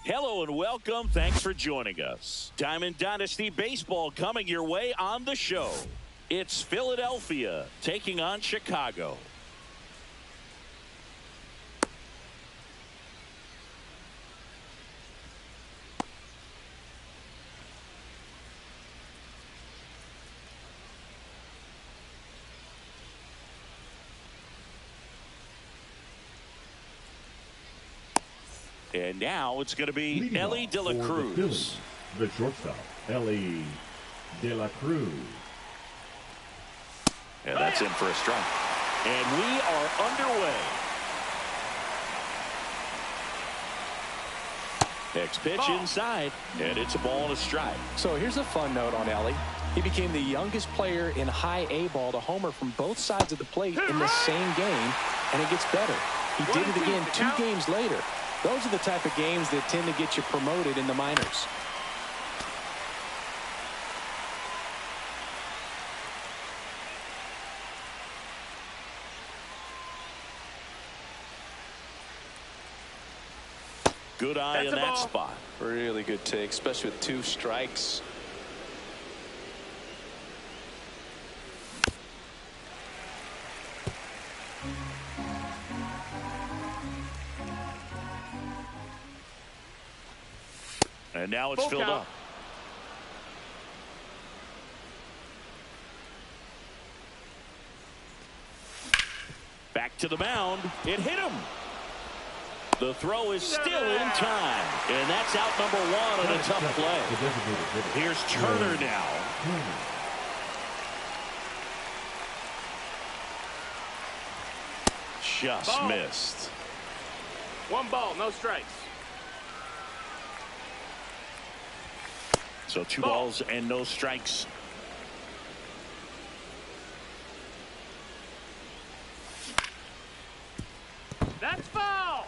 Hello and welcome. Thanks for joining us. Diamond Dynasty Baseball coming your way on the show. It's Philadelphia taking on Chicago. And now it's going to be Elly De La Cruz. The shortstop, Elly De La Cruz. And that's in for a strike. And we are underway. Next pitch inside, and it's a ball and a strike. So here's a fun note on Elly. He became the youngest player in high A ball to homer from both sides of the plate in the same game, and it gets better. He did it again 2 games later. Those are the type of games that tend to get you promoted in the minors. Good eye in that spot. Really good take, especially with 2 strikes. And now it's filled up. Back to the mound. It hit him. The throw is still in time. And that's out number 1 on a tough play. Here's Turner now. Just missed. 1 ball, no strikes. So 2 balls and no strikes. That's foul.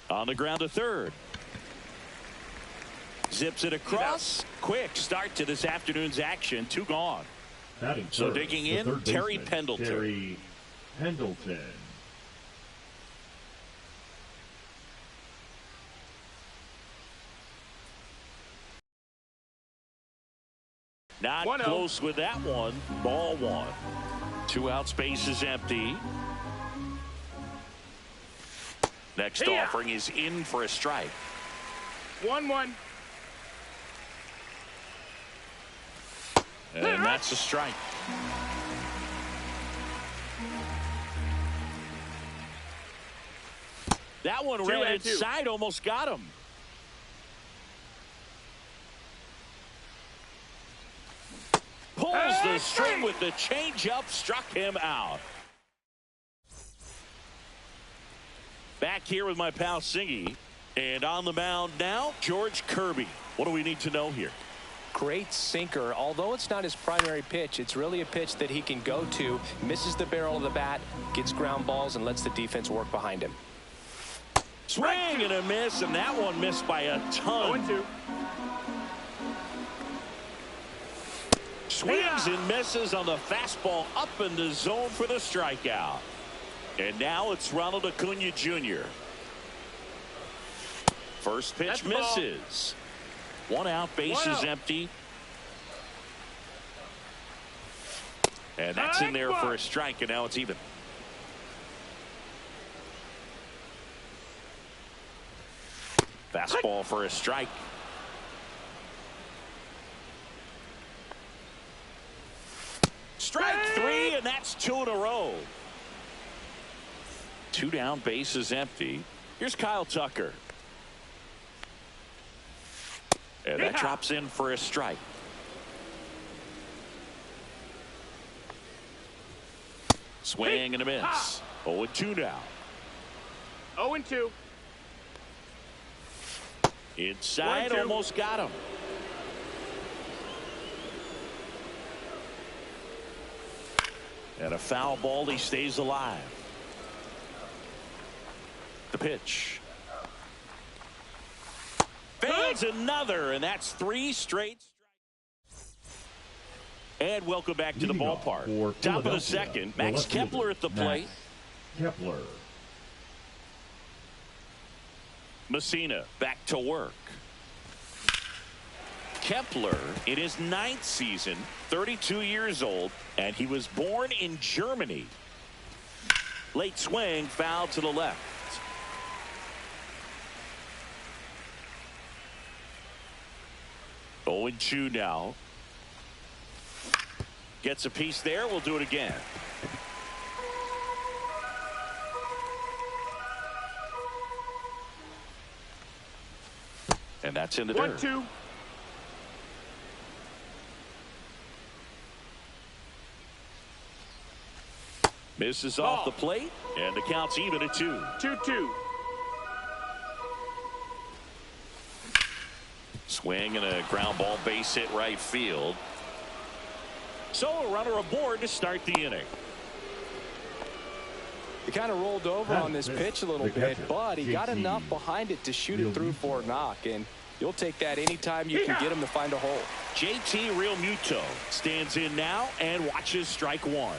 On the ground to third. Zips it across. Quick start to this afternoon's action. 2 gone. So digging in, Terry Pendleton. Terry Pendleton. Not close with that one. Ball 1. 2 outs, base is empty. Next offering is in for a strike. 1-1. And that's a strike. That one ran inside, almost got him. Pulls the string with the changeup, struck him out. Back here with my pal Singy. And on the mound now, George Kirby. What do we need to know here? Great sinker. Although it's not his primary pitch, it's really a pitch that he can go to, misses the barrel of the bat, gets ground balls, and lets the defense work behind him. Swing and a miss, and that one missed by a ton. 0-2. Swings and misses on the fastball up in the zone for the strikeout. And now it's Ronald Acuna Jr. First pitch misses. 1 out, base is empty. And that's in there for a strike, and now it's even. Fastball for a strike. Strike 3, and that's 2 in a row. 2 down, base is empty. Here's Kyle Tucker. And that drops in for a strike. Swing and a miss. 0-2 now. 0-2. Inside, almost got him. And a foul ball, he stays alive. The pitch. Fails another, and that's 3 straight strikes. And welcome back to the ballpark. Top of the second, Max Kepler at the plate. Kepler. Messina back to work. Kepler in his 9th season, 32 years old, and he was born in Germany. Late swing, foul to the left. 0-2 now. Gets a piece there. We'll do it again. And that's in the dirt. 1-2. Misses off the plate, and the count's even at 2. 2-2. Swing and a ground ball, base hit right field. So a runner aboard to start the inning. He kind of rolled over on this pitch a little bit, but he got enough behind it to shoot it through for a knock, and you'll take that anytime you can get him to find a hole. JT Realmuto stands in now and watches strike 1.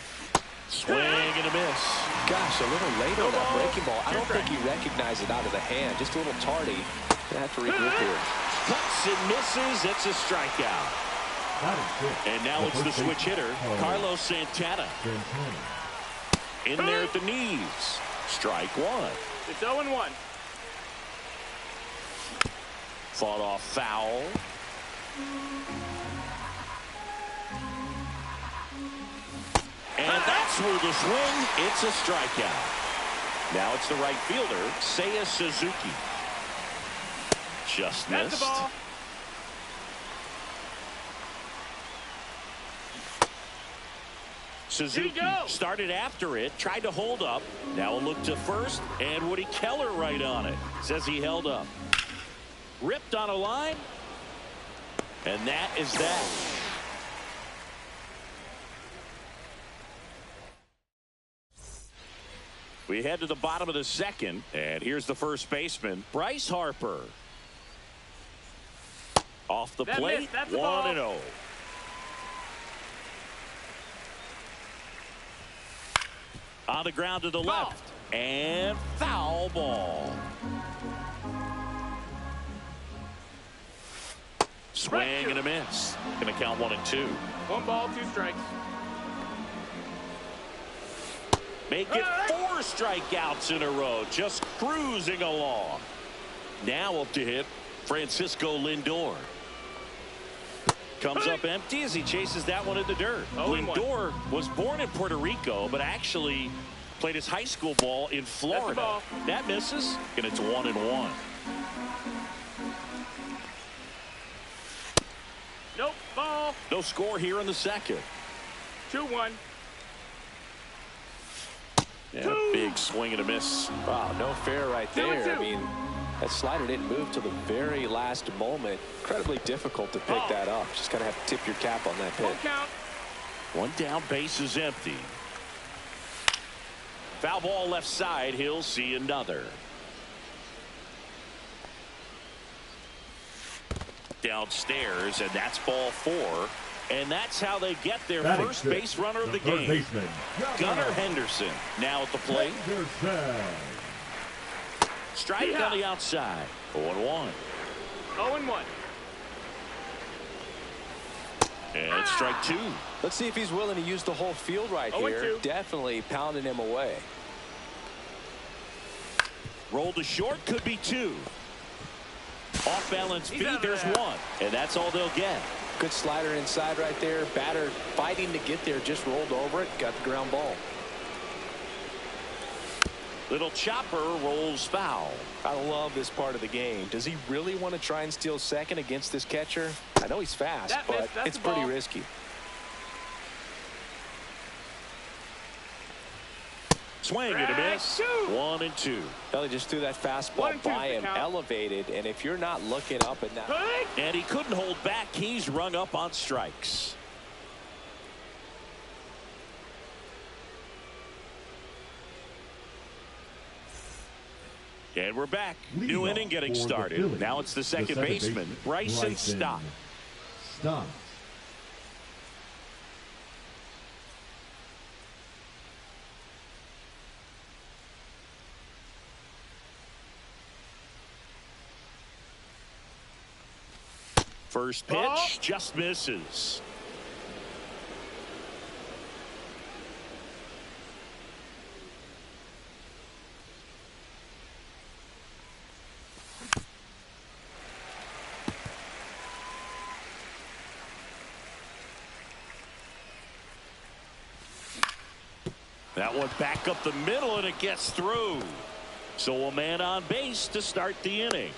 Swing and a miss. Gosh, a little late on that breaking ball. I don't think he recognized it out of the hand. Just a little tardy. Gonna have to regroup here. Cuts and misses. It's a strikeout. And now it's the switch hitter, Carlos Santana. In there at the knees. Strike 1. It's 0-1. Fought off foul. And that's where the swing. It's a strikeout. Now it's the right fielder, Seiya Suzuki. Just missed. That's the ball. Suzuki started after it, tried to hold up. Now a look to first, and Woody Keller right on it. Says he held up. Ripped on a line, and that is that. We head to the bottom of the 2nd, and here's the first baseman, Bryce Harper. Off the plate, 1-0. On the ground to the left, and foul ball. Swing and a miss. Going to count 1-2. 1 ball, 2 strikes. Make it 4 strikeouts in a row, just cruising along. Now up to hit Francisco Lindor. Comes up empty as he chases that one in the dirt. Lindor was born in Puerto Rico, but actually played his high school ball in Florida. That misses, and it's 1-1. Nope, ball. No score here in the 2nd. 2-1. Yeah, big swing and a miss. Wow, no fair right there. 2-2. I mean, that slider didn't move till the very last moment. Incredibly difficult to pick that up. Just kind of have to tip your cap on that pitch. Count. 1 down, base is empty. Foul ball left side. He'll see another. Downstairs, and that's ball 4. And that's how they get their first base runner of the game. Baseman, Gunnar Henderson now at the plate. Strike on the outside. 0-1. 0-1. And strike 2. Let's see if he's willing to use the whole field right here. 0-2. Definitely pounding him away. Roll to short, could be 2. Off balance feet, there's 1. And that's all they'll get. Good slider inside right there. Batter fighting to get there, just rolled over it, got the ground ball. Little chopper rolls foul. I love this part of the game. Does he really want to try and steal second against this catcher? I know he's fast, but it's pretty risky. Swing and a miss. 1-2. Well, he just threw that fastball by him, elevated, and if you're not looking up at that. And he couldn't hold back. He's rung up on strikes. And we're back. New inning getting started. Now it's the second baseman, Bryson Stott. First pitch just misses. That one back up the middle, and it gets through. So a man on base to start the inning.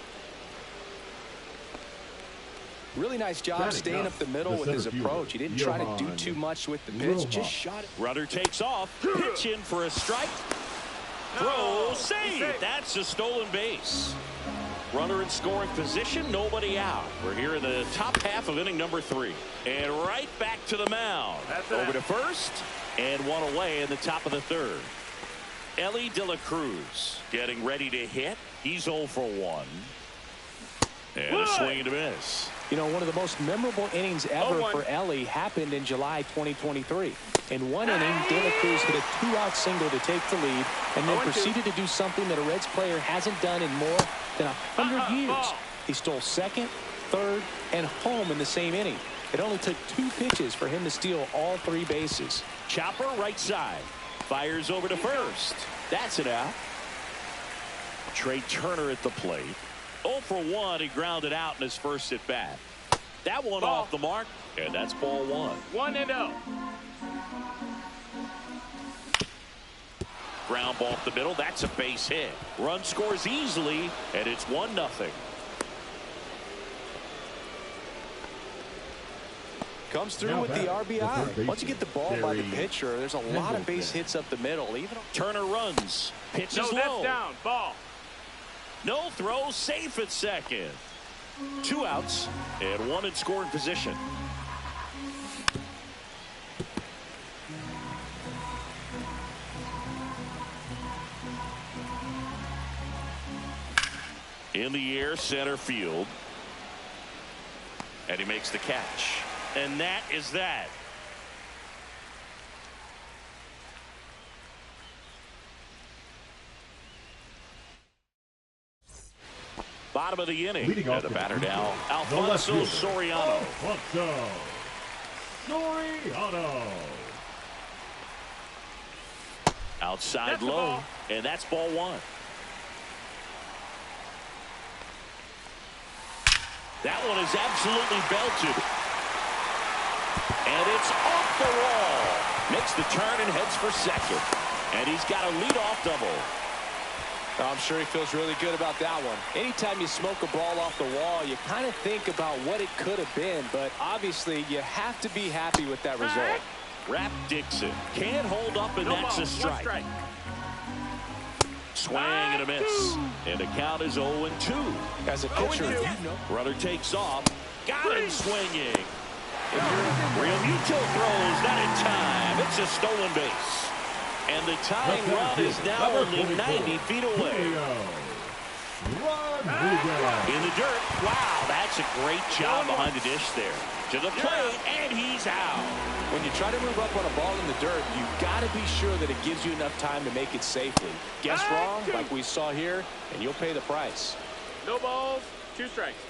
Really nice job staying up the middle with his approach. He didn't try to do too much with the pitch, just shot it. Runner takes off, pitch in for a strike. Throw, save. That's a stolen base. Runner in scoring position, nobody out. We're here in the top half of inning number 3. And right back to the mound. Over to first, and one away in the top of the 3rd. Elly De La Cruz getting ready to hit. He's 0 for 1. And a swing and a miss. You know, one of the most memorable innings ever for Elly happened in July 2023. In one inning, De La Cruz hit a 2-out single to take the lead, and then proceeded to do something that a Reds player hasn't done in more than 100 years. He stole second, third, and home in the same inning. It only took 2 pitches for him to steal all 3 bases. Chopper right side. Fires over to first. That's it out. Trey Turner at the plate. 0 for 1. He grounded out in his first at bat. That one off the mark, and that's ball 1. 1-0. Ground ball up the middle. That's a base hit. Run scores easily, and it's 1-0. Comes through with the RBI. Once you get the ball by the pitcher, there's a lot of base hits up the middle. Even Turner runs. Pitches low. That's down. Ball. No throw, safe at second. 2 outs and 1 in scoring position. In the air, center field. And he makes the catch. And that is that. Bottom of the inning. And the batter now, Alfonso Soriano. Alfonso Soriano. Outside low, and that's ball 1. That one is absolutely belted. And it's off the wall. Makes the turn and heads for second. And he's got a leadoff double. I'm sure he feels really good about that one. Anytime you smoke a ball off the wall, you kind of think about what it could have been, but obviously you have to be happy with that result. Rap Dixon can't hold up, and that's a strike. Swing and a miss. And the count is 0-2. As a pitcher, runner takes off. Got him swinging. Realmuto throws not in time. It's a stolen base. And the tying run is now only 90 feet away. In the dirt. Wow, that's a great job behind the dish there. To the plate, and he's out. When you try to move up on a ball in the dirt, you've got to be sure that it gives you enough time to make it safely. Guess wrong, like we saw here, and you'll pay the price. No balls, 2 strikes.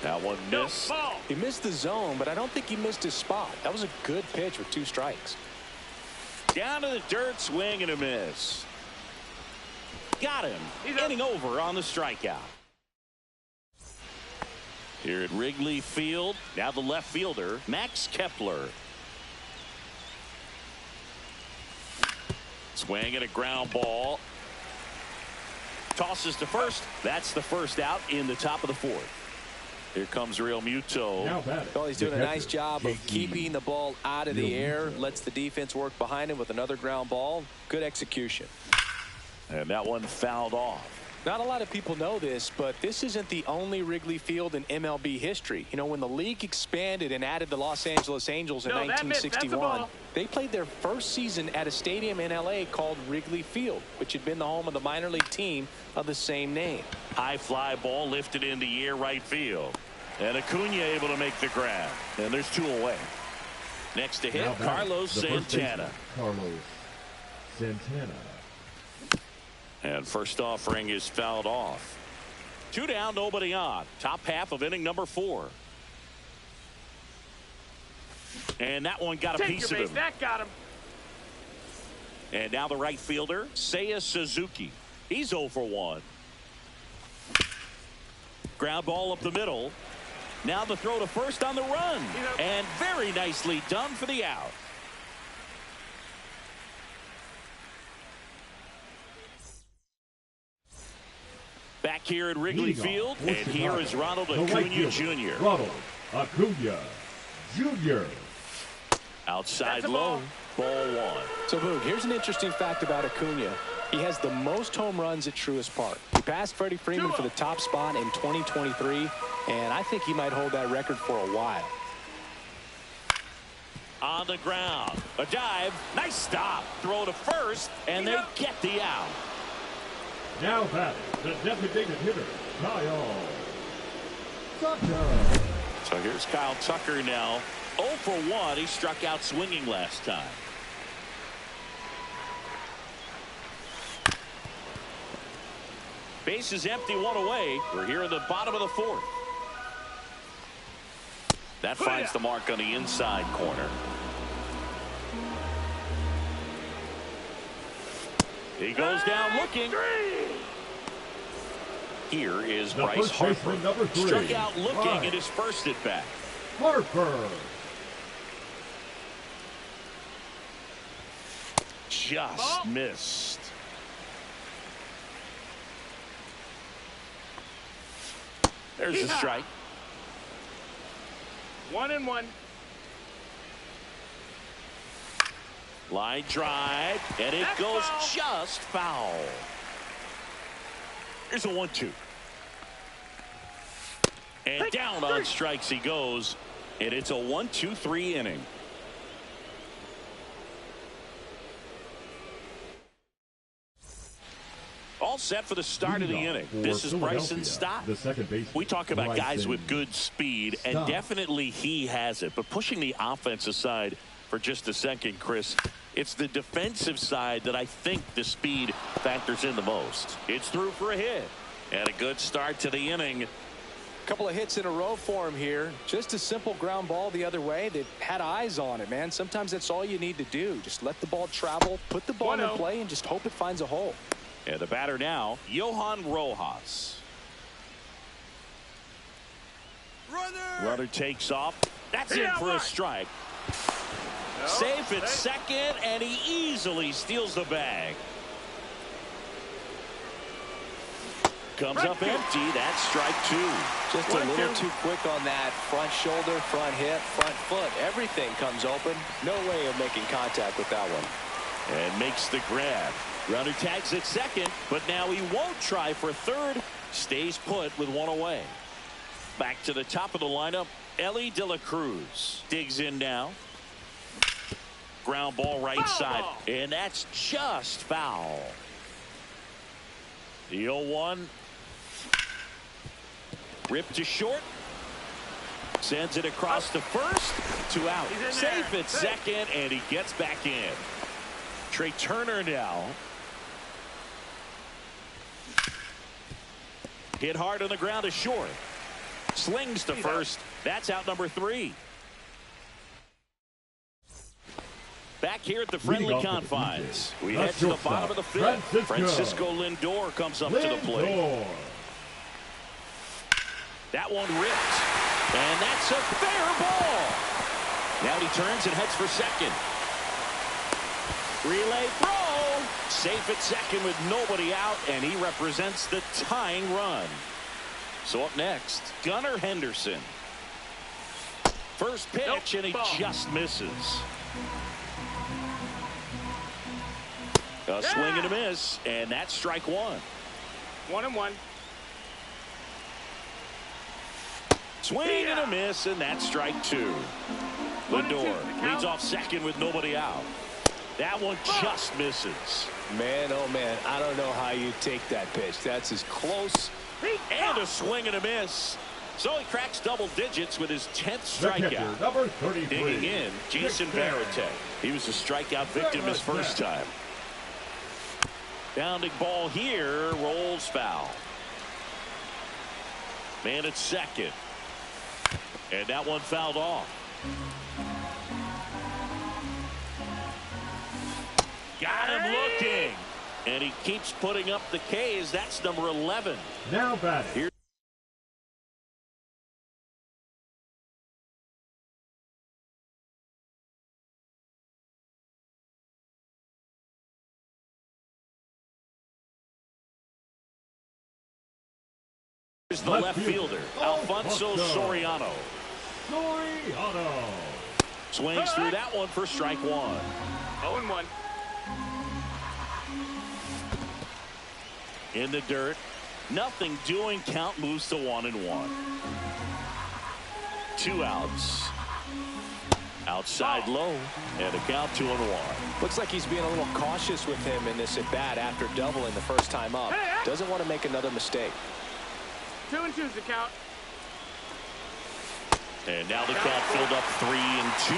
That one missed. He missed the zone, but I don't think he missed his spot. That was a good pitch with 2 strikes. Down to the dirt, swing and a miss. Got him. Inning over on the strikeout. Here at Wrigley Field, now the left fielder, Max Kepler. Swing and a ground ball. Tosses to first. That's the first out in the top of the 4th. Here comes Realmuto. Well, he's doing a nice job of keeping the ball out of the air. Lets the defense work behind him with another ground ball. Good execution. And that one fouled off. Not a lot of people know this, but this isn't the only Wrigley Field in MLB history. You know, when the league expanded and added the Los Angeles Angels in 1961, they played their first season at a stadium in L.A. called Wrigley Field, which had been the home of the minor league team of the same name. High fly ball lifted in the air right field. And Acuna able to make the grab. And there's 2 away. Next to hit, Carlos Santana. Carlos Santana. And first offering is fouled off. Two down, nobody on. Top half of inning number 4. And that one got a piece of him. That got him. And now the right fielder, Seiya Suzuki. He's 0 for 1. Ground ball up the middle. Now the throw to first on the run. And very nicely done for the out. Back here at Wrigley Field, and here is Ronald Acuna Jr. Ronald Acuna Jr. Outside low, ball 1. So, Boog, here's an interesting fact about Acuna. He has the most home runs at Truist Park. He passed Freddie Freeman for the top spot in 2023, and I think he might hold that record for a while. On the ground, a dive, nice stop, throw to first, and they get the out. Now batting, the designated hitter, Kyle Tucker. So here's Kyle Tucker now. 0 for 1. He struck out swinging last time. Base is empty, 1 away. We're here in the bottom of the 4th. That finds the mark on the inside corner. He goes down looking. Here is Bryce Harper. Struck out looking at his first at bat. Harper. Just missed. There's the strike. 1-1. Line drive, and it goes just foul. Here's a 1-2. And down on strikes he goes, and it's a 1-2-3 inning. All set for the start of the inning. This is Bryson Stott. The second baseman. We talk about guys with good speed, and definitely he has it. But pushing the offense aside for just a second, Chris, it's the defensive side that I think the speed factors in the most. It's through for a hit, and a good start to the inning. Couple of hits in a row for him here. Just a simple ground ball the other way. They had eyes on it, man. Sometimes that's all you need to do. Just let the ball travel, put the ball in play, and just hope it finds a hole. And the batter now, Johan Rojas. Runner takes off. That's in for a strike. Safe at second, and he easily steals the bag. Comes up empty. That's strike 2. Just a little too quick on that front shoulder, front hip, front foot. Everything comes open. No way of making contact with that one. And makes the grab. Runner tags at second, but now he won't try for third. Stays put with 1 away. Back to the top of the lineup, Elly De La Cruz. Digs in now. Ground ball right side, and that's just foul. The 0-1. Ripped to short. Sends it across to first. 2 out. Safe at second, and he gets back in. Trey Turner now. Hit hard on the ground to short. Slings to first. That's out number 3. Back here at the friendly confines. We head to the bottom of the 5th. Francisco Lindor comes up to the plate. That one ripped. And that's a fair ball. Now he turns and heads for second. Relay throw. Safe at second with nobody out, and he represents the tying run. So up next, Gunnar Henderson. First pitch, and he just misses. A swing and a miss, and that's strike 1. 1-1. Swing and a miss, and that's strike 2. Lindor leads off second with nobody out. That one just misses. Man, oh man, I don't know how you take that pitch. That's as close. And a swing and a miss. So he cracks double digits with his 10th strikeout. Number 33. Digging in, Jason Varitek. He was a strikeout victim his first time. Bounding ball here, rolls foul. Man at second. And that one fouled off. Got him looking. And he keeps putting up the K's. That's number 11. Now batting. Here. Here's the left fielder, Alfonso Soriano. Swings through that one for strike one. 0-1. In the dirt. Nothing doing. Count moves to 1-1. 2 outs. Outside low. And a count 2-1. Looks like he's being a little cautious with him in this at bat after doubling the first time up. Doesn't want to make another mistake. 2-2 is the count. And now the count filled up 3-2.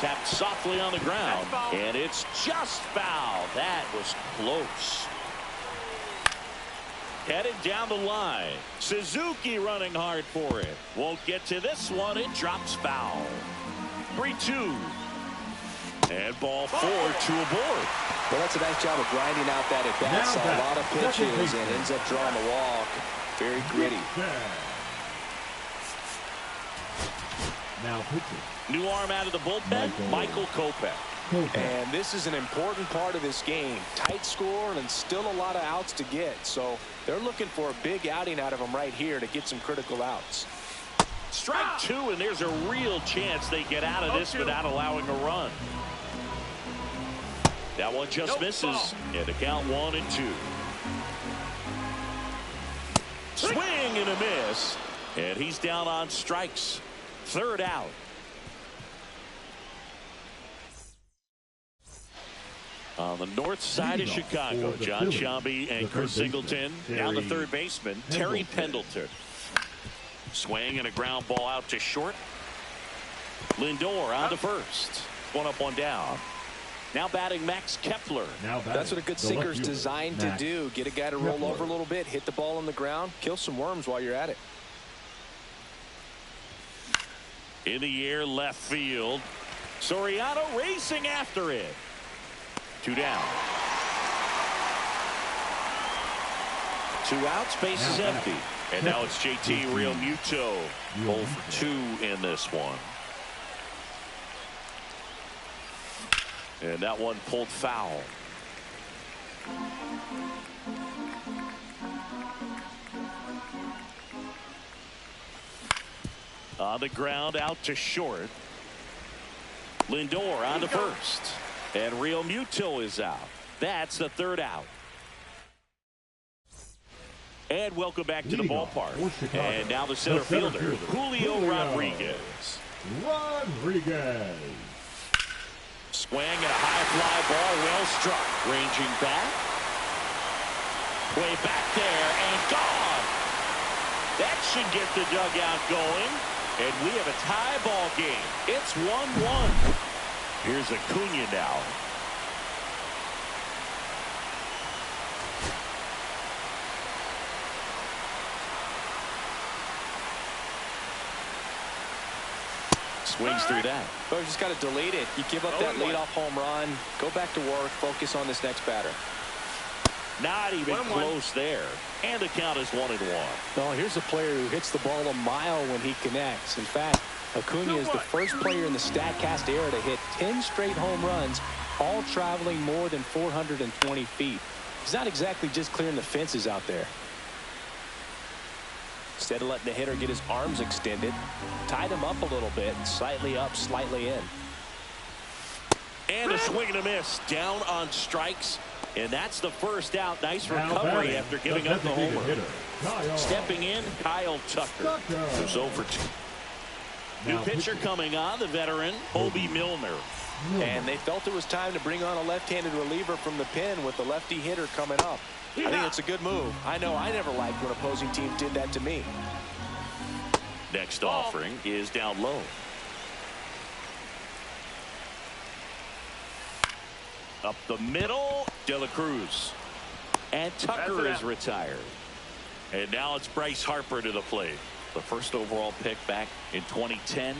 Tapped softly on the ground. And it's just foul. That was close. Headed down the line. Suzuki running hard for it. Won't get to this one. It drops foul. 3-2. And ball 4, 2 aboard. Well, that's a nice job of grinding out that at bat. Saw a lot of pitches and ends up drawing the walk. Very gritty. Now pitching. New arm out of the bullpen, Michael Kopech. And this is an important part of this game. Tight score and still a lot of outs to get. So they're looking for a big outing out of him right here to get some critical outs. Strike 2, and there's a real chance they get out of this without allowing a run. That one just misses. And the count 1-2. Swing and a miss. And he's down on strikes. 3rd out. On the north side of Chicago, John Sciambi and Chris Singleton. Down the third baseman, Terry Pendleton. Swing and a ground ball out to short. Lindor on to first. 1 up, 1 down. Now batting Max Kepler. That's what a good sinker's designed to do. Get a guy to roll over a little bit, hit the ball on the ground, kill some worms while you're at it. In the air, left field. Soriano racing after it. 2 down. 2 outs, base is empty. And now it's JT Realmuto. 0 for 2 in this one. And that one pulled foul. On the ground, out to short. Lindor on to first. And Realmuto is out. That's the 3rd out. And welcome back to the ballpark. And now the center fielder, Julio Rodriguez. Swing and a high fly ball, well struck. Ranging back. Way back there and gone. That should get the dugout going. And we have a tie ball game. It's 1-1. Here's Acuna now. Swings through that. But you just got to delete it. You give up that leadoff home run. Go back to work. Focus on this next batter. Not even close there. And the count is 1-1. Well, here's a player who hits the ball a mile when he connects. In fact, Acuna is the first player in the StatCast era to hit 10 straight home runs, all traveling more than 420 feet. He's not exactly just clearing the fences out there. Instead of letting the hitter get his arms extended, tied him up a little bit, slightly up, slightly in. And a swing and a miss. Down on strikes. And that's the first out. Nice recovery after giving up the homer. Stepping in, Kyle Tucker. Who's 0 for 2. New pitcher coming on, the veteran, Bobby Milner. And they felt it was time to bring on a left-handed reliever from the pen with the lefty hitter coming up. I think it's a good move. I know I never liked when opposing teams did that to me. Next offering is down low. Up the middle, De La Cruz. And Tucker is retired. And now it's Bryce Harper to the plate. The first overall pick back in 2010.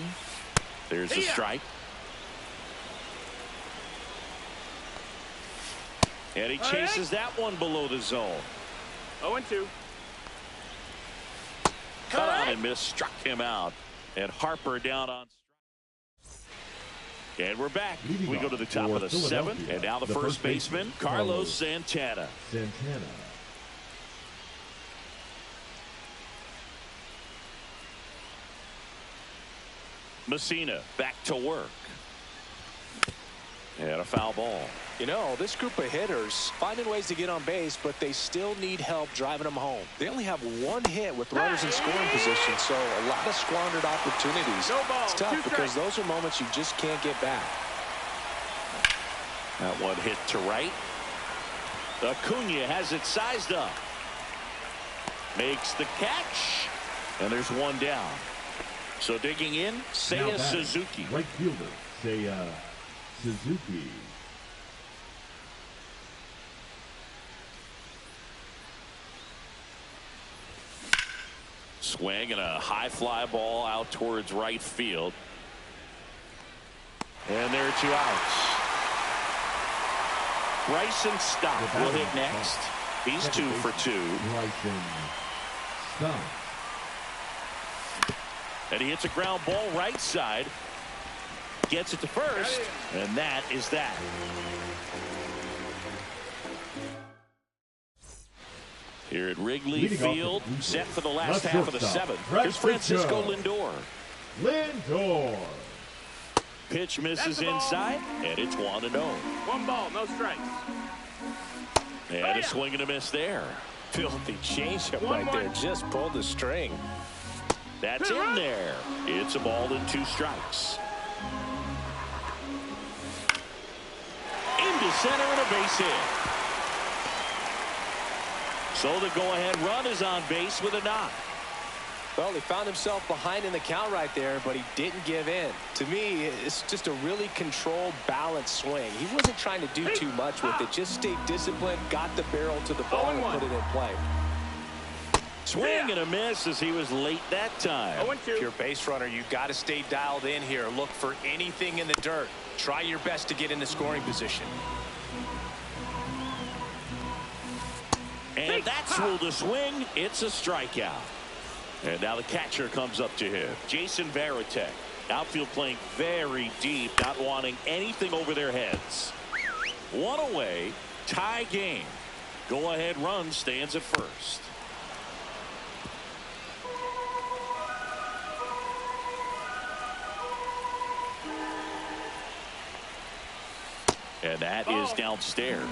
There's a strike. And he chases that one below the zone. 0-2. Cut on and miss, struck him out. And Harper down on strike. And we're back. We go to the top of the seventh. And now the first baseman, Carlos Santana. Messina back to work. And a foul ball. You know, this group of hitters finding ways to get on base, but they still need help driving them home. They only have one hit with runners in scoring position, so a lot of squandered opportunities. No ball, it's tough because those are moments you just can't get back. That one hit to right. Acuna has it sized up. Makes the catch. And there's one down. So digging in, Seiya Suzuki. Right fielder, Seiya Suzuki. Swing and a high fly ball out towards right field. And there are 2 outs. Bryson Stott will hit next. He's 2 for 2. Bryson Stott. And he hits a ground ball right side. Gets it to first. And that is that. Here at Wrigley Field, set for the last half of the seventh. Here's Francisco Lindor. Pitch misses inside, and it's 1-0. 1 ball, no strikes. And a swing and a miss there. Filthy changeup right there. Just pulled the string. That's in there. It's a ball and 2 strikes. Into center and a base hit. So the go-ahead run is on base with a knock. Well, he found himself behind in the count right there, but he didn't give in. To me, it's just a really controlled, balanced swing. He wasn't trying to do too much with it. Just stayed disciplined, got the barrel to the ball, and put it in play. Swing and a miss as he was late that time. 0-2. If you're a base runner, you got to stay dialed in here. Look for anything in the dirt. Try your best to get into scoring position. And that's ruled a swing. It's a strikeout. And now the catcher comes up to him. Jason Varitek. Outfield playing very deep, not wanting anything over their heads. 1 away, tie game. Go-ahead run stands at first. And that is downstairs.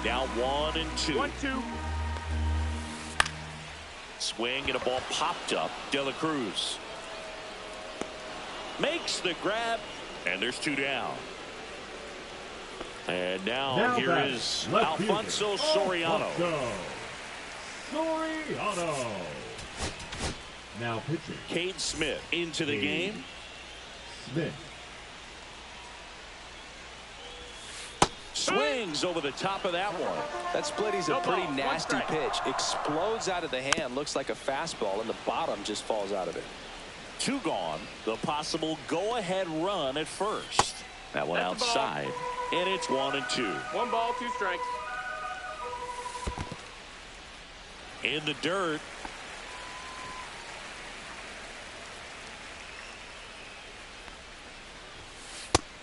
Now 1-2. 1-2. Swing and a ball popped up. De La Cruz makes the grab, and there's 2 down. And now here is Alfonso Soriano. Now pitching. Cade Smith into the game. Smith. Swings over the top of that one. That split is a pretty nasty pitch. Explodes out of the hand. Looks like a fastball, and the bottom just falls out of it. 2 gone. The possible go-ahead run at first. That one outside. And it's 1-2. 1 ball, 2 strikes. In the dirt.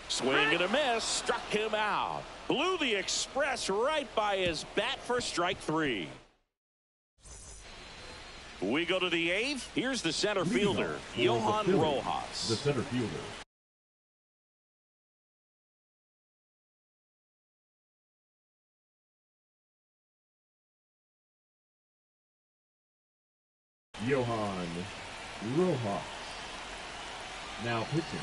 Swing and a miss. Struck him out. Blew the express right by his bat for strike 3. We go to the 8th. Here's the center fielder, Johan Rojas. The center fielder. Johan Rojas. Now pitching.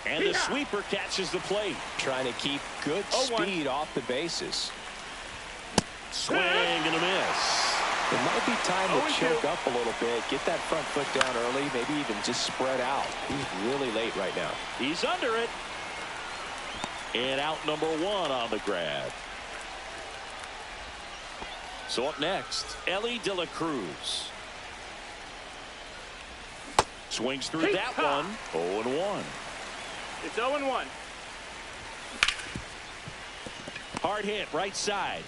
And the sweeper catches the plate. Trying to keep good speed off the bases. Swing and a miss. It might be time to choke up a little bit, get that front foot down early, maybe even just spread out. He's really late right now. He's under it. And out number one on the grab. So up next, Elly De La Cruz. Swings through that one. 0-1. It's 0-1. Hard hit, right side.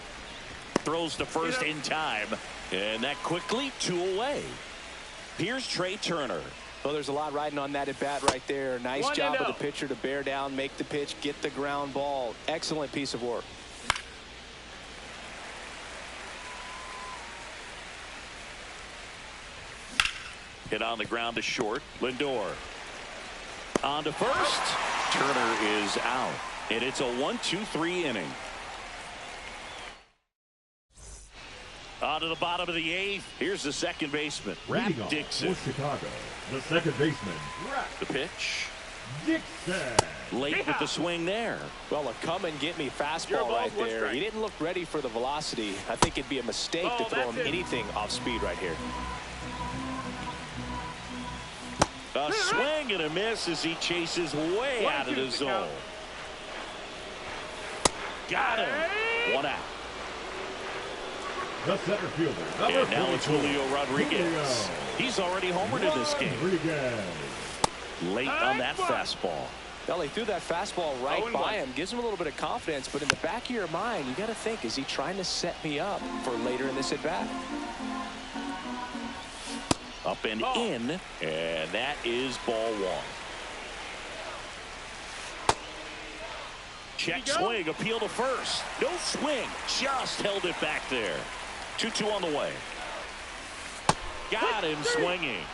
Throws to first in time. And that quickly 2 away. Here's Trea Turner. Well, there's a lot riding on that at bat right there. Nice job of the pitcher to bear down, make the pitch, get the ground ball. Excellent piece of work. Hit on the ground to short. Lindor. On to first. Turner is out. And it's a 1-2-3 inning. On to the bottom of the 8th. Here's the second baseman, Rat Dixon. For Chicago, the second baseman, Rat. The pitch. Dixon. Late with the swing there. Well, a come-and-get-me fastball right there. He didn't look ready for the velocity. I think it'd be a mistake to throw him anything off speed right here. A swing and a miss as he chases way out of the zone. Got him. 1 out. The center fielder, and now it's Julio Rodriguez. He's already homered in this game. Late on that fastball. Well, he threw that fastball right by him. Gives him a little bit of confidence, but in the back of your mind, you got to think, is he trying to set me up for later in this at-bat? Up and in, and that is ball 1. Check swing, appeal to first. No swing, just held it back there. 2-2 on the way. Got him swinging.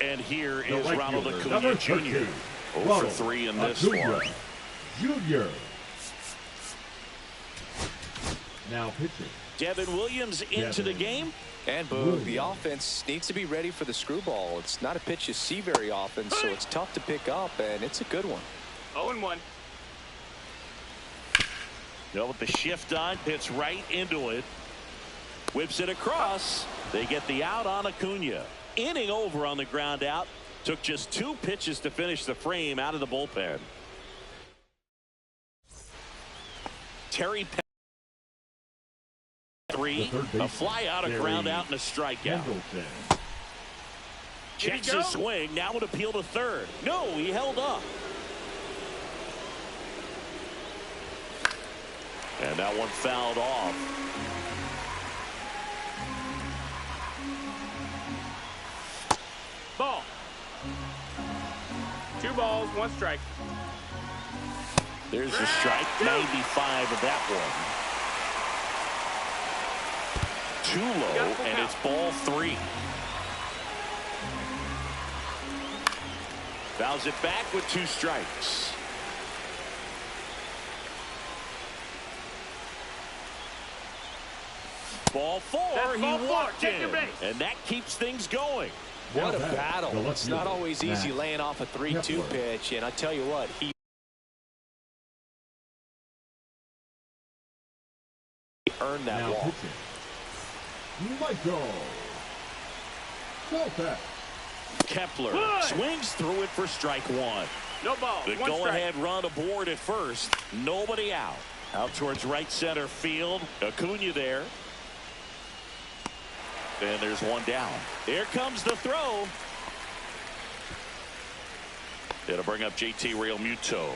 And here is Ronald Acuna Jr. 0 for 3 in this one. Jr. Now pitching. Devin Williams into the game. And boom, the offense needs to be ready for the screwball. It's not a pitch you see very often, so it's tough to pick up, and it's a good one. 0-1. No, with the shift on, hits right into it. Whips it across. They get the out on Acuna. Inning over on the ground out. Took just 2 pitches to finish the frame out of the bullpen. Terry Penn. 3. A fly out, a ground out, and a strikeout. Checks his swing. Now would appeal to third. No, he held up. And that one fouled off. Ball. 2 balls, 1 strike. There's the strike. 95 of that one. Too low, and it's ball 3. Fouls it back with 2 strikes. Ball 4, he walked in, and that keeps things going. What a battle. It's not always easy laying off a 3-2 pitch, and I tell you what, he earned that walk. Michael Kepler swings through it for strike 1. No ball. The go-ahead run aboard at first. Nobody out. Out towards right center field. Acuna there. And there's 1 down. Here comes the throw. It'll bring up JT Realmuto.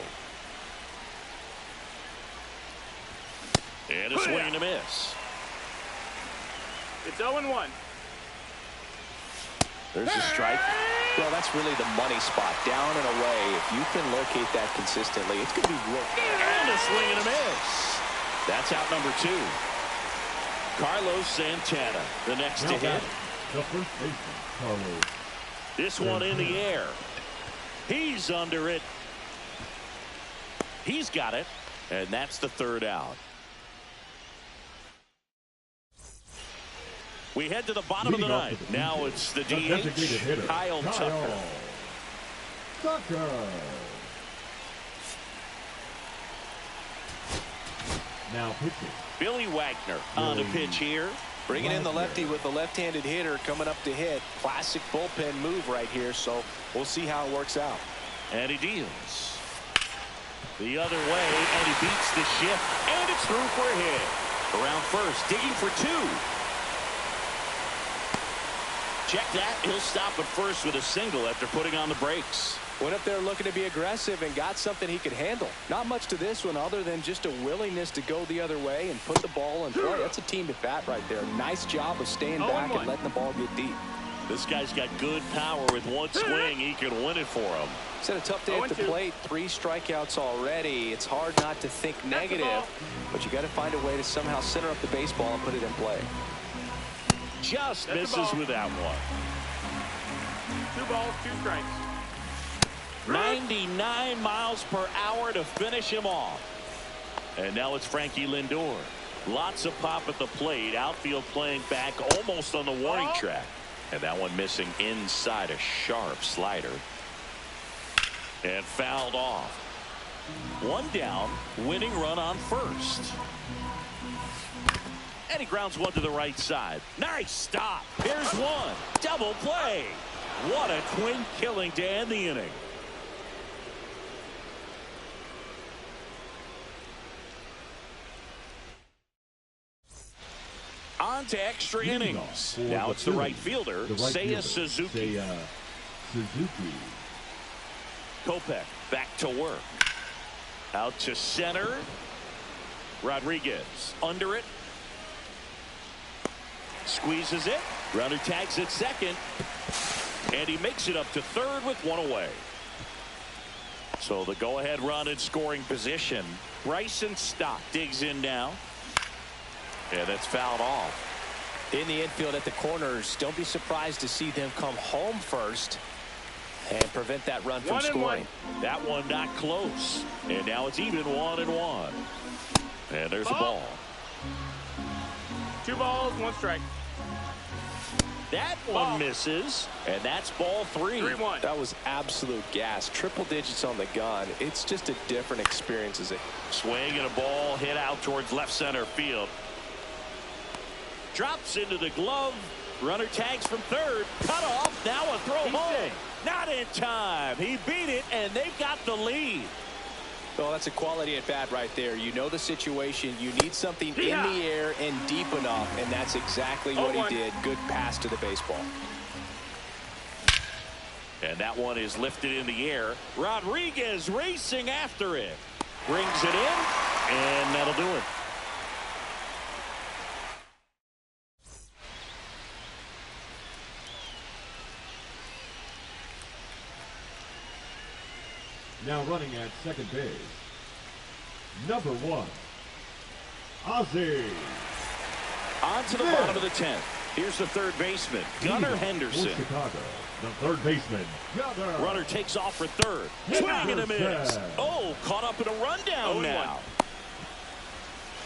And a swing and a miss. It's 0-1. There's a strike. Well, that's really the money spot. Down and away. If you can locate that consistently, it's going to be real. And a swing and a miss. That's out number 2. Carlos Santana, the next to hit. The first baseman, Carlos. This one in the air. He's under it. He's got it. And that's the 3rd out. We head to the bottom of the 9th. Now it's the DH, Kyle Tucker. Now pitching. Billy Wagner on the pitch here. Bringing in the lefty with the left-handed hitter coming up to hit. Classic bullpen move right here, so we'll see how it works out. And he deals the other way, and he beats the shift, and it's through for a hit. Around first, digging for two. Check that. He'll stop at first with a single after putting on the brakes. Went up there looking to be aggressive and got something he could handle. Not much to this one other than just a willingness to go the other way and put the ball in play. That's a team at bat right there. Nice job of staying back and letting the ball get deep. This guy's got good power. With one swing, he can win it for him. He's had a tough day at the plate. 3 strikeouts already. It's hard not to think negative, but you got to find a way to somehow center up the baseball and put it in play. Just misses with that one. 2 balls, 2 strikes. 99 miles per hour to finish him off. And now it's Frankie Lindor. Lots of pop at the plate. Outfield playing back almost on the warning track. And that one missing inside, a sharp slider. And fouled off. 1 down, winning run on first. And he grounds one to the right side. Nice stop. Here's one. Double play. What a twin killing to end the inning. On to extra innings. Now it's the right fielder, Seiya Suzuki. Kopech back to work. Out to center. Rodriguez under it. Squeezes it. Runner tags at second. And he makes it up to third with 1 away. So the go-ahead run in scoring position. Bryson Stott digs in now. And it's fouled off. In the infield at the corners, don't be surprised to see them come home first and prevent that run from scoring. That one not close. And now it's even 1-1. And there's a ball. 2 balls, 1 strike. That one misses, and that's ball 3. 3-1. That was absolute gas. Triple digits on the gun. It's just a different experience as a swing, and a ball hit out towards left center field. Drops into the glove. Runner tags from third. Cut off. Now a throw home. Not in time. He beat it, and they've got the lead. Well, that's a quality at bat right there. You know the situation. You need something in the air and deep enough, and that's exactly what he did. Good pass to the baseball. And that one is lifted in the air. Rodriguez racing after it. Brings it in, and that'll do it. Now running at second base, number 1, Ozzie. On to the bottom of the 10th. Here's the third baseman, Gunnar Henderson. Chicago, the third baseman, Gunnar. Runner takes off for third. Swing and a miss. Oh, caught up in a rundown now.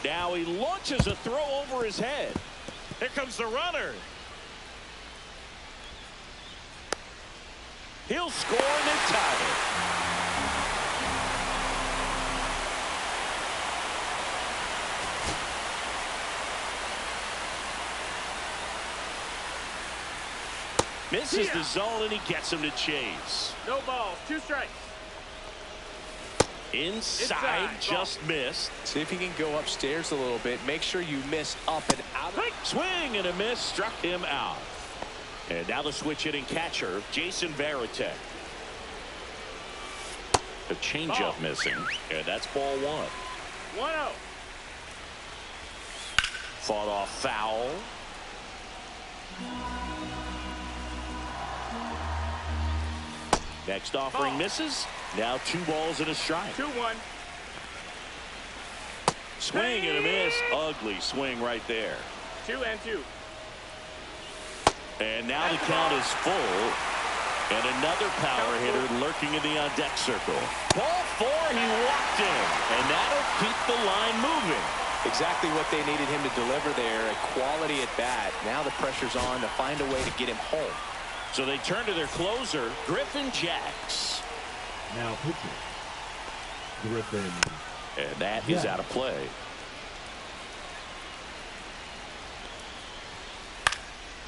Now he launches a throw over his head. Here comes the runner. He'll score and they tie it. Misses the zone, and he gets him to chase. No balls, 2 strikes. Inside, just missed. See if he can go upstairs a little bit. Make sure you miss up and out. Swing and a miss, struck him out. And now the switch hitting catcher, Jason Varitek. The changeup missing, and that's ball 1. 1-0. Fought off foul. Next offering misses. Now 2 balls and a strike. 2-1. Swing and a miss. Ugly swing right there. 2-2. And now the count is full. And another power hitter lurking in the on-deck circle. Ball 4, he walked in. And that'll keep the line moving. Exactly what they needed him to deliver there. A quality at bat. Now the pressure's on to find a way to get him home. So they turn to their closer, Griffin Jax. Now pitching, Griffin. And that is out of play.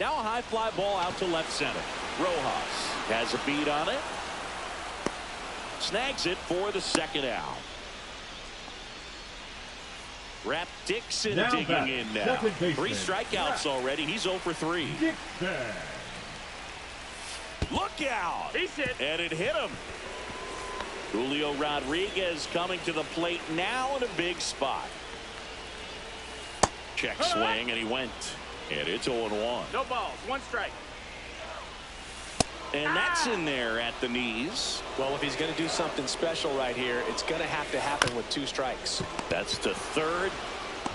Now a high fly ball out to left center. Rojas has a beat on it. Snags it for the second out. Rap Dixon Now digging back, in now. second baseman. 3 strikeouts already. He's 0 for 3. Dixon. Look out! He's hit. And it hit him. Julio Rodriguez coming to the plate now in a big spot. Check swing, and he went. And it's 0-1. No balls. 1 strike. And that's in there at the knees. Well, if he's going to do something special right here, it's going to happen with 2 strikes. That's the third.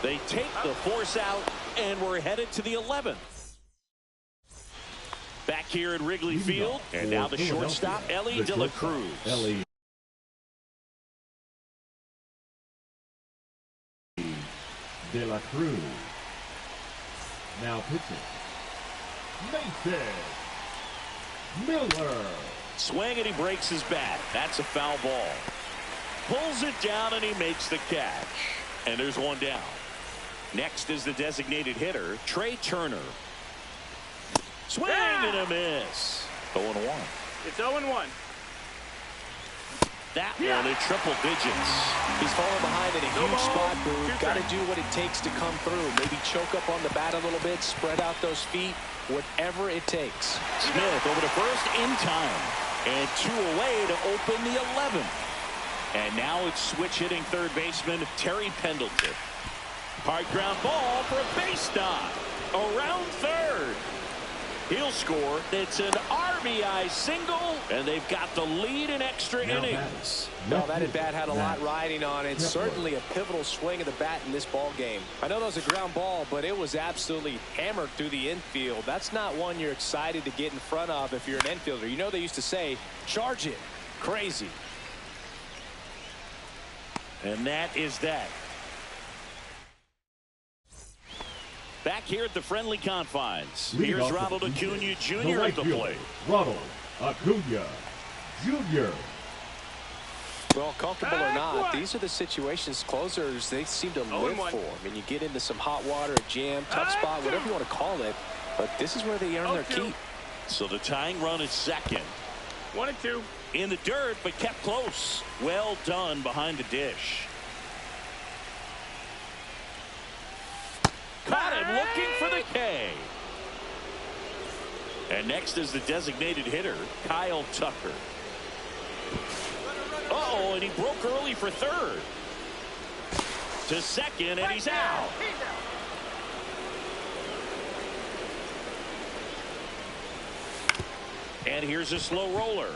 They take the force out, and we're headed to the 11th. Back here at Wrigley Field, and now the shortstop, Elly De La Cruz. Elly De La Cruz. Now pitching. Mason Miller. Swing, and he breaks his bat. That's a foul ball. Pulls it down, and he makes the catch. And there's 1 down. Next is the designated hitter, Trea Turner. Swing and a miss. 0-1. It's 0-1. That one in triple digits. He's falling behind in a huge spot, Boone. 2 Got to strikes. do what it takes to come through. Maybe choke up on the bat a little bit, spread out those feet, whatever it takes. Smith over to first in time. And 2 away to open the 11th. And now it's switch hitting third baseman Terry Pendleton. Hard ground ball for a base knock. Around third. He'll score. It's an RBI single, and they've got the lead in extra innings. Well, that at bat had a lot riding on it. Certainly a pivotal swing of the bat in this ball game. I know that was a ground ball, but it was absolutely hammered through the infield. That's not one you're excited to get in front of if you're an infielder. You know they used to say, charge it. Crazy. And that is that. Back here at the friendly confines. Lead Here's off Ronald the Acuna the Jr. right at the fielder, plate. Ronald Acuna Jr. Well, comfortable or not, these are the situations closers they seem to live 0-1. for. I mean, you get into some hot water, a jam, tough spot, whatever you want to call it, but this is where they earn their 0-2. keep. So the tying run is second. 1-2. In the dirt, but kept close. Well done behind the dish. Caught him looking for the K. And next is the designated hitter, Kyle Tucker. Uh-oh, and he broke early for third. To second, and he's out. And here's a slow roller.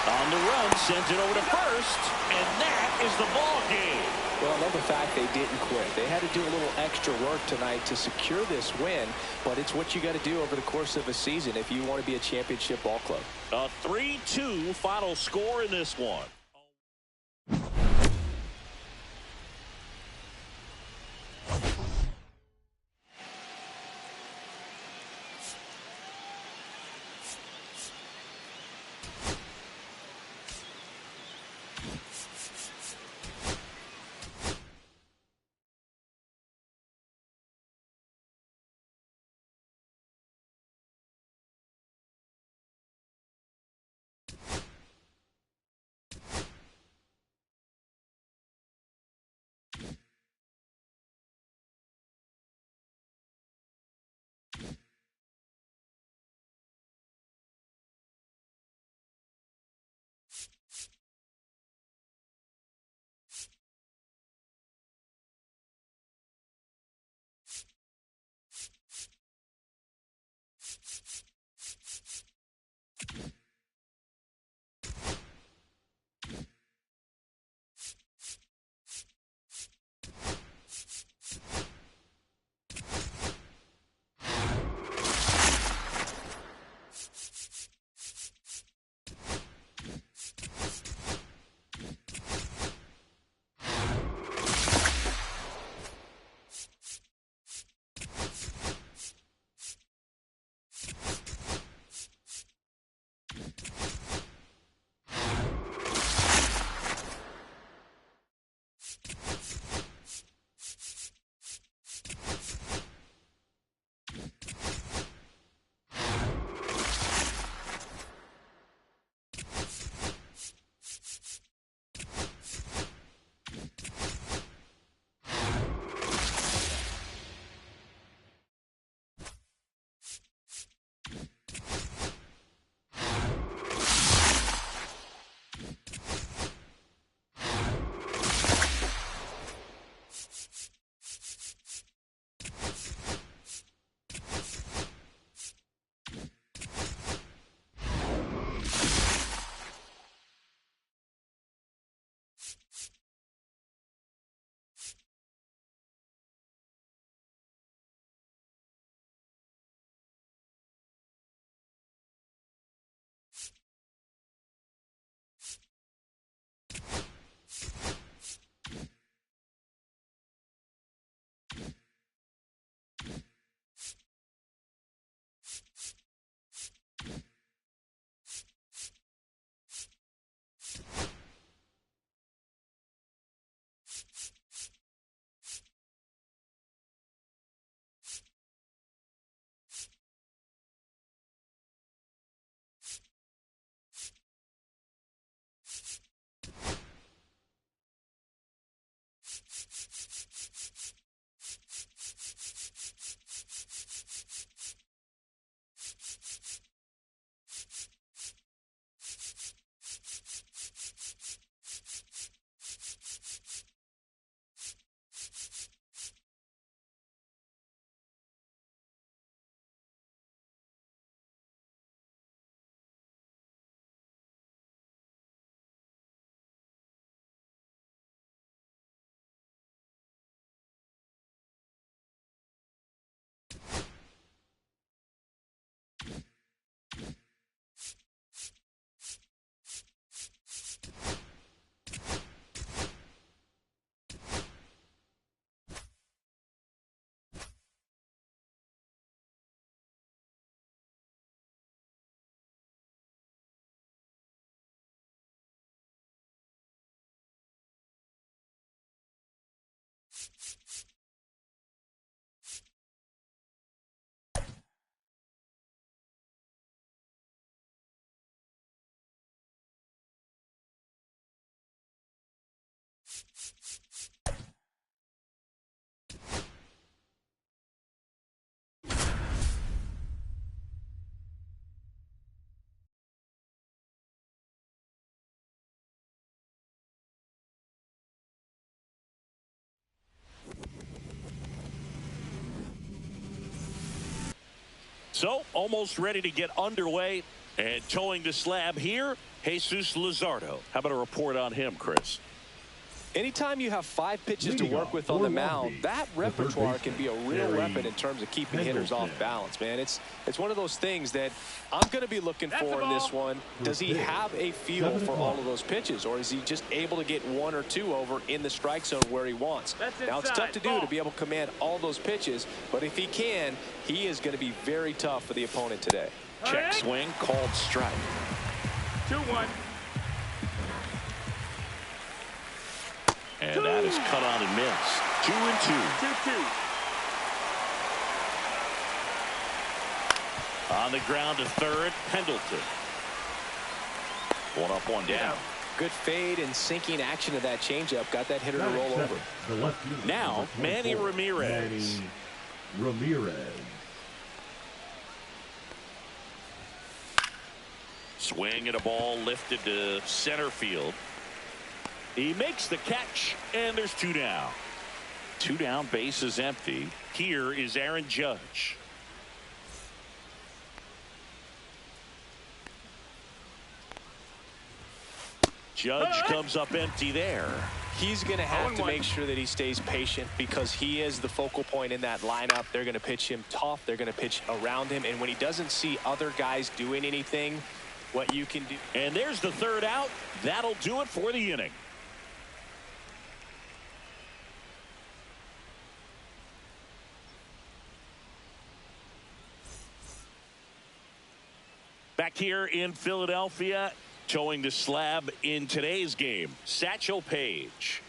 On the run, sent it over to first, and that is the ball game. Well, I love the fact they didn't quit. They had to do a little extra work tonight to secure this win, but it's what you got to do over the course of a season if you want to be a championship ball club. A 3-2 final score in this one. So, almost ready to get underway. And towing the slab here, Jesus Luzardo. How about a report on him, Chris? Anytime you have 5 pitches to work with on the mound, that repertoire can be a real weapon in terms of keeping hitters off balance, man. It's one of those things that I'm going to be looking for in this one. Does he have a feel for all of those pitches, or is he just able to get 1 or 2 over in the strike zone where he wants? Now, it's tough to do to be able to command all those pitches, but if he can, he is going to be very tough for the opponent today. Check swing, called strike. 2-1. And that is cut on and missed. 2-2. 2-2. On the ground to third, Pendleton. 1 up, 1 down. Good fade and sinking action of that changeup. Got that hitter to roll over. Now, Manny Ramirez. Manny Ramirez. Swing and a ball lifted to center field. He makes the catch, and there's 2 down. 2 down, base is empty. Here is Aaron Judge. Judge comes up empty there. He's going to have to make sure that he stays patient because he is the focal point in that lineup. They're going to pitch him tough. They're going to pitch around him. And when he doesn't see other guys doing anything, what you can do. And there's the 3rd out. That'll do it for the inning. Back here in Philadelphia, towing the slab in today's game, Satchel Paige.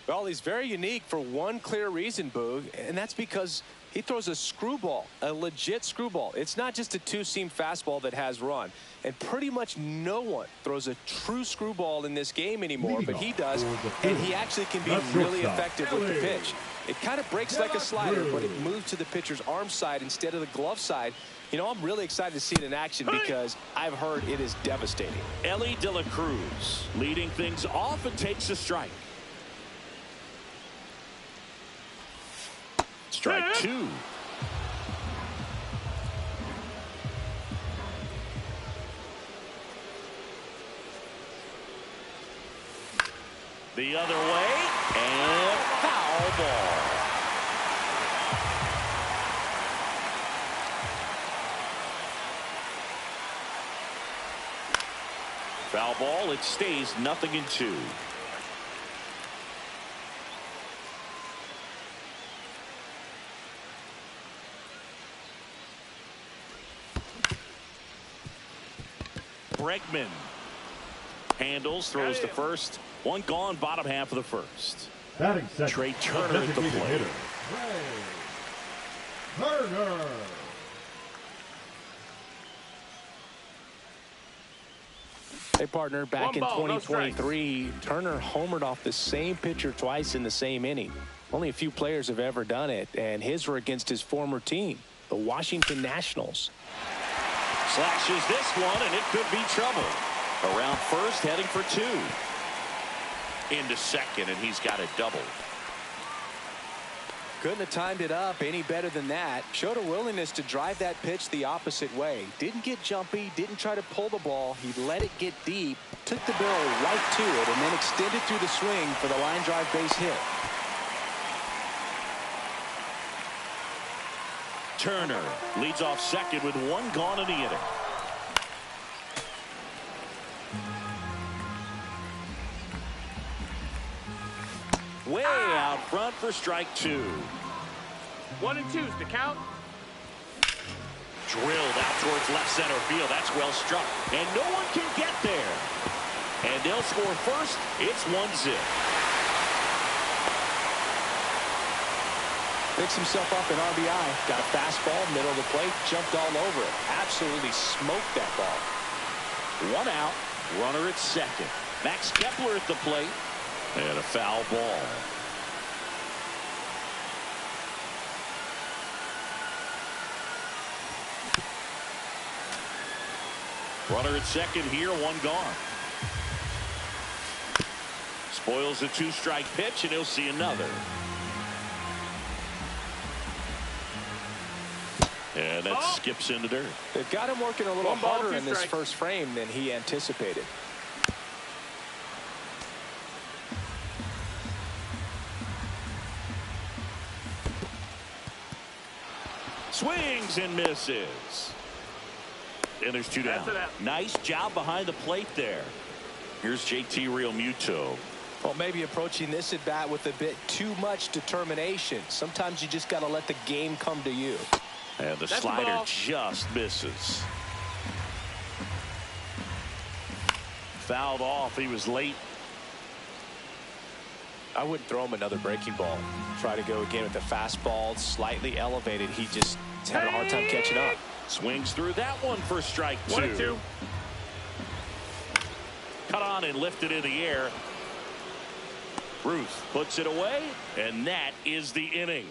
Well, he's very unique for one clear reason, Boog, and that's because he throws a screwball, a legit screwball. It's not just a 2-seam fastball that has run. And pretty much no one throws a true screwball in this game anymore, but he does, and he actually can be really effective with the pitch. It kind of breaks like a slider, but it moves to the pitcher's arm side instead of the glove side. You know, I'm really excited to see it in action because I've heard it is devastating. Elly De La Cruz leading things off and takes a strike. Strike 2. The other way, and foul ball. Foul ball. It stays 0-2. Bregman handles, throws to first. 1 gone, bottom half of the first. Trey Turner at the plate. Turner. Hey, partner, back in 2023, no Turner homered off the same pitcher twice in the same inning. Only a few players have ever done it, and his were against his former team, the Washington Nationals. Slashes this one, and it could be trouble. Around first, heading for 2. Into second, and he's got a double. Couldn't have timed it up any better than that. Showed a willingness to drive that pitch the opposite way. Didn't get jumpy, didn't try to pull the ball. He let it get deep, took the barrel right to it, and then extended through the swing for the line drive base hit. Turner leads off second with 1 gone in the inning. Way out front for strike 2. 1 and 2's the count. Drilled out towards left center field. That's well struck. And no one can get there. And they'll score first. It's 1-0. Picks himself up in RBI. Got a fastball, middle of the plate, jumped all over it. Absolutely smoked that ball. 1 out. Runner at second. Max Kepler at the plate. And a foul ball. Runner at second here, 1 gone. Spoils a 2-strike pitch, and he'll see another. And that skips into dirt. They've got him working a little 1 ball, harder 2 in this strikes. first frame than he anticipated. Swings and misses. And there's 2 down. Nice job behind the plate there. Here's JT Realmuto. Well, maybe approaching this at bat with a bit too much determination. Sometimes you just got to let the game come to you. And the slider just misses. Fouled off. He was late. I wouldn't throw him another breaking ball. Try to go again with the fastball, slightly elevated. He just having a hard time catching up. Swings through that one for strike 2. 1 and 2. Cut on and lifted in the air. Ruth puts it away, and that is the inning.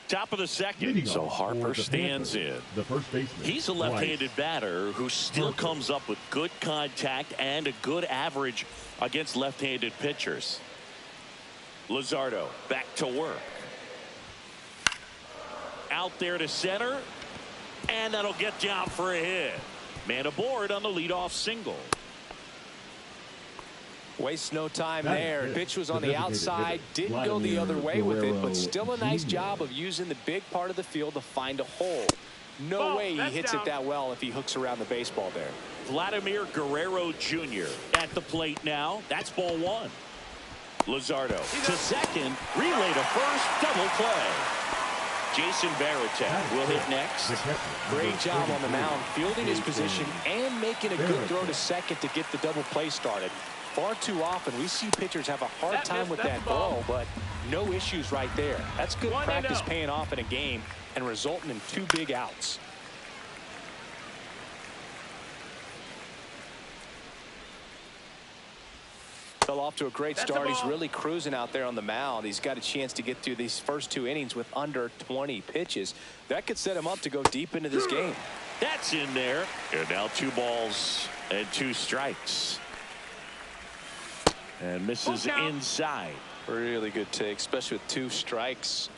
Top of the second, so Harper stands in. The first baseman. He's a left-handed batter who still comes up with good contact and a good average against left-handed pitchers. Luzardo back to work. Out there to center, and that'll get down for a hit. Man aboard on the leadoff single. Wastes no time there. Pitch was on the outside. Didn't go the other way with it, but still a nice job of using the big part of the field to find a hole. No way he hits it that well if he hooks around the baseball there. Vladimir Guerrero Jr. at the plate now. That's ball 1. Luzardo to second. Relay to first. Double play. Jason Varitek will hit next. Great job on the mound, fielding his position and making a good throw to second to get the double play started. Far too often we see pitchers have a hard time with that throw, but no issues right there. That's good practice paying off in a game and resulting in 2 big outs. Fell off to a great start. He's really cruising out there on the mound. He's got a chance to get through these first 2 innings with under 20 pitches. That could set him up to go deep into this game. That's in there. And now 2 balls and 2 strikes. And misses inside. Really good take, especially with 2 strikes.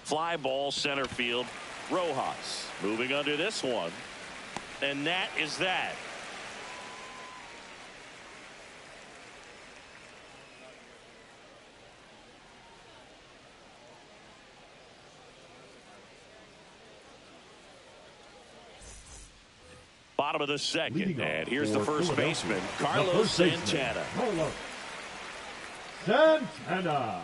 Fly ball center field. Rojas moving under this one. And that is that. Bottom of the second, and here's the first baseman, Carlos Santana. Carlos Santana.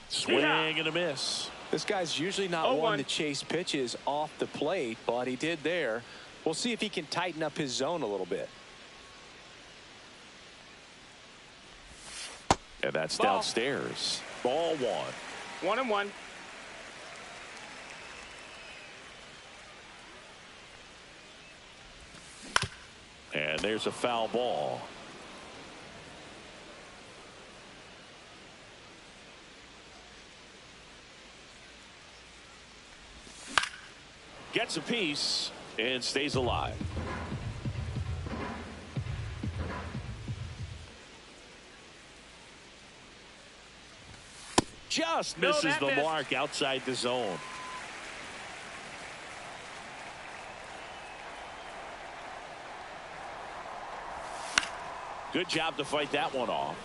Swing and a miss. This guy's usually not one to chase pitches off the plate, but he did there. We'll see if he can tighten up his zone a little bit. And that's downstairs. Ball 1. 1-1. And there's a foul ball. Gets a piece and stays alive. Just misses the mark outside the zone. Good job to fight that one off.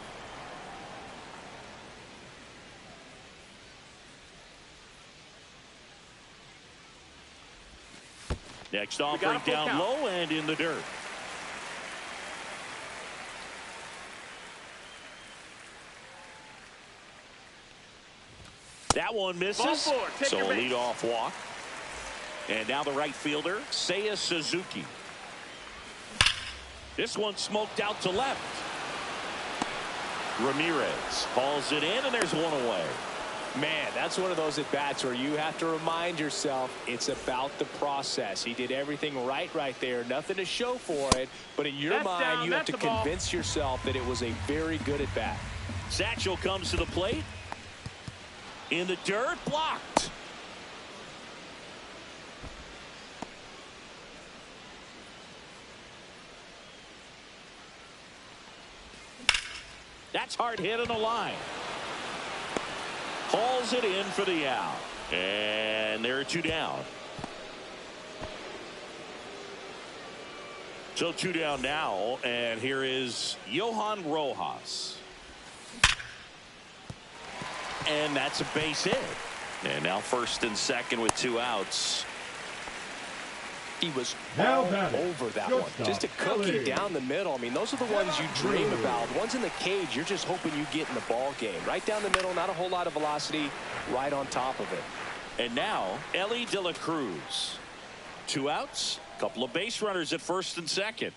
Next offering down low and in the dirt. That one misses. So a leadoff walk. And now the right fielder, Seiya Suzuki. This one smoked out to left. Ramirez hauls it in, and there's one away. Man, that's one of those at-bats where you have to remind yourself it's about the process. He did everything right there. Nothing to show for it. But in your mind, you have to convince yourself that it was a very good at-bat. Satchel comes to the plate. In the dirt, blocked. That's hard hit on the line. Hauls it in for the out. And there are 2 down. So 2 down now. And here is Johan Rojas. And that's a base hit. And now first and second with 2 outs. He was all over that one. Just a cookie down the middle. I mean, those are the ones you dream about. Ones in the cage, you're just hoping you get in the ball game. Right down the middle, not a whole lot of velocity, right on top of it. And now, Elly De La Cruz. 2 outs, couple of base runners at first and second.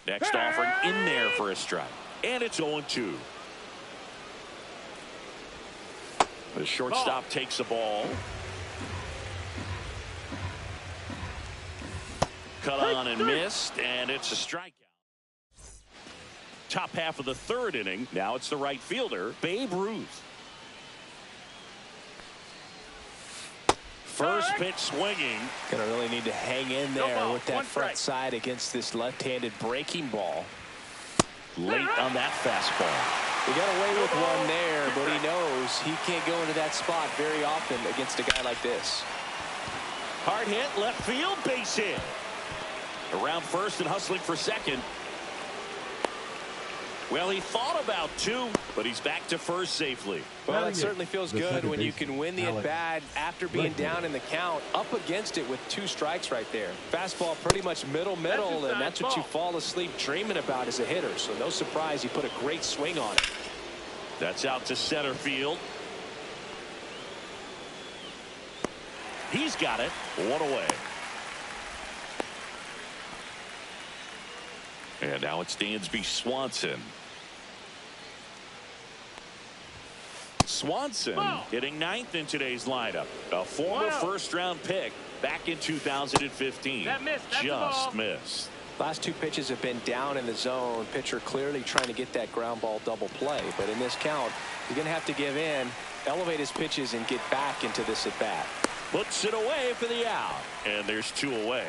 Next offering in there for a strike. And it's 0-2. The shortstop takes the ball. Cut on and missed, and it's a strikeout. Top half of the 3rd inning. Now it's the right fielder, Babe Ruth. First pitch swinging. Gonna really need to hang in there with that front side against this left-handed breaking ball. Late on that fastball. He got away with one there, but he knows he can't go into that spot very often against a guy like this. Hard hit, left field, base hit. Around first and hustling for second. Well, he thought about 2, but he's back to first safely. Well, that certainly feels good when you can win the at-bat after being down in the count, up against it with 2 strikes right there. Fastball pretty much middle, and that's what you fall asleep dreaming about as a hitter. So no surprise, he put a great swing on it. That's out to center field. He's got it. 1 away. And now it's Dansby Swanson. Swanson hitting 9th in today's lineup. A former first-round pick back in 2015. Just missed. Last 2 pitches have been down in the zone. Pitcher clearly trying to get that ground ball double play. But in this count, you're going to have to give in, elevate his pitches, and get back into this at-bat. Puts it away for the out. And there's 2 away.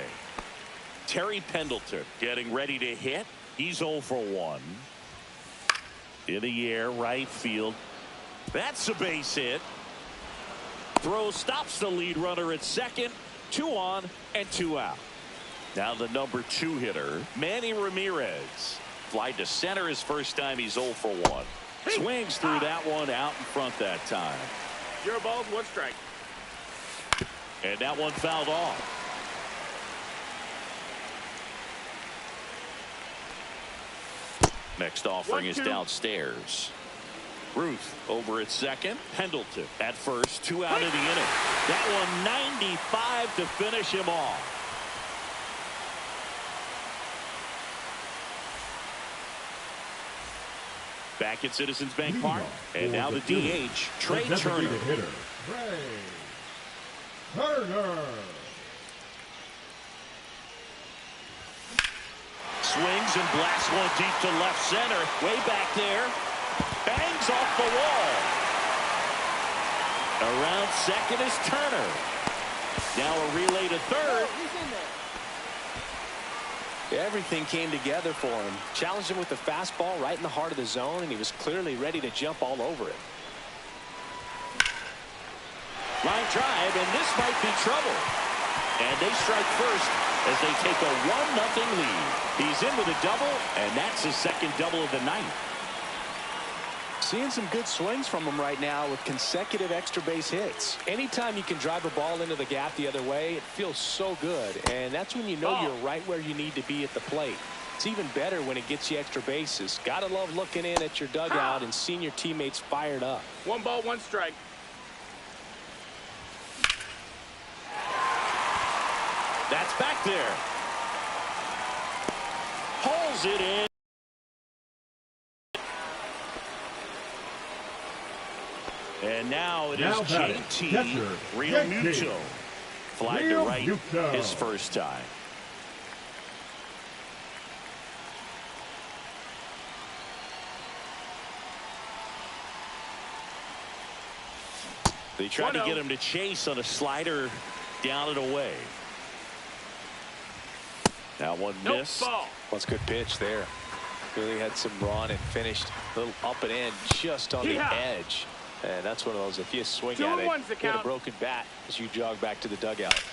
Terry Pendleton getting ready to hit. He's 0 for 1. In the air, right field. That's a base hit. Throw stops the lead runner at second. 2 on and 2 out. Now the number 2 hitter, Manny Ramirez. Fly to center his first time. He's 0 for 1. Swings through that one out in front that time. 0 balls, 1 strike. And that one fouled off. Next offering is downstairs. Ruth over at second. Pendleton at first. 2 out of the inning. That one 95 to finish him off. Back at Citizens Bank Park. And now the DH, Trey Turner. Trey Turner. Swings and blasts one deep to left center. Way back there. Bangs off the wall. Around second is Turner. Now a relay to third. Everything came together for him. Challenged him with the fastball right in the heart of the zone, and he was clearly ready to jump all over it. Line drive, and this might be trouble. And they strike first as they take a 1-0 lead. He's in with a double, and that's his second double of the night. Seeing some good swings from him right now with consecutive extra base hits. Anytime you can drive a ball into the gap the other way, it feels so good. And that's when you know you're right where you need to be at the plate. It's even better when it gets you extra bases. Gotta love looking in at your dugout and seeing your teammates fired up. 1 ball, 1 strike. That's back there. Pulls it in. And now it is JT Realmuto. Fly to right his first time. They tried to get him to chase on a slider down and away. That one missed. That's a good pitch there. Really had some run and finished a little up and in just on the edge. And that's one of those, if you swing at it, get a broken bat as you jog back to the dugout.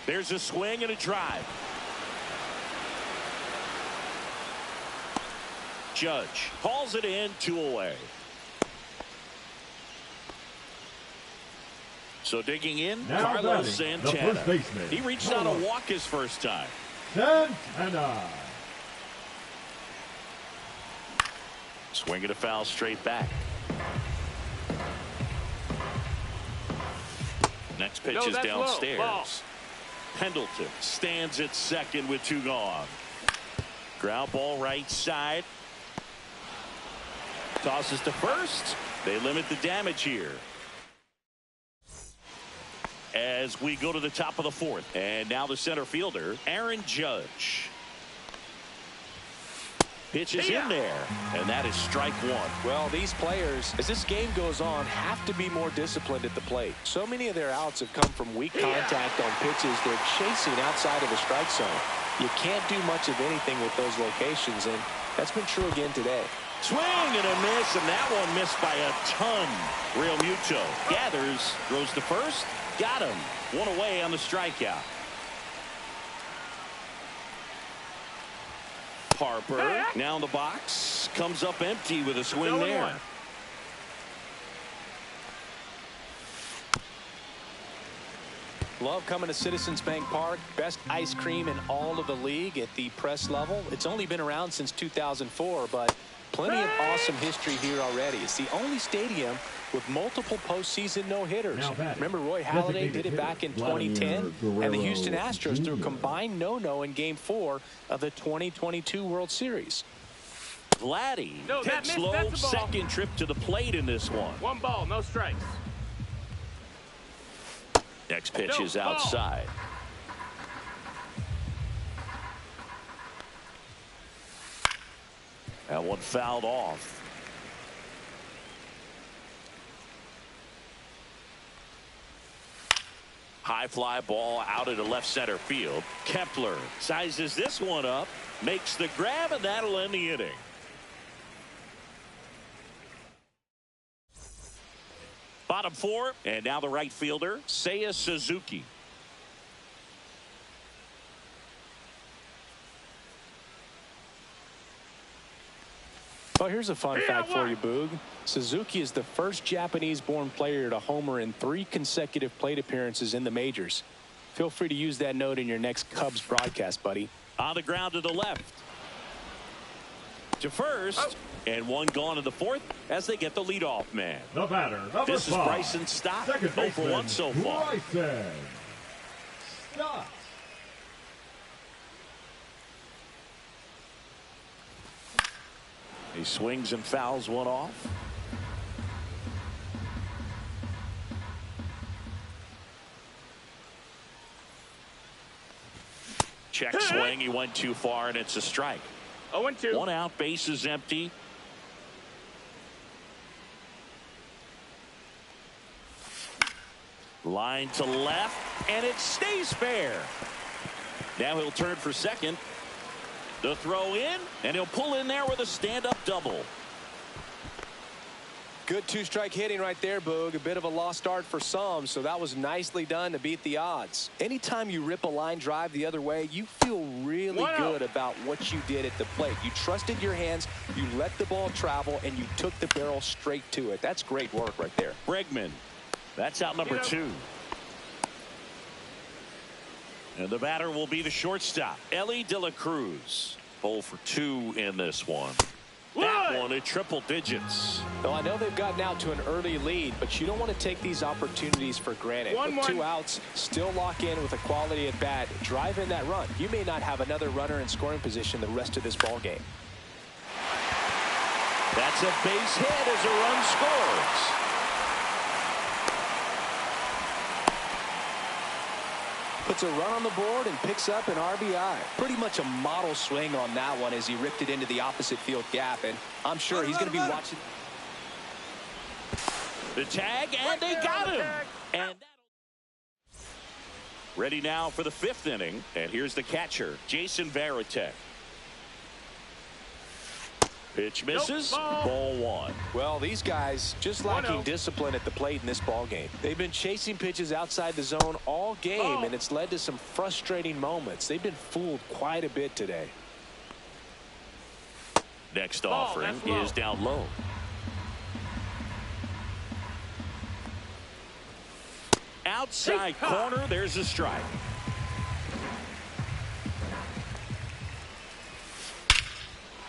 There's a swing and a drive. Judge calls it in, 2 away. So digging in, now Carlos Santana. He reached out a walk his first time. Santana. Swing and a foul straight back. Next pitch is downstairs. Pendleton stands at second with 2 gone. Ground ball right side. Tosses to first. They limit the damage here. As we go to the top of the 4th. And now the center fielder, Aaron Judge. Pitch is in there, and that is strike 1. Well, these players, as this game goes on, have to be more disciplined at the plate. So many of their outs have come from weak contact on pitches they're chasing outside of the strike zone. You can't do much of anything with those locations, and that's been true again today. Swing and a miss, and that one missed by a ton. Realmuto gathers, throws to first, got him. 1 away on the strikeout. Harper now in the box, comes up empty with a swing there. Love coming to Citizens Bank Park. Best ice cream in all of the league at the press level. It's only been around since 2004, but plenty of awesome history here already. It's the only stadium with multiple postseason no-hitters. Remember Roy Halladay did it back in 2010, and the Houston Astros threw a combined no-no in Game 4 of the 2022 World Series. Vladdy hits low, second trip to the plate in this one. 1 ball, no strikes. Next pitch is outside. That one fouled off. High fly ball out into left center field. Kepler sizes this one up, makes the grab, and that'll end the inning. Bottom 4, and now the right fielder, Seiya Suzuki. Well, here's a fun fact for you, Boog. Suzuki is the first Japanese-born player to homer in 3 consecutive plate appearances in the majors. Feel free to use that note in your next Cubs broadcast, buddy. On the ground to the left. To first, And one gone in the fourth as they get the leadoff man. The batter, number This is 5. Bryson Stott. Second 0 for 1 so far. Bryson Stott. He swings and fouls one off. Check swing. He went too far, and it's a strike. 0-2. 1 out, base is empty. Line to left, and it stays fair. Now he'll turn for second. The throw in, and he'll pull in there with a stand-up double. Good two-strike hitting right there, Boog. A bit of a lost start for some, so that was nicely done to beat the odds. Anytime you rip a line drive the other way, you feel really good about what you did at the plate. You trusted your hands, you let the ball travel, and you took the barrel straight to it. That's great work right there. Bregman. That's out number 2. And the batter will be the shortstop, Elly De La Cruz. 0 for 2 in this one. That one at triple digits. Well, I know they've gotten out to an early lead, but you don't want to take these opportunities for granted. With 2 outs, still lock in with a quality at bat. Drive in that run. You may not have another runner in scoring position the rest of this ball game. That's a base hit as a run scores. Puts a run on the board and picks up an RBI. Pretty much a model swing on that one as he ripped it into the opposite field gap, and I'm sure he's going to be watching. The tag, and they got him. And ready now for the 5th inning, and here's the catcher, Jason Varitek. Pitch misses. Ball 1. Well, these guys just lacking discipline at the plate in this ball game. They've been chasing pitches outside the zone all game, and it's led to some frustrating moments. They've been fooled quite a bit today. Next offering is down low. Outside corner, there's a strike.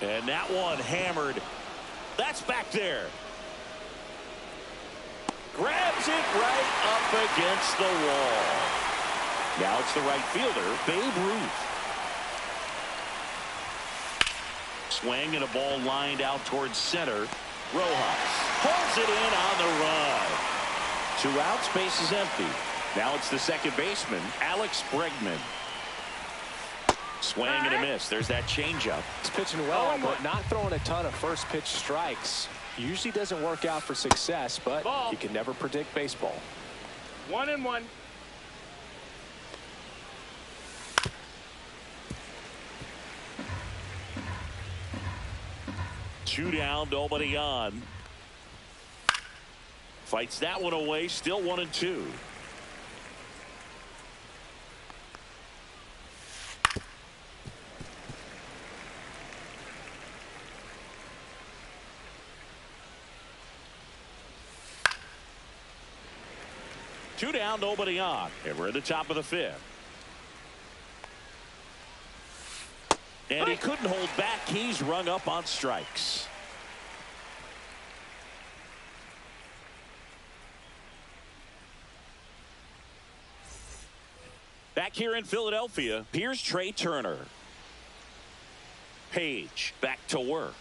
And that one hammered. That's back there. Grabs it right up against the wall. Now it's the right fielder, Babe Ruth. Swing and a ball lined out towards center. Rojas pulls it in on the run. 2 outs, base is empty. Now it's the second baseman, Alex Bregman. Swing and a miss. There's that changeup. He's pitching well, but not throwing a ton of first pitch strikes. Usually doesn't work out for success, but you can never predict baseball. 1-1. Two down, nobody on. Fights that one away, still 1-2. Two down, nobody on, and we're at the top of the 5th. And he couldn't hold back. He's rung up on strikes. Back here in Philadelphia, here's Trey Turner. Page back to work.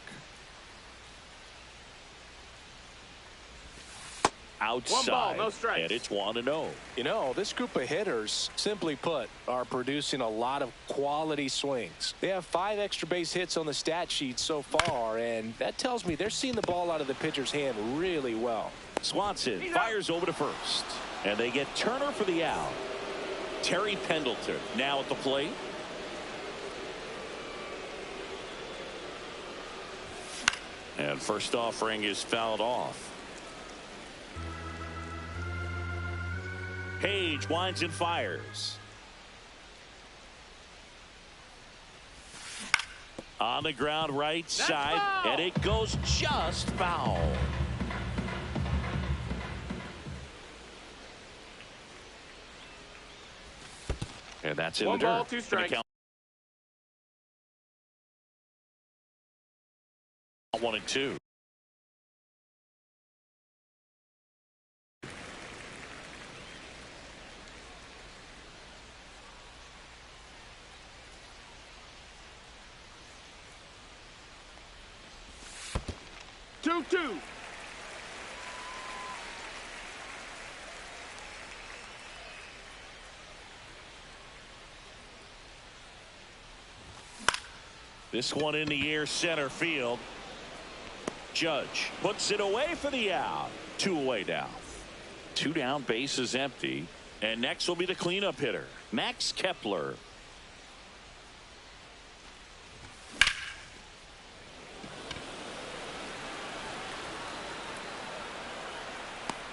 Outside, 1 ball, no strikes. and it's 1-0. You know, this group of hitters, simply put, are producing a lot of quality swings. They have 5 extra base hits on the stat sheet so far, and that tells me they're seeing the ball out of the pitcher's hand really well. Swanson fires over to first, and they get Turner for the out. Terry Pendleton now at the plate. And first offering is fouled off. Page winds and fires. On the ground right side, and it goes just foul. And that's in 1 the dirt. ball, 2 strikes. 1-2. Two. This one in the air, center field. Judge puts it away for the out. 2 away now. 2 down, bases empty. And next will be the cleanup hitter, Max Kepler.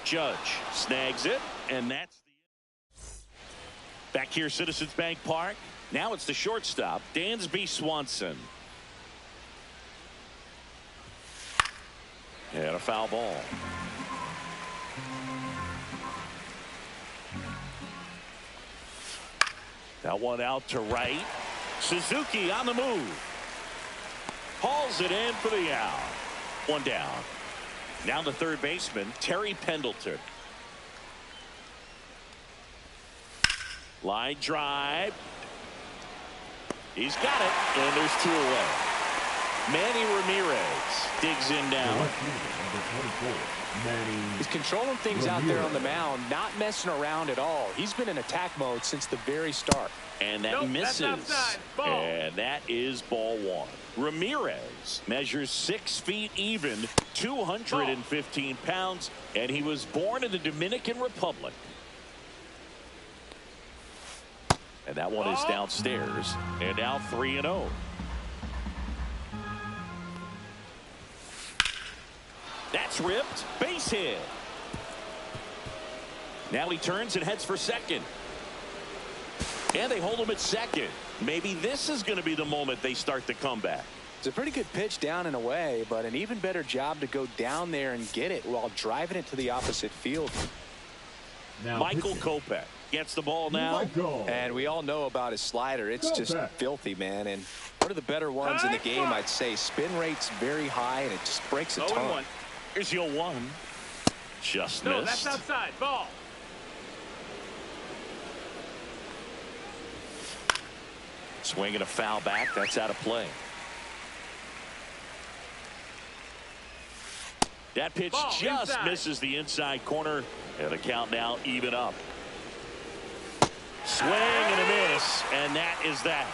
Judge snags it, and that's the back here, Citizens Bank Park. Now it's the shortstop, Dansby Swanson. And a foul ball. That one out to right. Suzuki on the move. Hauls it in for the out. 1 down. Now the third baseman, Terry Pendleton. Line drive. He's got it, and there's 2 away. Manny Ramirez digs in down. He's controlling things out there on the mound, not messing around at all. He's been in attack mode since the very start. And that misses. And that is ball 1. Ramirez measures 6 feet even, 215 pounds, and he was born in the Dominican Republic. And that one is downstairs. And now 3-0. That's ripped. Base hit. Now he turns and heads for second. And they hold him at second. Maybe this is going to be the moment they start the comeback. It's a pretty good pitch down and away, but an even better job to go down there and get it while driving it to the opposite field. Now Michael Kopech gets the ball now. And we all know about his slider. It's just filthy, man. And one of the better ones in the game, I'd say. Spin rate's very high, and it just breaks a ton. Here's your 1. Just missed. No, that's outside. Ball. Swinging a foul back. That's out of play. That pitch just misses the inside corner. And the count now even up. Swing and a miss. And that is that.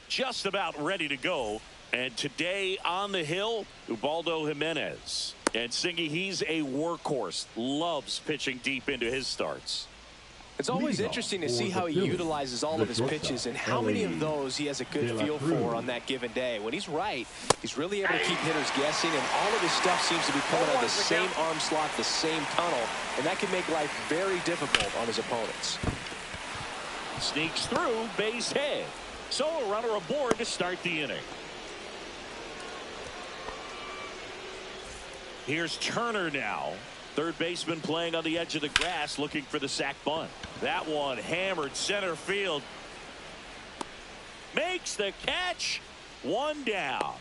just about ready to go. And today on the hill, Ubaldo Jimenez. And Singy, he's a workhorse. Loves pitching deep into his starts. It's always interesting to see how he utilizes all of his pitches and how many of those he has a good feel for on that given day. When he's right, he's really able to keep hitters guessing, and all of his stuff seems to be coming out of the same arm slot, the same tunnel, and that can make life very difficult on his opponents. Sneaks through, base hit. So a runner aboard to start the inning. Here's Turner now. Third baseman playing on the edge of the grass, looking for the sac bunt. That one hammered center field. Makes the catch. One down.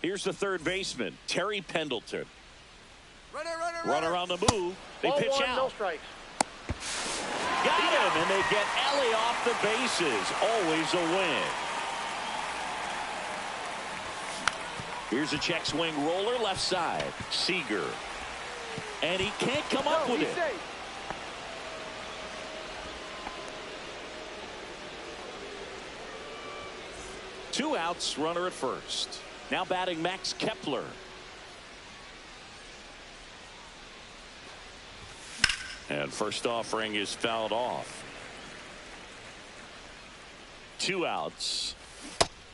Here's the third baseman, Terry Pendleton. Runner on the move. They pitch out. No strikes. Got him, and they get Ellie off the bases. Always a win. Here's a check swing roller left side. Seager. And he can't come up with it. Safe. Two outs, runner at first. Now batting Max Kepler. And first offering is fouled off. Two outs.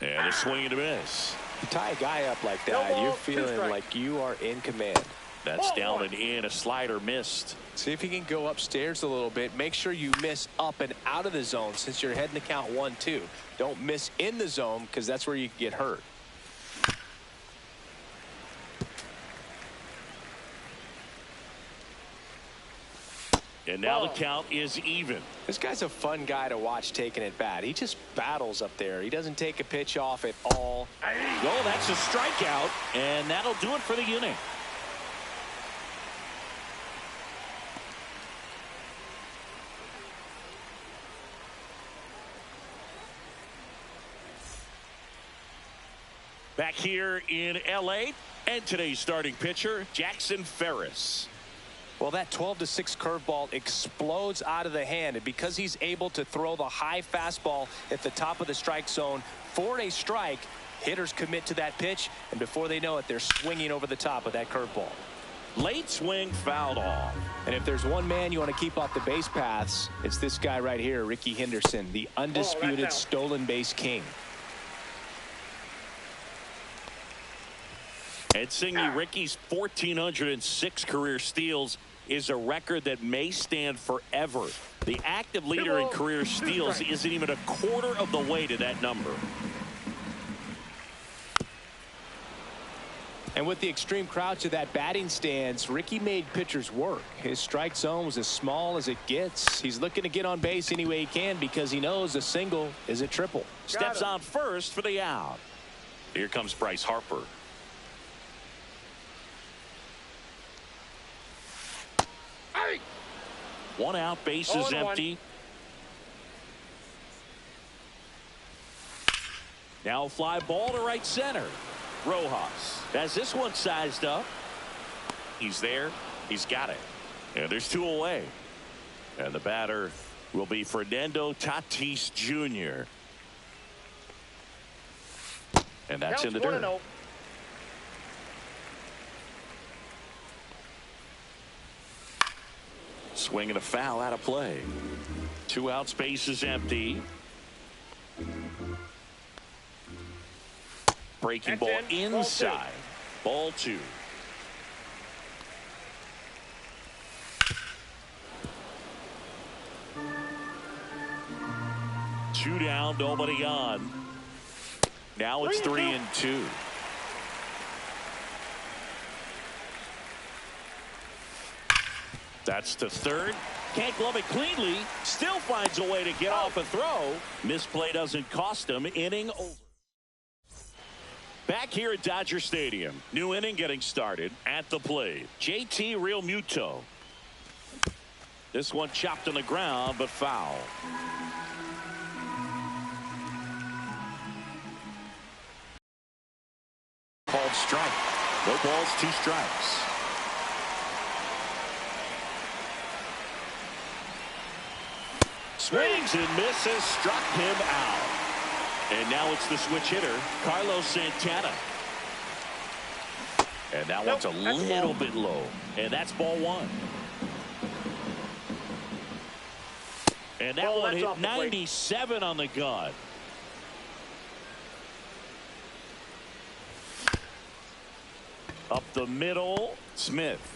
And a swing and a miss. You tie a guy up like that, you're feeling like you are in command. That's down and in. A slider missed. See if you can go upstairs a little bit. Make sure you miss up and out of the zone since you're heading to count 1-2. Don't miss in the zone because that's where you can get hurt. And now the count is even. This guy's a fun guy to watch taking at bat. He just battles up there. He doesn't take a pitch off at all. Well, that's a strikeout, and that'll do it for the inning. Back here in L.A., and today's starting pitcher, Jackson Ferris. Well, that 12-6 curveball explodes out of the hand, and because he's able to throw the high fastball at the top of the strike zone for a strike, hitters commit to that pitch, and before they know it, they're swinging over the top of that curveball. Late swing fouled off. And if there's one man you want to keep off the base paths, it's this guy right here, Ricky Henderson, the undisputed stolen base king. And Singy, Ricky's 1,406 career steals is a record that may stand forever. The active leader in career steals isn't even a quarter of the way to that number. And with the extreme crouch of that batting stance, Ricky made pitchers work. His strike zone was as small as it gets. He's looking to get on base any way he can because he knows a single is a triple. Steps on first for the out. Here comes Bryce Harper. One out, bases empty. Now fly ball to right center. Rojas has this one sized up. He's there. He's got it. And there's two away. And the batter will be Fernando Tatis Jr. And that's in the dirt. Swing and a foul out of play. Two outs, bases empty. Breaking ball inside. Ball two. Two down, nobody on. Now it's 3-2. That's to third. Can't glove it cleanly. Still finds a way to get off a throw. Misplay doesn't cost him. Inning over. Back here at Dodger Stadium. New inning getting started at the plate. JT Realmuto. This one chopped on the ground, but foul. Called strike. No balls, two strikes. Swings and misses, struck him out. And now it's the switch hitter, Carlos Santana. And that one's a little bit low. And that's ball one. And that one hit 97 on the gun. Up the middle, Smith.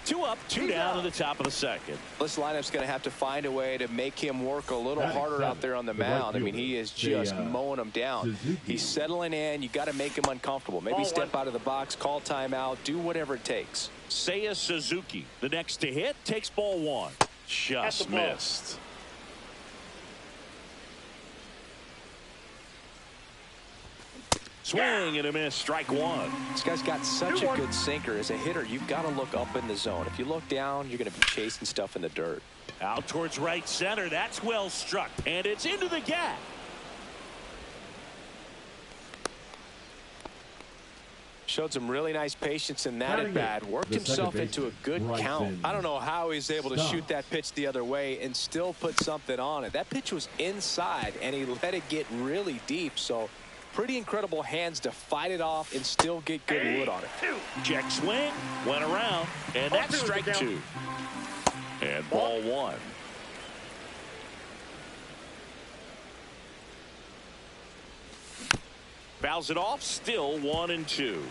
2 up, 2 down in the top of the second. This lineup's going to have to find a way to make him work a little harder out there on the mound. I mean, he is just mowing them down. He's settling in. You got to make him uncomfortable. Maybe step out of the box, call timeout, do whatever it takes. Seiya Suzuki, the next to hit, takes ball one. Just missed. Swing and a miss, strike one. This guy's got such a good sinker. As a hitter, you've got to look up in the zone. If you look down, you're going to be chasing stuff in the dirt. Out towards right center. That's well struck. And it's into the gap. Showed some really nice patience in that at bat. Worked himself into a good count. I don't know how he's able to shoot that pitch the other way and still put something on it. That pitch was inside, and he let it get really deep. So pretty incredible hands to fight it off and still get good wood on it. Check swing, went around, and that's strike two. And ball one. Fouls it off, still 1-2.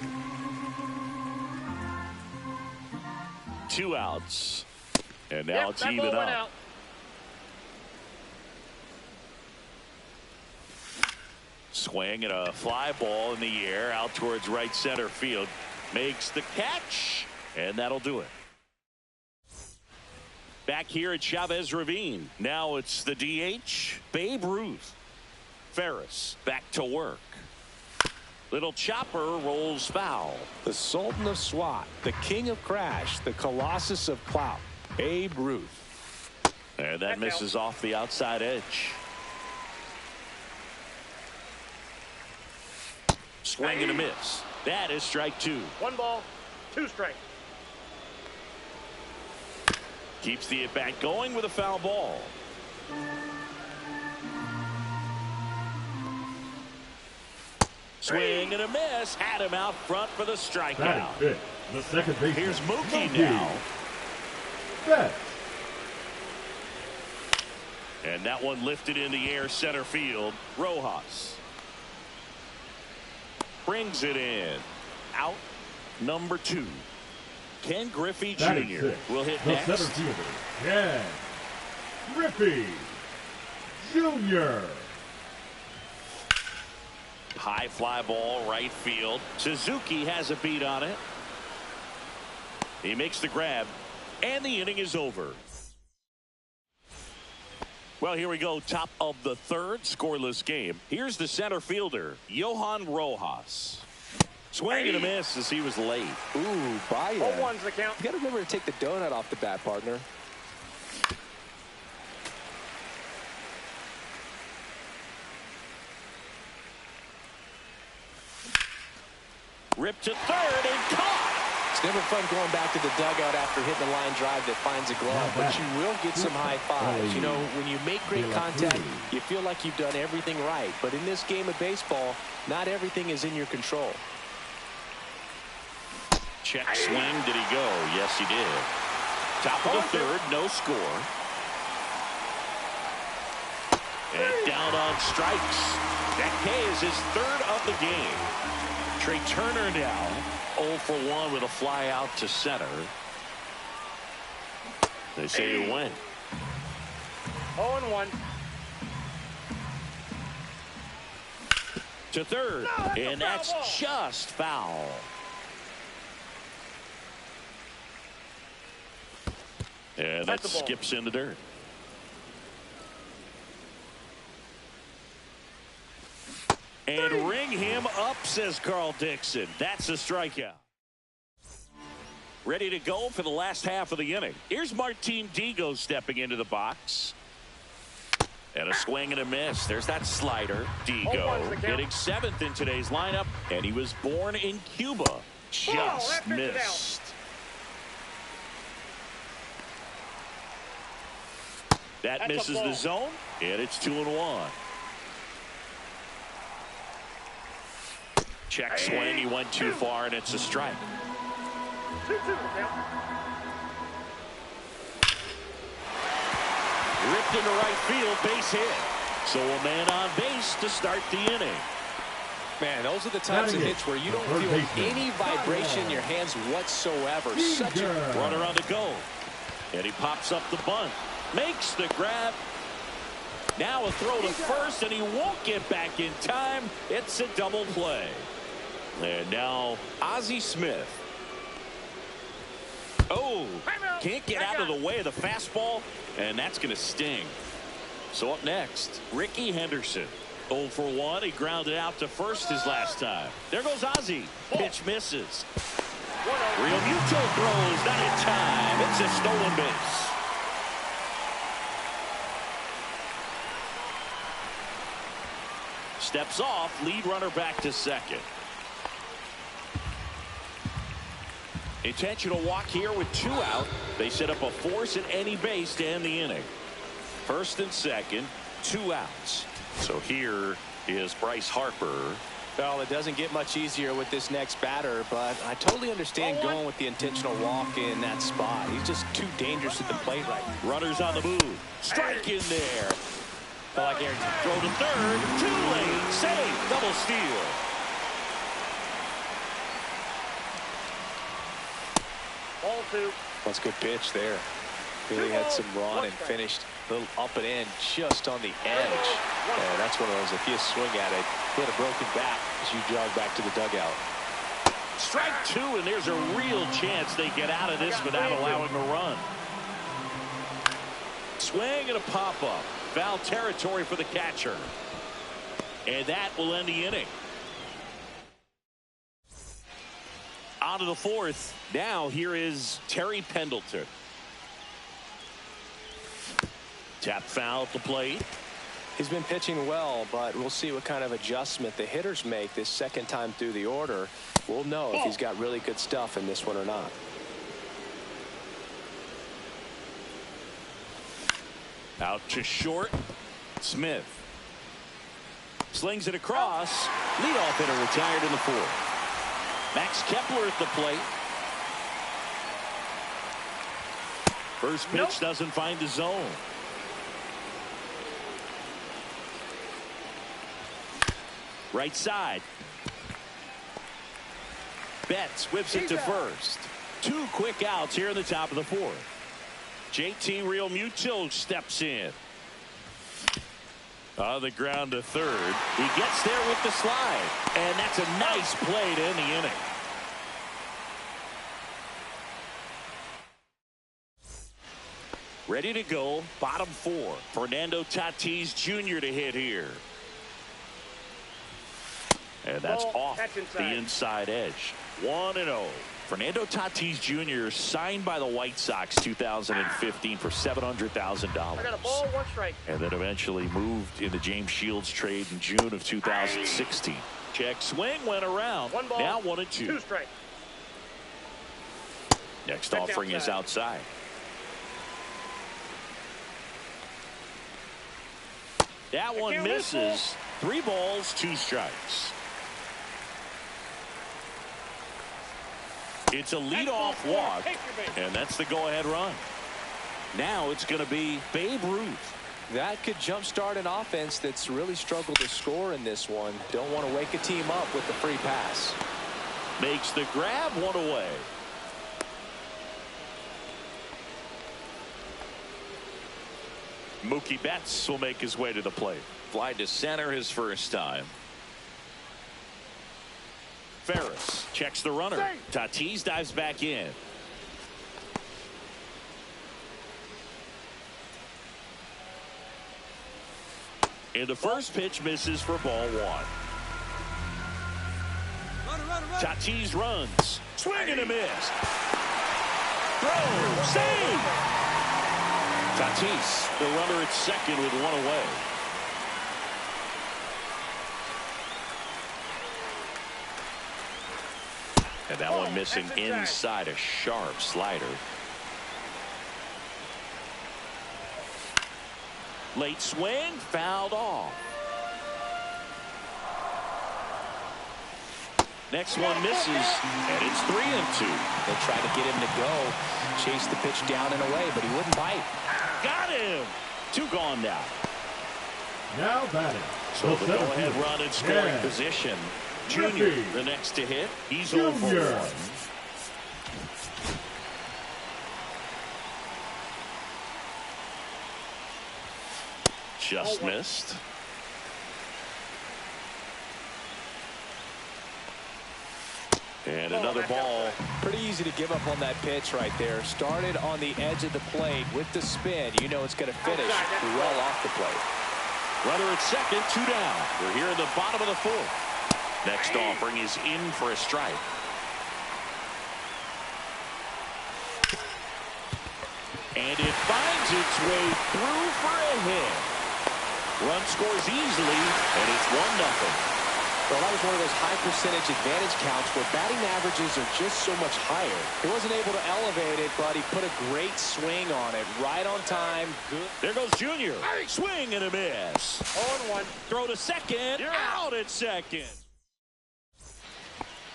2 outs. And now it's even up. Swing and a fly ball in the air out towards right center field. Makes the catch, and that'll do it. Back here at Chavez Ravine. Now it's the DH, Babe Ruth. Ferris back to work. Little chopper rolls foul. The Sultan of SWAT, the King of Crash, the Colossus of Clout, Babe Ruth. And that misses off the outside edge. Swing and a miss. That is strike two. 1 ball, 2 strikes. Keeps the at-bat going with a foul ball. Swing and a miss. Had him out front for the strikeout. The second baseman. Here's Mookie now. Betts. And that one lifted in the air center field. Rojas brings it in. Out number 2. Ken Griffey Jr. will hit the next. Center fielder, Ken Griffey Jr. High fly ball right field. Suzuki has a beat on it. He makes the grab, and the inning is over. Well, here we go. Top of the third, scoreless game. Here's the center fielder, Johan Rojas. Swing and a miss as he was late. Ooh, Baez. 0-1's the count. You got to remember to take the donut off the bat, partner. Ripped to third and caught. It's never fun going back to the dugout after hitting a line drive that finds a glove, but you will get some high fives. You know, when you make great contact, you feel like you've done everything right. But in this game of baseball, not everything is in your control. Check swing. Did he go? Yes, he did. Top of the third, no score. And down on strikes. That K is his third of the game. Trey Turner now 0 for 1 with a fly out to center. They say he went. 0-1. To third, and that's just foul. And that skips into dirt. And ring him up, says Carl Dixon. That's a strikeout. Ready to go for the last half of the inning. Here's Martin Digo stepping into the box. And a swing and a miss. There's that slider. Digo hitting 7th in today's lineup. And he was born in Cuba. Just missed. That misses the zone, and it's 2-1. Check swing. He went too far, and it's a strike. 2-2 Ripped into right field, base hit. So a man on base to start the inning. Man, those are the types of hits where you don't feel any vibration in your hands whatsoever. Such a runner on the go. And he pops up the bunt. Makes the grab. Now a throw to first, and he won't get back in time. It's a double play. And now Ozzie Smith. Oh, can't get out of the way of the fastball, and that's going to sting. So up next, Rickey Henderson. 0 for 1. He grounded out to first his last time. There goes Ozzie. Pitch misses. Real Muto throws, not in time. It's a stolen base. Steps off, lead runner back to second. Intentional walk here with 2 out. They set up a force at any base to end the inning. First and second, 2 outs. So here is Bryce Harper. Well, it doesn't get much easier with this next batter, but I totally understand going with the intentional walk in that spot. He's just too dangerous at the plate right now. Runners on the move. Strike in there. Throw to third. Too late. Save. Double steal. Ball 2. That's a good pitch there. Really had some run and finished a little up and in just on the edge. And that's one of those, if you swing at it, hit a broken bat as you jog back to the dugout. Strike 2, and there's a real chance they get out of this without allowing a run. Swing and a pop-up. Foul territory for the catcher. And that will end the inning. On to the fourth. Now here is Terry Pendleton. Tap foul at the plate. He's been pitching well, but we'll see what kind of adjustment the hitters make this second time through the order. We'll know if he's got really good stuff in this one or not. Out to short. Smith slings it across. Leadoff hitter retired in the fourth. Max Kepler at the plate. First pitch doesn't find the zone. Right side. Betts whips it to first. 2 quick outs here in the top of the fourth. JT Realmuto steps in. On the ground to third. He gets there with the slide. And that's a nice play to end the inning. Ready to go. Bottom 4. Fernando Tatis Jr. to hit here. And that's off the inside edge. 1-0. Fernando Tatis Jr. signed by the White Sox 2015 for $700,000. I got a ball, 1 strike. And then eventually moved in the James Shields trade in June of 2016. Check swing went around. 1 ball, now 1-2. 2 strike. Next offering is outside. That one misses. 3 balls, 2 strikes. It's a leadoff walk, and that's the go-ahead run. Now it's going to be Babe Ruth. That could jumpstart an offense that's really struggled to score in this one. Don't want to wake a team up with the free pass. Makes the grab, 1 away. Mookie Betts will make his way to the plate. Fly to center his first time. Ferris checks the runner. Tatis dives back in. And the first pitch misses for ball 1. Tatis runs. Swing and a miss. Throw. Save. Tatis, the runner at second with 1 away. And that one missing inside, a sharp slider. Late swing, fouled off. Next one misses, and it's 3-2. They tried to get him to go, chase the pitch down and away, but he wouldn't bite. Got him. 2 gone now. Now batting. So the go-ahead run in scoring position. Junior, the next to hit. He's over 1. Just missed. And another ball. Pretty easy to give up on that pitch right there. Started on the edge of the plate with the spin. You know it's going to finish well off the plate. Runner at second, 2 down. We're here in the bottom of the 4th. Next offering is in for a strike. And it finds its way through for a hit. Run scores easily, and it's 1-0. Well, that was one of those high percentage advantage counts where batting averages are just so much higher. He wasn't able to elevate it, but he put a great swing on it. Right on time. Good. There goes Junior. Swing and a miss. 0-1. Throw to second. You're out at second.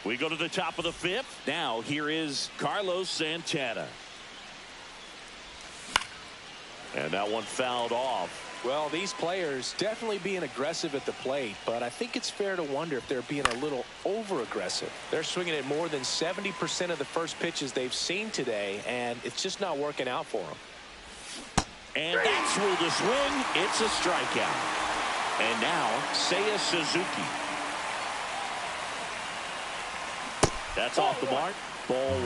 We go to the top of the 5th. Now here is Carlos Santana. And that one fouled off. Well, these players definitely being aggressive at the plate, but I think it's fair to wonder if they're being a little over-aggressive. They're swinging at more than 70% of the first pitches they've seen today, and it's just not working out for them. And that's through the swing. It's a strikeout. And now, Seiya Suzuki. That's off the mark. Ball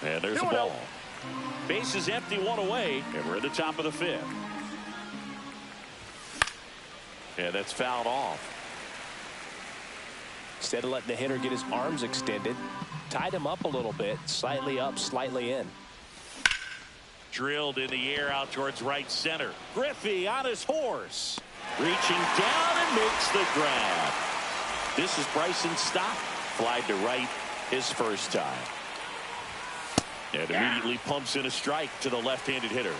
1. And there's a ball. Base is empty, 1 away, and we're at the top of the 5th. And that's fouled off. Instead of letting the hitter get his arms extended, tied him up a little bit, slightly up, slightly in. Drilled in the air out towards right center. Griffey on his horse. Reaching down and makes the grab. This is Bryson Stott. Flied to right his first time. And immediately pumps in a strike to the left-handed hitter.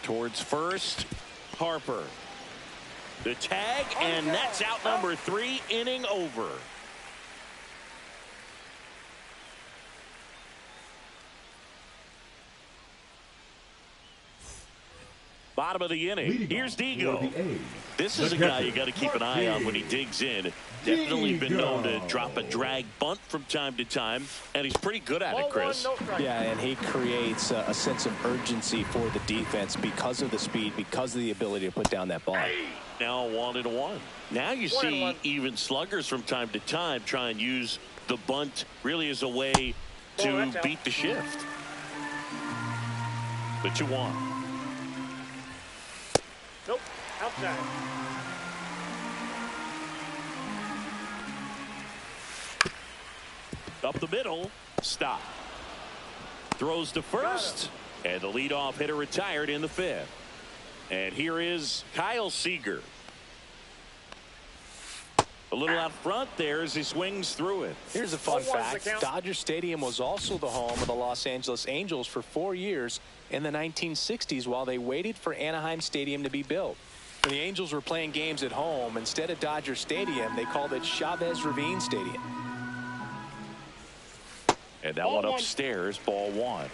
Towards first, Harper. The tag, and that's out number 3, inning over. Bottom of the inning. Here's Digo. This is a guy you got to keep an eye on when he digs in. Definitely been known to drop a drag bunt from time to time, and he's pretty good at it, Chris. Yeah, and he creates a sense of urgency for the defense because of the speed, because of the ability to put down that ball. Now 1-1. Now you see even sluggers from time to time try and use the bunt really as a way to beat the shift. The 2-1. Nope, outside. Up the middle, stop. Throws to first, and the leadoff hitter retired in the 5th. And here is Kyle Seager. A little out front there as he swings through it. Here's a fun fact. Dodger Stadium was also the home of the Los Angeles Angels for 4 years in the 1960s while they waited for Anaheim Stadium to be built. When the Angels were playing games at home, instead of Dodger Stadium, they called it Chavez Ravine Stadium. And that one upstairs, ball 1.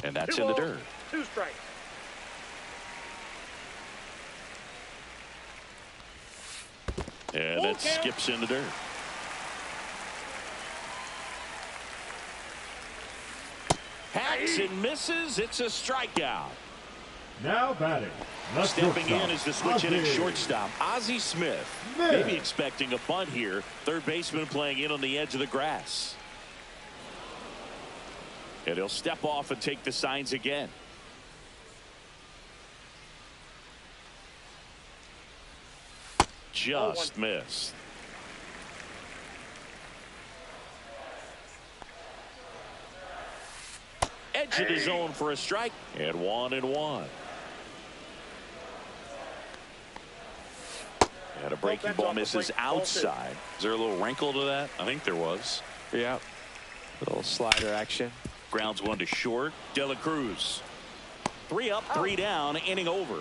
And that's in the dirt. 2 strikes. And that skips in the dirt. Hacks and misses. It's a strikeout. Now batting. Stepping in is the switch hitting shortstop, Ozzie Smith. Maybe expecting a bunt here. Third baseman playing in on the edge of the grass. And he'll step off and take the signs again. Just missed. Edge of the zone for a strike. And 1-1. And a breaking ball misses outside. Is there a little wrinkle to that? I think there was. Yeah. Little slider action. Grounds one to short. De La Cruz. 3 up, 3 down, inning over.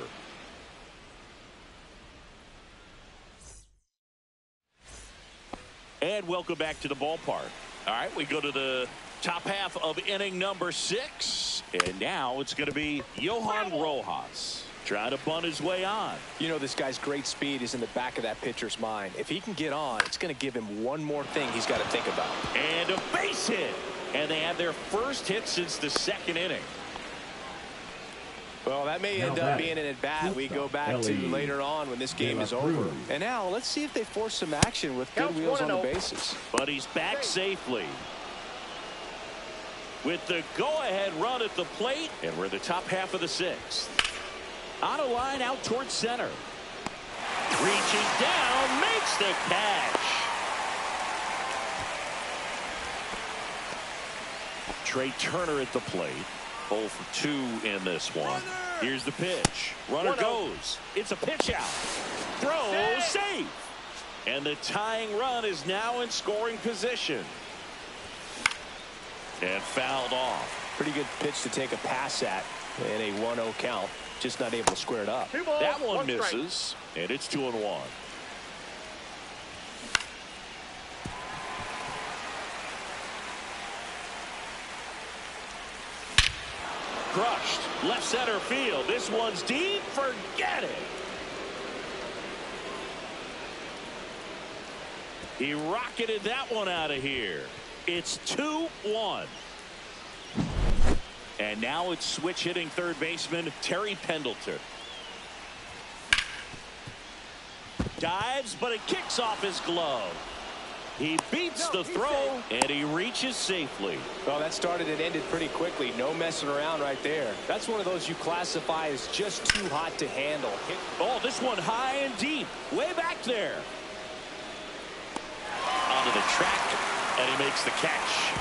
And welcome back to the ballpark. All right, we go to the top half of inning number 6. And now it's going to be Johan Rojas trying to bunt his way on. You know, this guy's great speed is in the back of that pitcher's mind. If he can get on, it's going to give him one more thing he's got to think about. And a base hit. And they have their first hit since the 2nd inning. Well, that may end up being an at-bat we go back to later on when this game is over. And now let's see if they force some action with good wheels on the bases. But he's back safely. With the go-ahead run at the plate, and we're the top half of the 6th. On a line out towards center. Reaching down, makes the catch. Trey Turner at the plate. 0 for 2 in this one. Here's the pitch. Runner goes. It's a pitch out. Throw, safe. And the tying run is now in scoring position. And fouled off. Pretty good pitch to take a pass at in a 1-0 count. Just not able to square it up. That one misses. And it's 2-1. Crushed. Left center field. This one's deep. Forget it. He rocketed that one out of here. It's 2-1. And now it's switch hitting third baseman Terry Pendleton. Dives, but it kicks off his glove. He beats the throw, and he reaches safely. Well, that started and ended pretty quickly. No messing around right there. That's one of those you classify as just too hot to handle. Oh, this one high and deep. Way back there. Onto the track, and he makes the catch.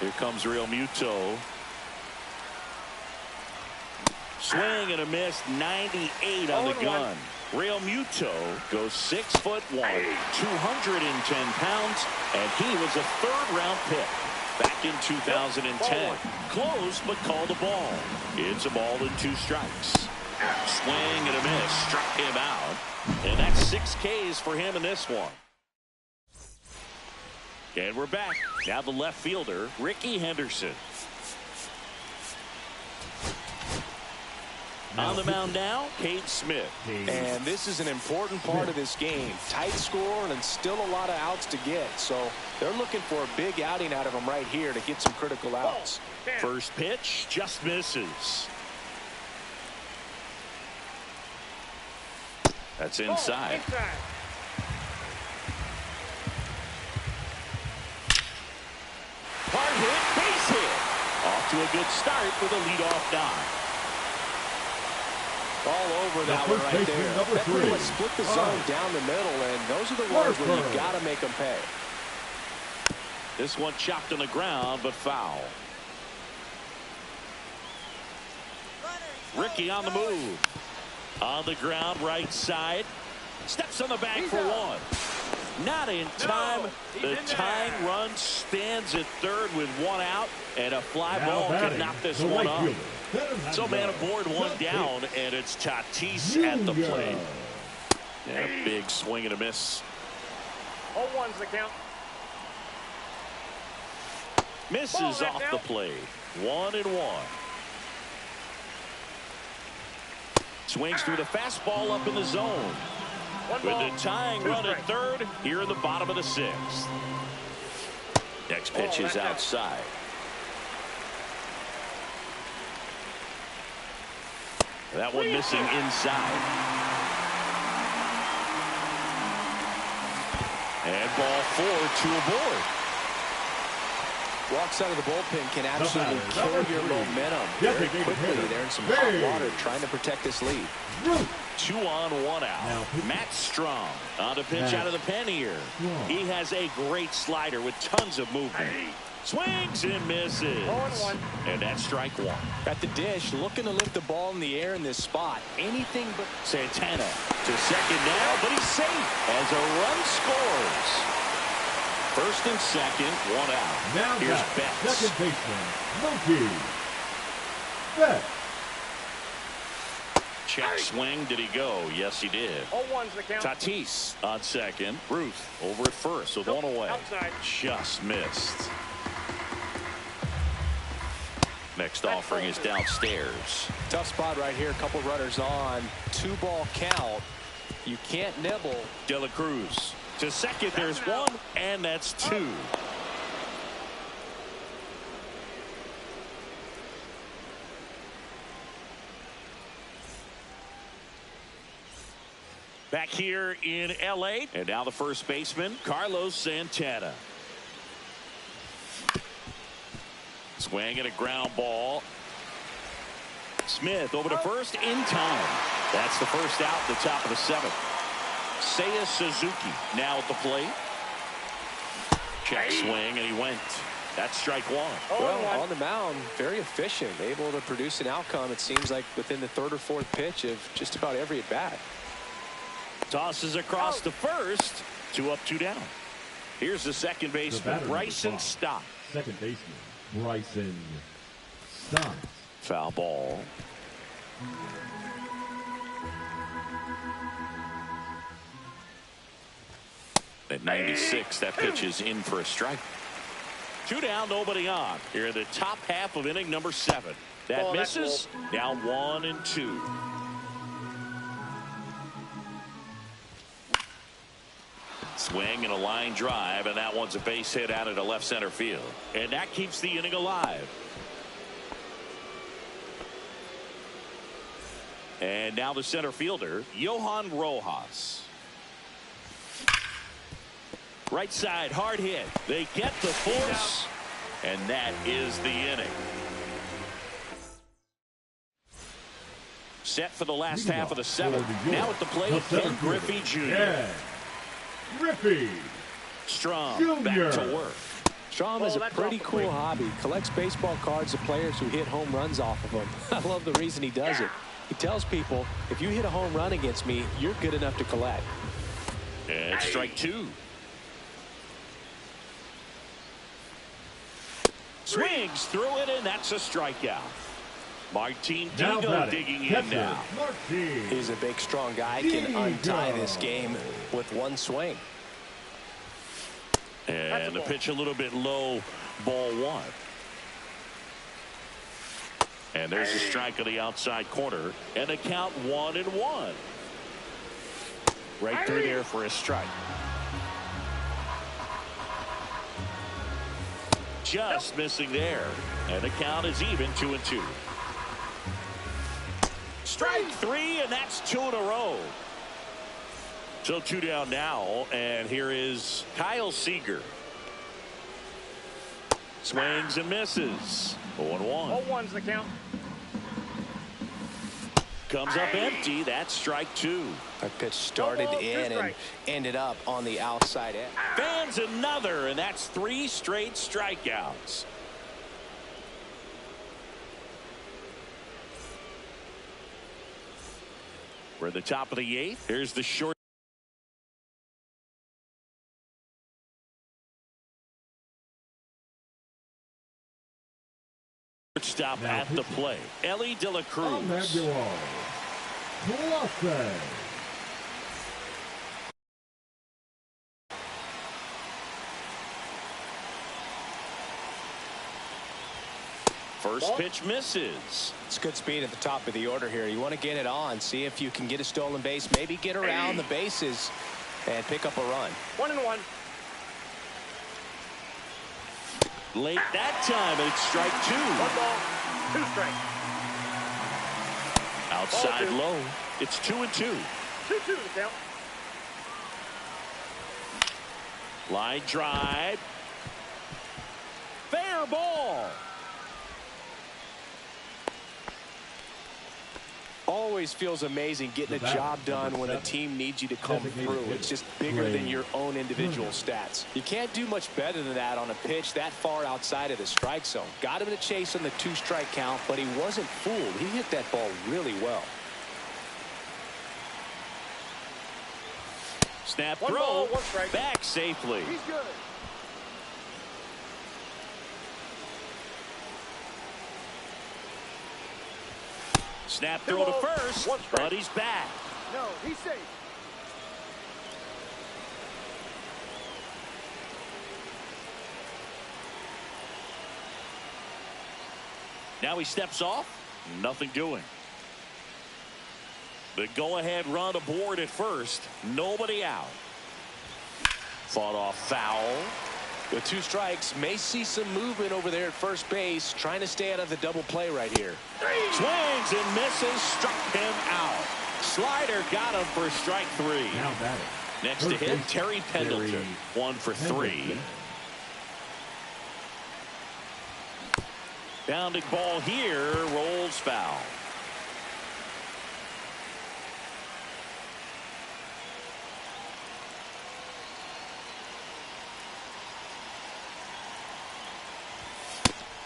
Here comes Real Muto. Swing and a miss, 98 on the gun. Real Muto goes 6'1", 210 pounds, and he was a third-round pick back in 2010. Close, but called a ball. It's a ball and 2 strikes. Swing and a miss, struck him out, and that's 6 Ks for him in this one. And we're back. Now the left fielder, Ricky Henderson. On the mound now, Cade Smith. And this is an important part of this game. Tight score and still a lot of outs to get. So they're looking for a big outing out of him right here to get some critical outs. First pitch just misses. That's inside. Hard hit, base hit. Off to a good start with a leadoff dive. All over that one right there. That pretty much split the zone down the middle, and those are the ones where you got to make them pay. This one chopped on the ground, but foul. Ricky on the move. On the ground, right side. Steps on the bag for 1. Not in time. The tying run stands at third with 1 out, and a fly ball can knock this one up. So man aboard, 1 down, and it's Tatis at the plate. And a big swing and a miss. 0-1's the count. Misses off the plate. 1-1. Swings through the fastball up in the zone. With the tying run at third here in the bottom of the 6th. Next pitch is outside. That one missing inside. And ball 4, 2 aboard. Walks out of the bullpen can absolutely kill your momentum very quickly. They're in some hot water trying to protect this lead. 2 on, 1 out. Matt Strong on the pitch out of the pen here. He has a great slider with tons of movement. Swings and misses. 0-1. And that's strike one. At the dish, looking to lift the ball in the air in this spot. Anything but. Santana to second now, but he's safe as a run scores. First and second, one out. Now here's back, Betts. second baseman, Mookie Betts. Check swing. Did he go? Yes, he did. 0-1's the count. Tatis on second. Ruth over at first with one away. Outside. Just missed. Next offering is downstairs. Tough spot right here. A couple runners on. 2-ball count. You can't nibble. De La Cruz to second. There's one, and that's two. Back here in L.A. And now the first baseman, Carlos Santana. Swing and a ground ball. Smith over to first in time. That's the first out at the top of the seventh. Seiya Suzuki now at the plate. Check swing, and he went. That's strike one. Well, on the mound, very efficient, able to produce an outcome, it seems like, within the third or fourth pitch of just about every at-bat. Tosses across to first. 2 up, 2 down. Here's the second baseman, Bryson Stott. Second baseman, Bryson Stott. Foul ball. At 96, that pitch is in for a strike. 2 down, nobody on. Here in the top half of inning number 7. That misses. Now 1 and 2. Swing and a line drive, and that one's a base hit out into left center field. And that keeps the inning alive. And now the center fielder, Johan Rojas. Right side, hard hit. They get the force, and that is the inning. Set for the last half of the 7th. Now at the plate, Ken Griffey Jr. Yeah. Griffey Strom Jr. back to work. Strom is a pretty cool hobby. Collects baseball cards of players who hit home runs off of them. I love the reason he does it. He tells people, if you hit a home run against me, you're good enough to collect. And strike 2. Swings through it, and that's a strikeout. Martin Digo digging in now. He's a big, strong guy. Can untie this game with one swing. And the pitch a little bit low, ball 1. And there's a strike on the outside corner, and a count 1-1. Right through there for a strike. Just missing there, and the count is even 2-2. Strike 3, and that's 2 in a row. So 2 down now, and here is Kyle Seager. Swings and misses. 0-1. 0-1's the count. Comes up empty. That's strike 2. That pitch started in and ended up on the outside edge. Fans another, and that's 3 straight strikeouts. We're at the top of the 8th. Here's the short. Stop at the plate. Elly De La Cruz. First pitch misses. It's good speed at the top of the order here. You want to get it on, see if you can get a stolen base, maybe get around the bases and pick up a run. 1-1. Late that time, and it's strike 2. 1 ball, 2 strikes. Outside low. It's 2-2. 2-2 the count. Line drive. Fair ball. Always feels amazing getting a job done when the team needs you to come through. It's just bigger than your own individual stats. You can't do much better than that on a pitch that far outside of the strike zone. Got him in a chase on the 2-strike count, but he wasn't fooled. He hit that ball really well. Snap One throw, ball, one strike. back safely. He's good. Snap throw to first, one strike. but he's back. No, he's safe. Now he steps off, nothing doing. The go-ahead run aboard at first, nobody out. Fought off foul. With 2 strikes, may see some movement over there at first base, trying to stay out of the double play right here. Swings and misses, struck him out. Slider got him for strike 3. Now batting. Next to him, Terry Pendleton, 1 for 3. Bounding ball here, rolls foul.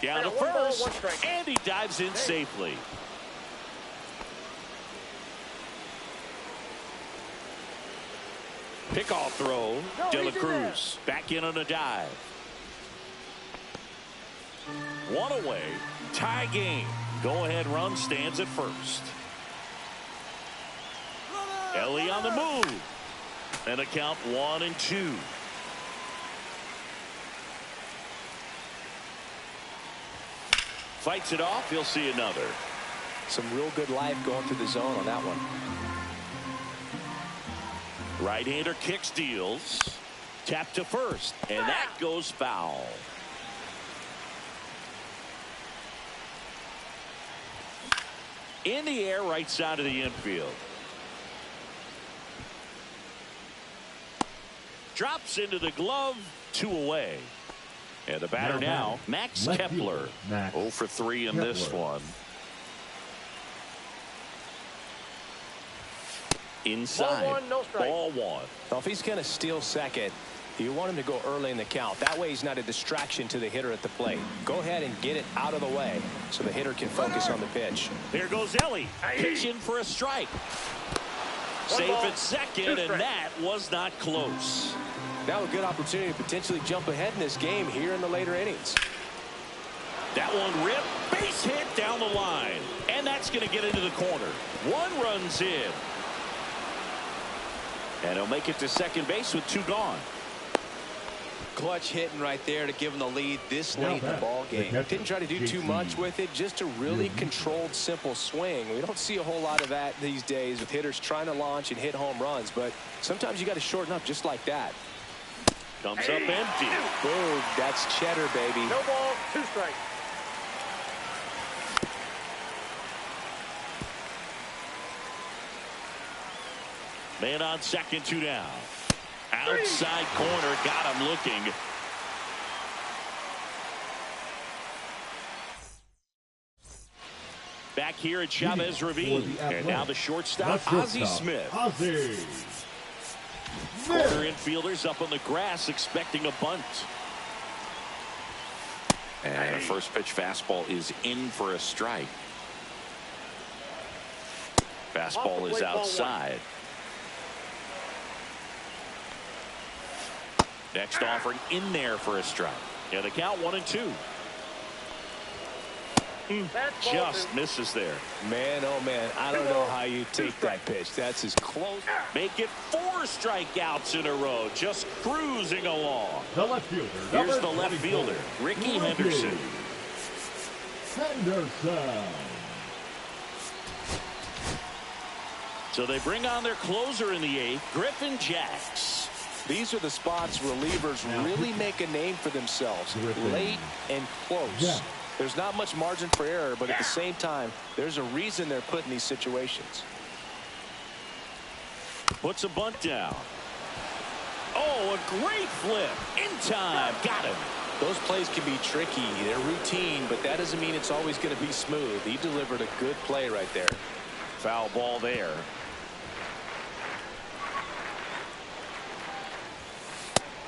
Down to first, and he dives in safely. Pickoff throw, De La Cruz back in on a dive. 1 away, tie game. Go-ahead run stands at first. Ellie on the move, and a count 1-2. Fights it off. He'll see another. Some real good life going through the zone on that one. Right-hander kicks, deals. Tap to first, and that goes foul. In the air, right side of the infield. Drops into the glove, 2 away. And the batter now, Max Kepler. 0 for 3 in this one. Inside, Ball 1, no strike. Ball 1. Well, if he's going to steal second, you want him to go early in the count. That way he's not a distraction to the hitter at the plate. Go ahead and get it out of the way so the hitter can focus on the pitch. There goes Ellie, pitching for a strike. Safe at second, and that was not close. Now a good opportunity to potentially jump ahead in this game here in the later innings. That one ripped, base hit down the line, and that's going to get into the corner. 1 run's in. And he'll make it to second base with 2 gone. Clutch hitting right there to give him the lead this late in the ball game. Didn't try to do too much with it, just a really controlled, simple swing. We don't see a whole lot of that these days with hitters trying to launch and hit home runs, but sometimes you got to shorten up just like that. Comes up empty. Boom, that's cheddar, baby. No ball, 2 strikes. Man on second, 2 down. Outside corner, got him looking. Back here at Chavez Ravine. And now the shortstop, Ozzie Smith. Corner infielders up on the grass expecting a bunt. And a first pitch fastball is in for a strike. Fastball is outside. Next offering in there for a strike. Yeah, the count 1-2. Just misses there. Man, oh man, I don't know how you take that pitch. That's as close. Make it 4 strikeouts in a row, just cruising along. The left fielder. Here's the left fielder, Ricky Henderson. So they bring on their closer in the 8th, Griffin Jax. These are the spots relievers really make a name for themselves, late and close. There's not much margin for error, but at the same time, there's a reason they're put in these situations. Puts a bunt down. Oh, a great flip. In time. Got him. Those plays can be tricky. They're routine, but that doesn't mean it's always going to be smooth. He delivered a good play right there. Foul ball there.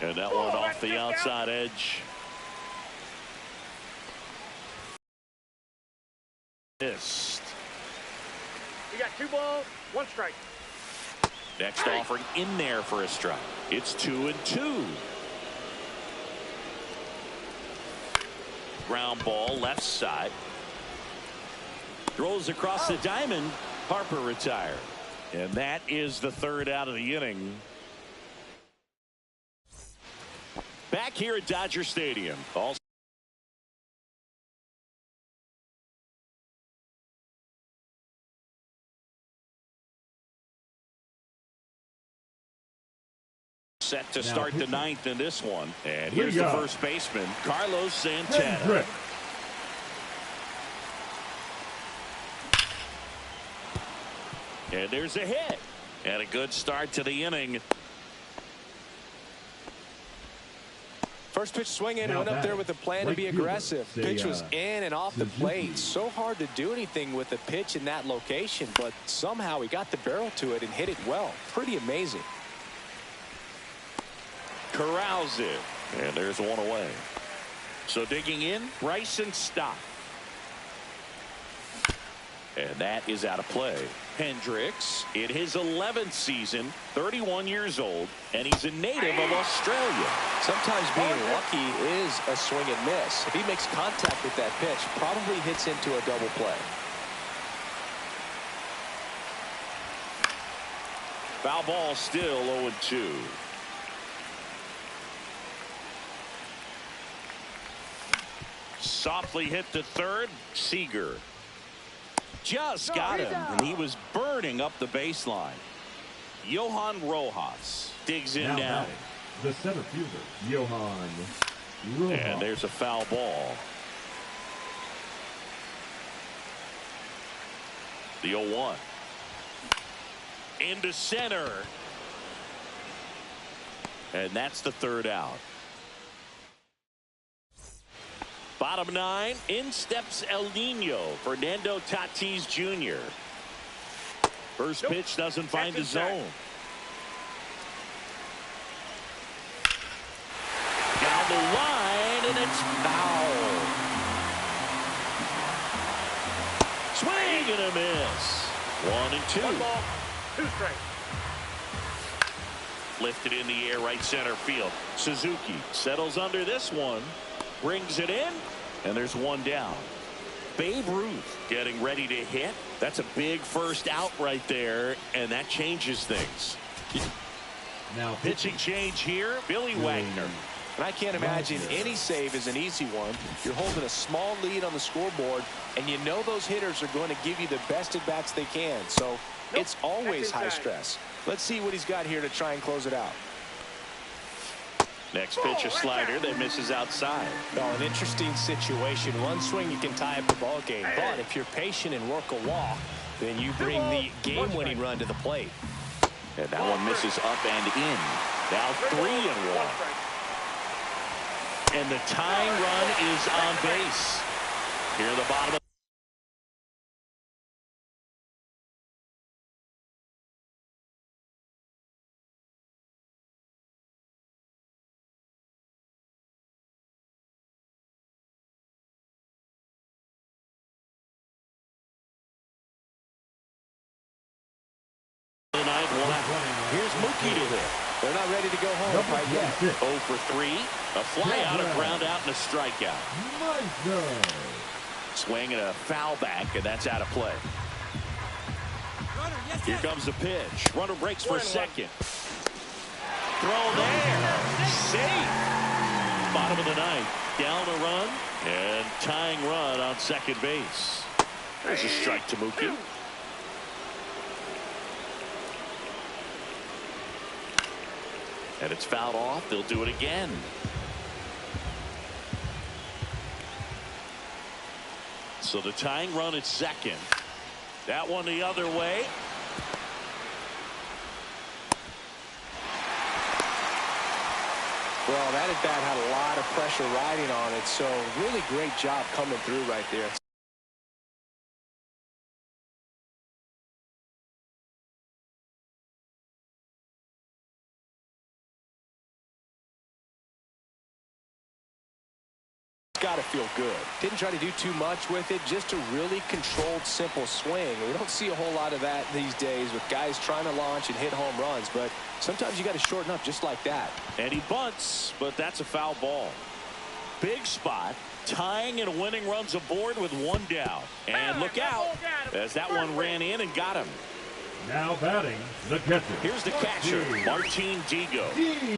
And that one off the outside edge. Missed. You got 2 balls, 1 strike. Next offering in there for a strike. It's 2-2. Ground ball left side. Throws across the diamond. Harper retired. And that is the 3rd out of the inning. Back here at Dodger Stadium. All set to start the 9th in this one. And here's the first baseman, Carlos Santana. And there's a hit. And a good start to the inning. First pitch swinging, went up there with a plan to be aggressive. Pitch was in and off the plate. So hard to do anything with a pitch in that location, but somehow he got the barrel to it and hit it well. Pretty amazing. Corrals it. And there's one away. So digging in, Bryson Stott. And that is out of play. Hendricks in his 11th season, 31 years old, and he's a native of Australia. Sometimes being lucky is a swing and miss. If he makes contact with that pitch, probably hits into a double play. Foul ball still 0-2. Softly hit to third. Seager just got him, and he was burning up the baseline. Johan Rojas digs in now. The center fielder, Johan Rojas. And there's a foul ball. The 0-1. Into center. And that's the 3rd out. Bottom 9, in steps El Nino, Fernando Tatis Jr. First pitch doesn't find the zone. Down the line, and it's foul. Swing and a miss. 1-2. 1 ball, 2 strikes. Lifted in the air, right center field. Suzuki settles under this one. Brings it in, and there's one down. Babe Ruth getting ready to hit. That's a big first out right there, and that changes things. Now pitching change here, Billy Wagner. And I can't imagine any save is an easy one. You're holding a small lead on the scoreboard, and you know those hitters are going to give you the best at-bats they can. So it's always high stress. Let's see what he's got here to try and close it out. Next pitch, a slider that misses outside. Well, an interesting situation. One swing, you can tie up the ball game. But if you're patient and work a walk, then you bring the game-winning run to the plate. And that one misses up and in. Now 3-1. And the tying run is on base. Here at the bottom of Here's Mookie to hit. They're not ready to go home quite yet. 0 for 3. A fly out, a ground out, and a strikeout. Swing and a foul back, and that's out of play. Here comes the pitch. Runner breaks for second. Throw there. Safe. Bottom of the 9th. Down a run and tying run on second base. There's a strike to Mookie. And it's fouled off. They'll do it again. So the tying run at second. That one the other way. Well, that at bat had a lot of pressure riding on it. So really great job coming through right there. got to feel good. Didn't try to do too much with it, just a really controlled, simple swing. We don't see a whole lot of that these days with guys trying to launch and hit home runs, but sometimes you got to shorten up just like that. And he bunts, but that's a foul ball. Big spot, tying and winning runs aboard with one down. And look out as that one ran in and got him. Now batting the catcher. Here's the catcher, Martin Digo.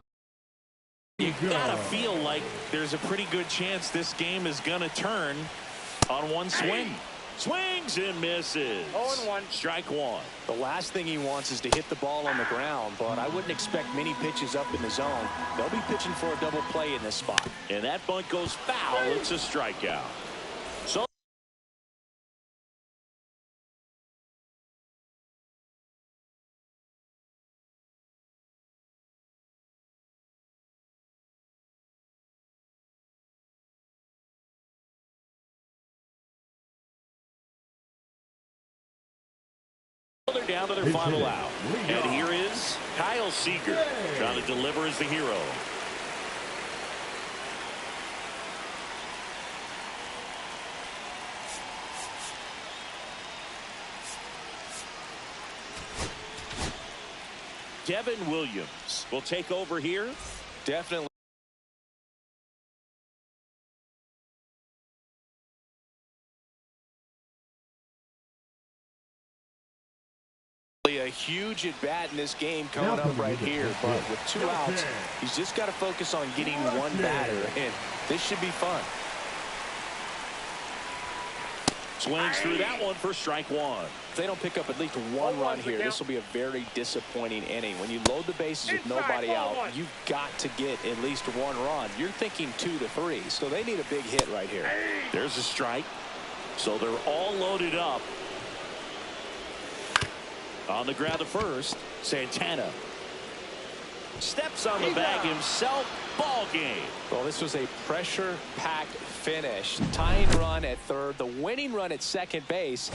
You gotta feel like there's a pretty good chance this game is gonna turn on one swing. Swings and misses. 0-1. Strike one. The last thing he wants is to hit the ball on the ground, but I wouldn't expect many pitches up in the zone. They'll be pitching for a double play in this spot. And that bunt goes foul. It's a strikeout. So they're down to their final out. And here is Kyle Seager trying to deliver as the hero. Devin Williams will take over here. Definitely. A huge at bat in this game coming up right here, but with 2 outs, he's just got to focus on getting one batter, and this should be fun. Swings through that one for strike one. If they don't pick up at least one run here, this will be a very disappointing inning. When you load the bases with nobody out, you've got to get at least one run. You're thinking 2 to 3, so they need a big hit right here. There's a strike. So they're all loaded up. On the ground to first, Santana steps on the bag himself. Ball game. Well, this was a pressure-packed finish. Tying run at third, the winning run at second base.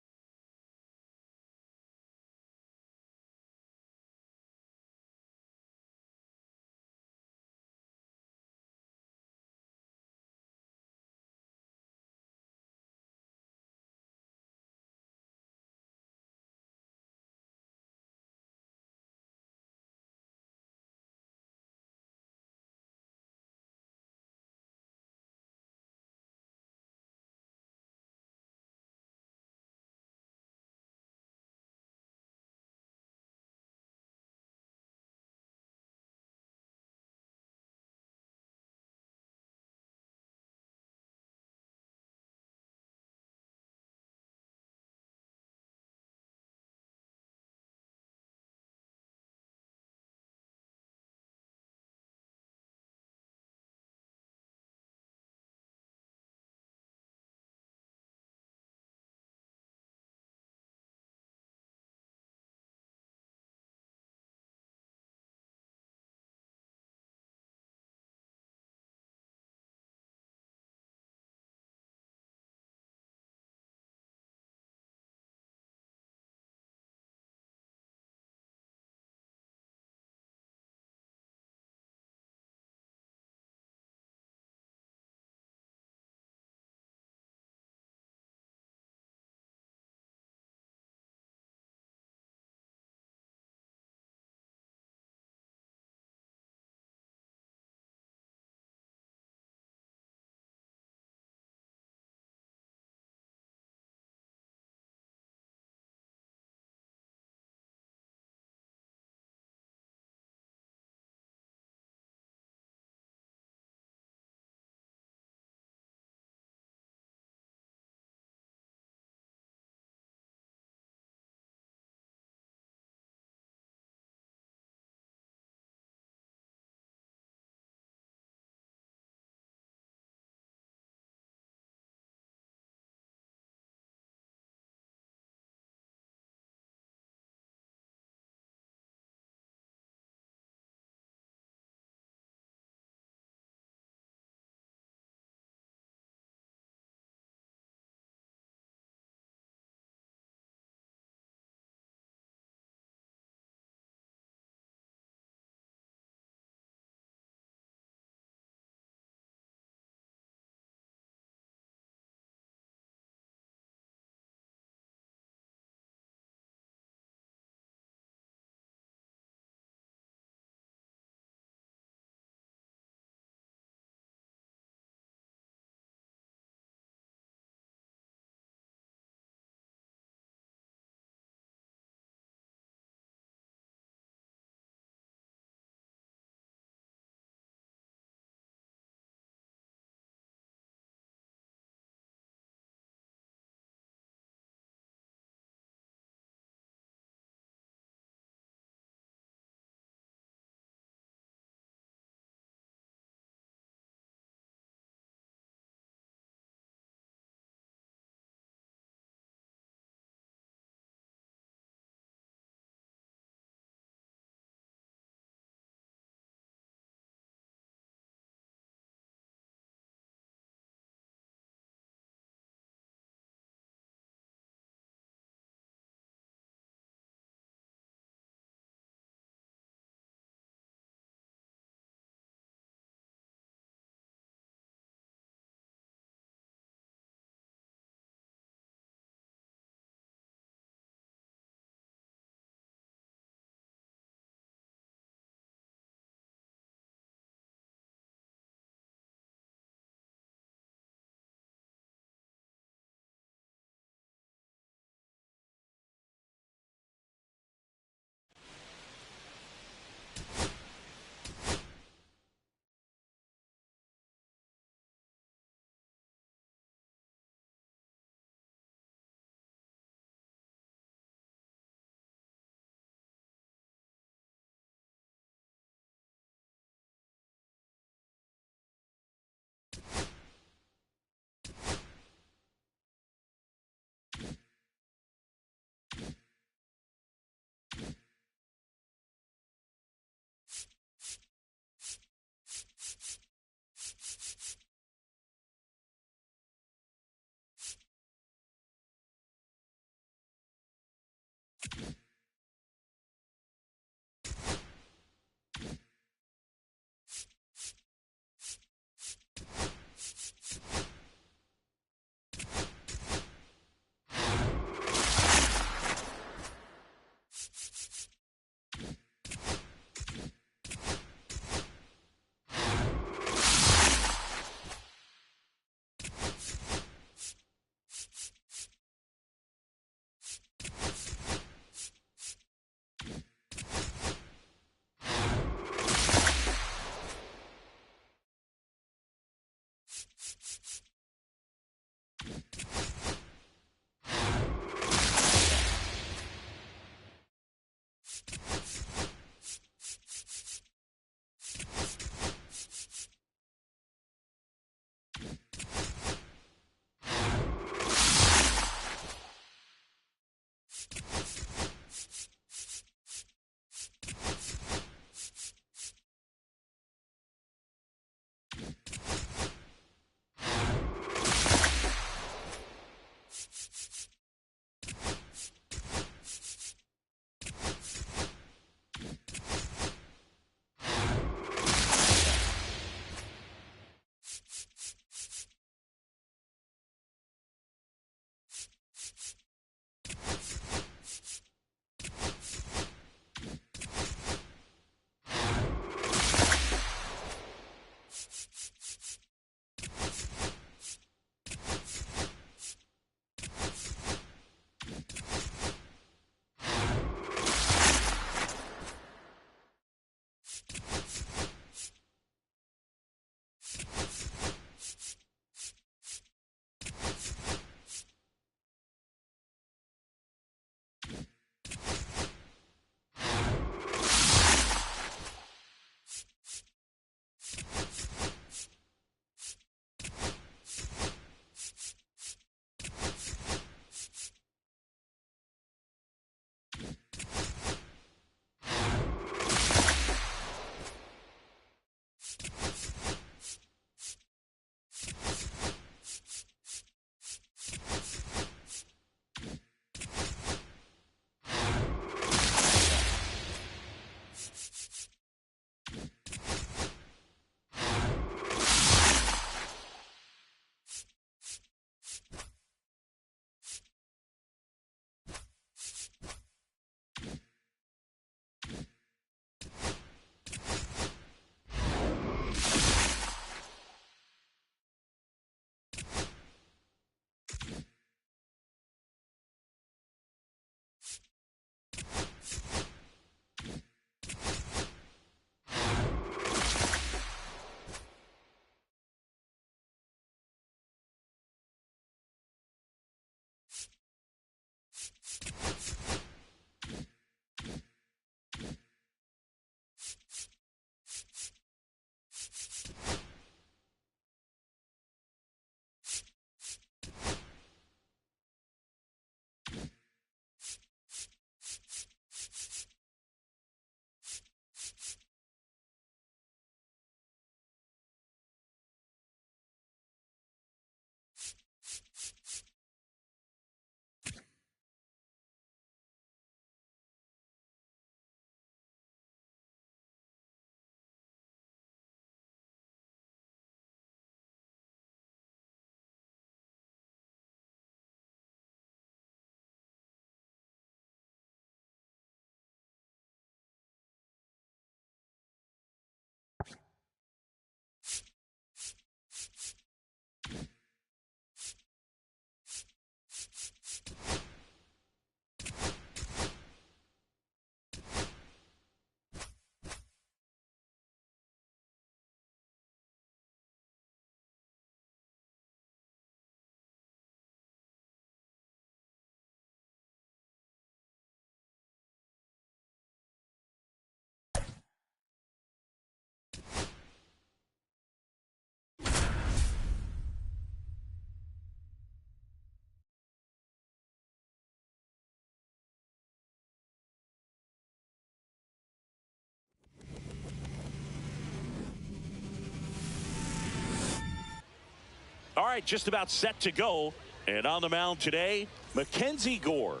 All right, just about set to go. And on the mound today, Mackenzie Gore.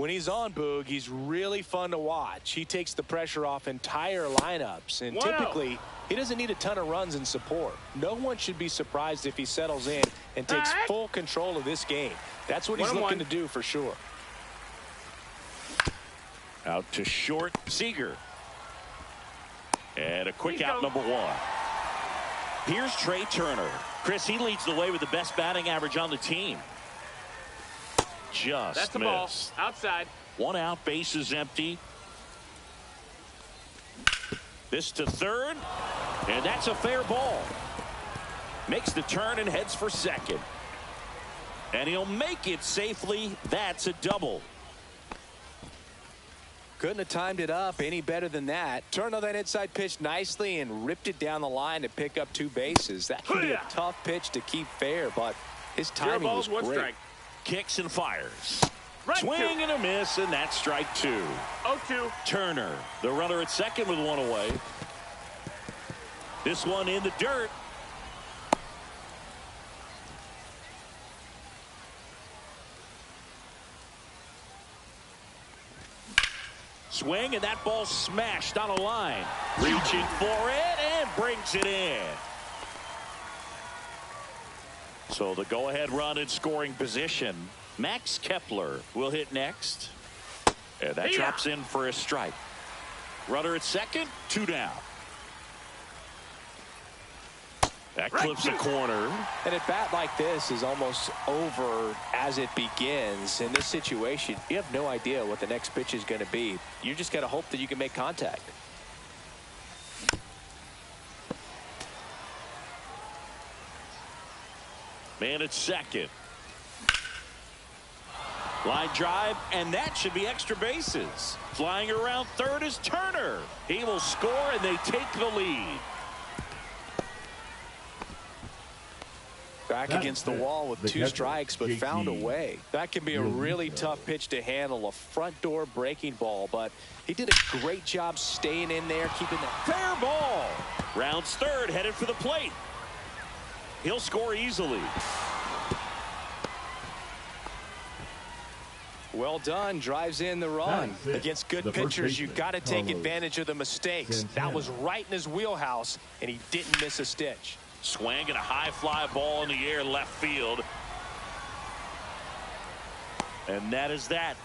When he's on, Boog, he's really fun to watch. He takes the pressure off entire lineups, and typically he doesn't need a ton of runs and support. No one should be surprised if he settles in and takes full control of this game. That's what he's looking to do for sure. Out to short, Seager. And a quick out, number one. Here's Trey Turner. Chris, he leads the way with the best batting average on the team. Just That's the missed. ball. Outside. One out, bases empty. This to third, and that's a fair ball. Makes the turn and heads for second. And he'll make it safely. That's a double. Couldn't have timed it up any better than that. Turned on that inside pitch nicely and ripped it down the line to pick up 2 bases. That can be a tough pitch to keep fair, but his timing was great. Strike. Kicks and fires. Right, Swing and a miss, and that's strike 2. 0-2. Turner, the runner at second with one away. This one in the dirt. Swing, and that ball smashed on a line. Reaching for it and brings it in. So the go-ahead run in scoring position. Max Kepler will hit next. And that drops in for a strike. Runner at second, 2 down. That clips a corner. And a bat like this is almost over as it begins. In this situation, you have no idea what the next pitch is going to be. You just got to hope that you can make contact. Man at second. Line drive, and that should be extra bases. Flying around third is Turner. He will score, and they take the lead. Back against the wall with 2 strikes, but found a way. That can be a really tough pitch to handle, a front door breaking ball, but he did a great job staying in there, keeping that fair ball. Rounds third, headed for the plate. He'll score easily. Well done. Drives in the run. Against good pitchers, you got to take advantage of the mistakes. That was right in his wheelhouse, and he didn't miss a stitch. Swing and a high fly ball in the air left field. And that is that.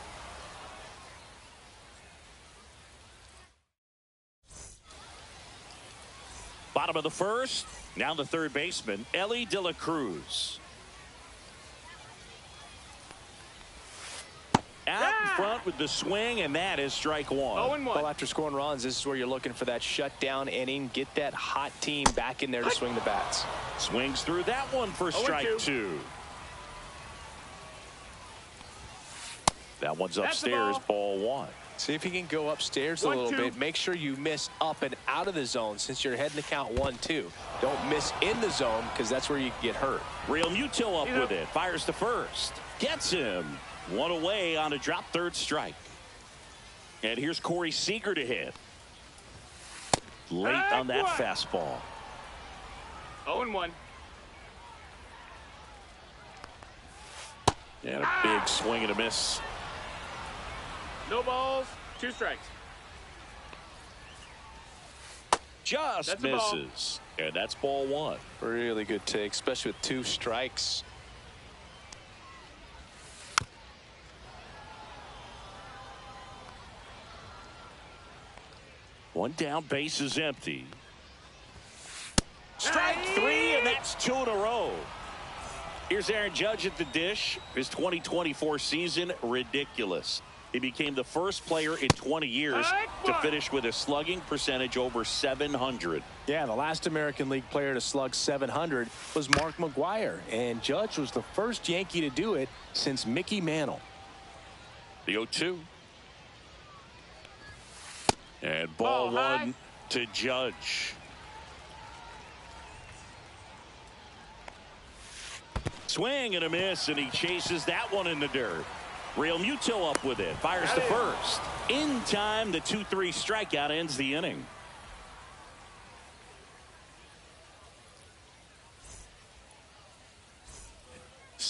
Bottom of the first. Now the third baseman, Elly De La Cruz. Out in front with the swing, and that is strike 1. Well, after scoring runs, this is where you're looking for that shutdown inning. Get that hot team back in there to swing the bats. Swings through that one for strike 2. That one's upstairs, ball 1. See if you can go upstairs a little bit. Make sure you miss up and out of the zone since you're heading to count 1-2. Don't miss in the zone because that's where you get hurt. Real Muto up with it. Fires to first. Gets him. 1 away on a drop third strike. And here's Corey Seager to hit. Late on that fastball. 0-1. And a big swing and a miss. No balls, 2 strikes. Just misses. And that's ball 1. Really good take, especially with 2 strikes. One down, base is empty. Strike 3, and that's 2 in a row. Here's Aaron Judge at the dish. His 2024 season, ridiculous. He became the first player in 20 years to finish with a slugging percentage over .700. Yeah, the last American League player to slug .700 was Mark McGwire, and Judge was the first Yankee to do it since Mickey Mantle. The 0-2. And ball 1 to Judge. Swing and a miss, and he chases that one in the dirt. Real Muto up with it. Fires to first. In time, the 2-3 strikeout ends the inning.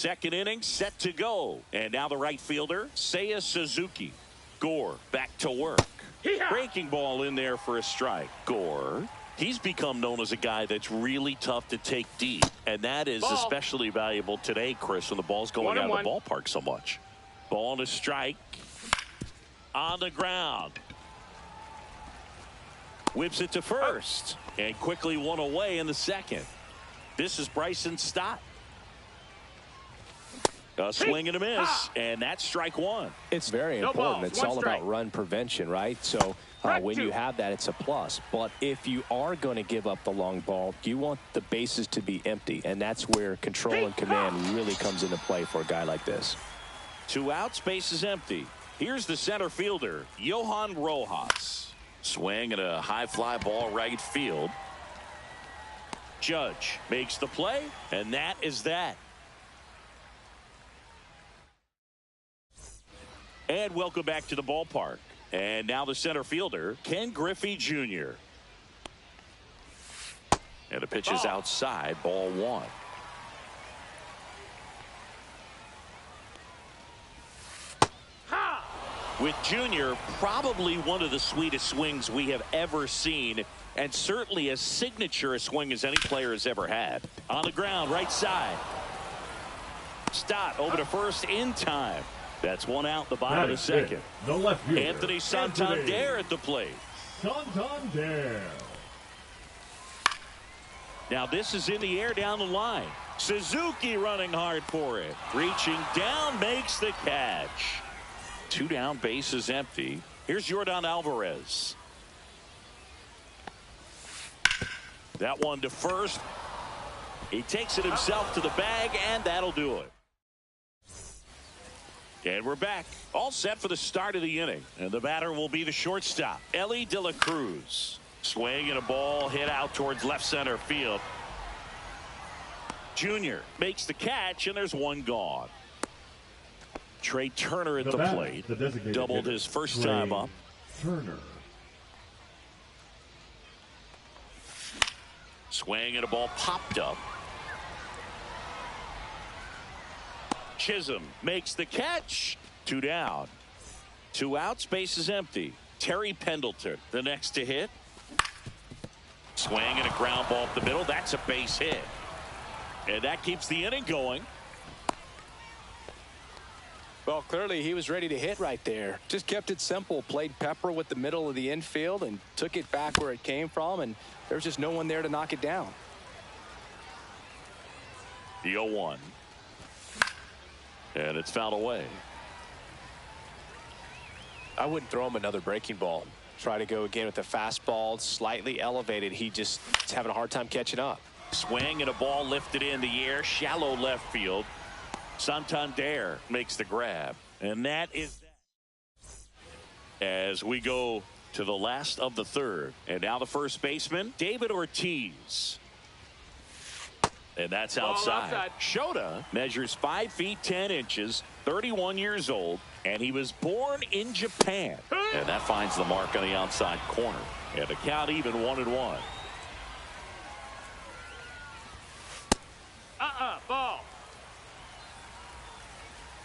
second inning set to go. And now the right fielder, Seiya Suzuki. Gore back to work. Breaking ball in there for a strike. Gore. He's become known as a guy that's really tough to take deep. And that is especially valuable today, Chris, when the ball's going out of the ballpark so much. Ball and a strike. On the ground. Whips it to first. And quickly one away in the second. This is Bryson Stott. A swing and a miss, and that's strike one. It's very important. It's all about run prevention, right? So when you have that, it's a plus. But if you are going to give up the long ball, you want the bases to be empty, and that's where control and command really comes into play for a guy like this. 2 outs, base is empty. Here's the center fielder, Johan Rojas. Swing and a high fly ball right field. Judge makes the play, and that is that. And welcome back to the ballpark. And now the center fielder, Ken Griffey Jr. And the pitch is outside, ball one. With Jr., probably one of the sweetest swings we have ever seen, and certainly as signature a swing as any player has ever had. On the ground, right side. Stott over to first in time. That's one out, the bottom of the second. The left fielder, Anthony Santander at the plate. Santander. Now this is in the air down the line. Suzuki running hard for it. Reaching down, makes the catch. 2 down, base is empty. Here's Yordan Alvarez. That one to first. He takes it himself to the bag, and that'll do it. And we're back. All set for the start of the inning. And the batter will be the shortstop, Elly De La Cruz. Swing and a ball hit out towards left center field. Junior makes the catch, and there's one gone. Trey Turner at the plate. Doubled his first time up. Turner. Swing and a ball popped up. Chisholm makes the catch. 2 down. 2 outs, base is empty. Terry Pendleton, the next to hit. Swing and a ground ball up the middle. That's a base hit. And that keeps the inning going. Well, clearly he was ready to hit right there. Just kept it simple. Played pepper with the middle of the infield and took it back where it came from. And there's just no one there to knock it down. The 0-1. And it's fouled away. I wouldn't throw him another breaking ball. Try to go again with the fastball, slightly elevated. He just is having a hard time catching up. Swing and a ball lifted in the air, shallow left field. Santander makes the grab. And that is that. As we go to the last of the third. And now the first baseman, David Ortiz. And that's outside. Shota measures 5 feet 10 inches, 31 years old, and he was born in Japan. And that finds the mark on the outside corner. And the count even 1-1. Ball.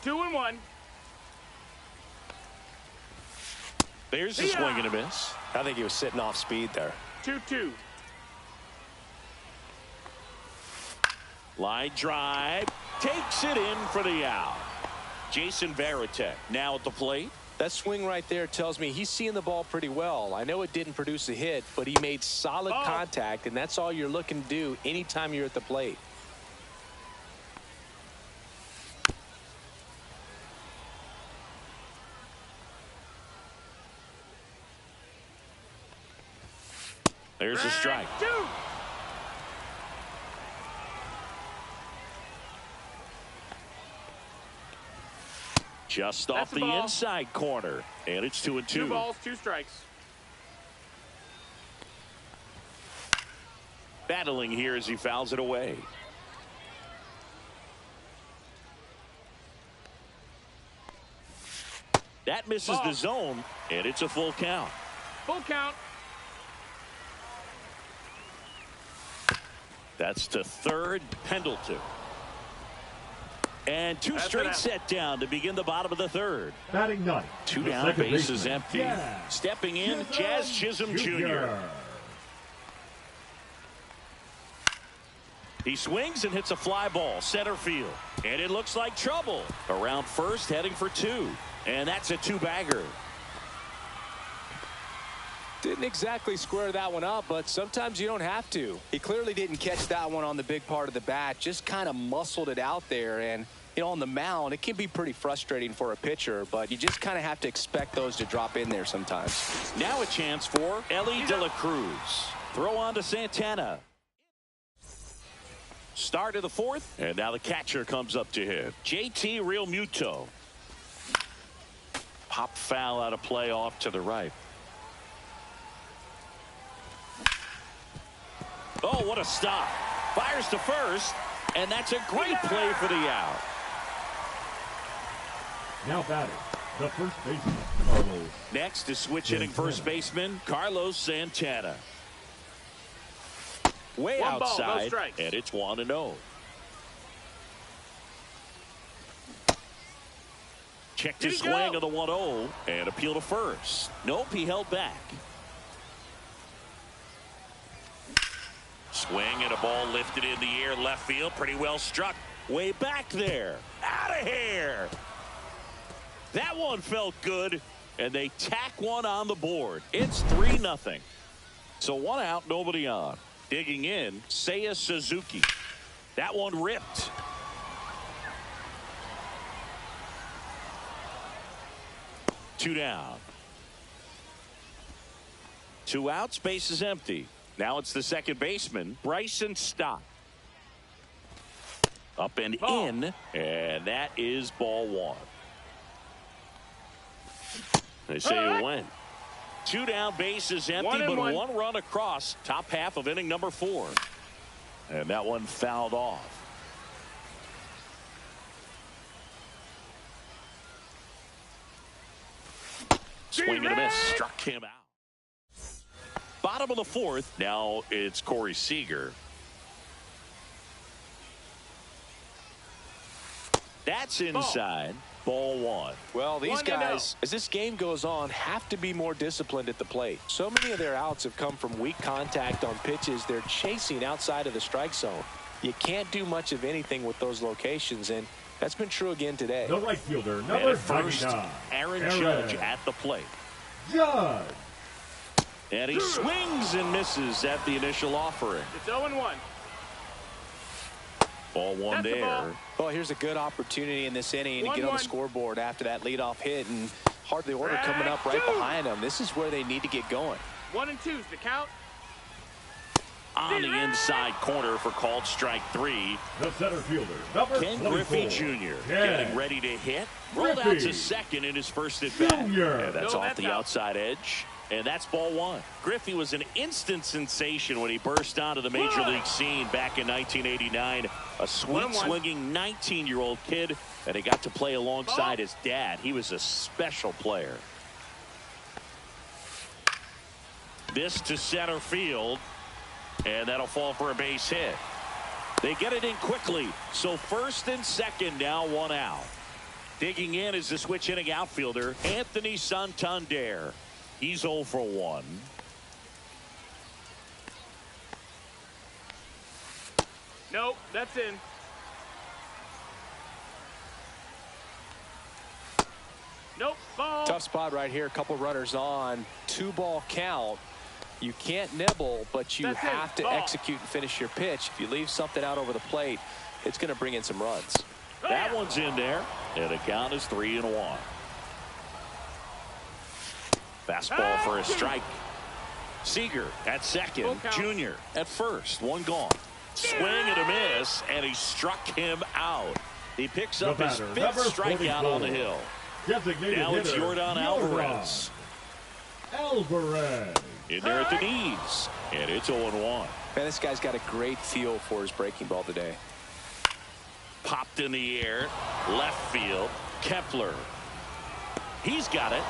2-1. There's a swing and a miss. I think he was sitting off speed there. 2-2. Line drive, takes it in for the out. Jason Varitek now at the plate. That swing right there tells me he's seeing the ball pretty well. I know it didn't produce a hit, but he made solid contact, and that's all you're looking to do anytime you're at the plate. There's a strike. Just off the inside corner, and it's 2-2. 2 balls, 2 strikes. Battling here as he fouls it away. That misses the zone, and it's a full count. Full count. That's to third, Pendleton. And two straight set down to begin the bottom of the third. Batting ninth. Two down, bases empty. Stepping in, Jazz Chisholm Jr. He swings and hits a fly ball center field. And it looks like trouble. Around first, heading for two. And that's a two-bagger. Didn't exactly square that one up, but sometimes you don't have to. He clearly didn't catch that one on the big part of the bat, just kind of muscled it out there. And, you know, on the mound, it can be pretty frustrating for a pitcher, but you just kind of have to expect those to drop in there sometimes. Now a chance for Elly De La Cruz. Throw on to Santana. Start of the fourth, and now the catcher comes up to him. JT Realmuto. Pop foul out of play off to the right. Oh, what a stop. Fires to first, and that's a great play for the out. Now batting, the first baseman, Carlos. Next is switch hitting first baseman, Carlos Santana. Way One ball, outside, no strikes. and it's 1-0. Checked his swing of the 1-0, and appeal to first. Nope, he held back. Swing and a ball lifted in the air left field. Pretty well struck. Way back there. Out of here. That one felt good, and they tack one on the board. It's 3-0. So one out, nobody on. Digging in, Seiya Suzuki. That one ripped. Two down. Two outs, base is empty. Now it's the second baseman, Bryson Stott. Up and in, and that is ball one. They say you win. Two down, base is empty, but one run across. Top half of inning number 4. And that one fouled off. Swing and a miss, struck him out. Bottom of the fourth, now it's Corey Seager. That's inside. Ball one. Well, these guys, as this game goes on, have to be more disciplined at the plate. So many of their outs have come from weak contact on pitches they're chasing outside of the strike zone. You can't do much of anything with those locations, and that's been true again today. The right fielder, number 99, Aaron Judge at the plate. Judge. And he swings and misses at the initial offering. It's 0-1. Ball one there. Well, here's a good opportunity in this inning to get on the scoreboard after that leadoff hit, and hardly order coming up right behind them. This is where they need to get going. 1 and 2's the count. On the inside corner for called strike 3. The center fielder, number Ken 24. Griffey Jr. getting ready to hit. Rolled out to second in his first at bat. And that's off the outside edge. And that's ball one. Griffey was an instant sensation when he burst onto the major league scene back in 1989. A sweet swinging 19-year-old kid, and he got to play alongside his dad. He was a special player. This to center field, and that'll fall for a base hit. They get it in quickly, so first and second now, one out. Digging in is the switch hitting outfielder, Anthony Santander. He's 0 for 1. Nope, that's in. Nope, ball. Tough spot right here. A couple runners on. 2-ball count. You can't nibble, but you have to execute and finish your pitch. If you leave something out over the plate, it's going to bring in some runs. That one's in there, and the count is 3-1. Fastball for a strike. Seager at second. Junior at first. One gone. Swing and a miss, and he struck him out. He picks up his 5th strikeout on the hill. Now it's Yordan Alvarez. In there at the knees, and it's 0-1. Man, this guy's got a great feel for his breaking ball today. Popped in the air, left field. Kepler. He's got it.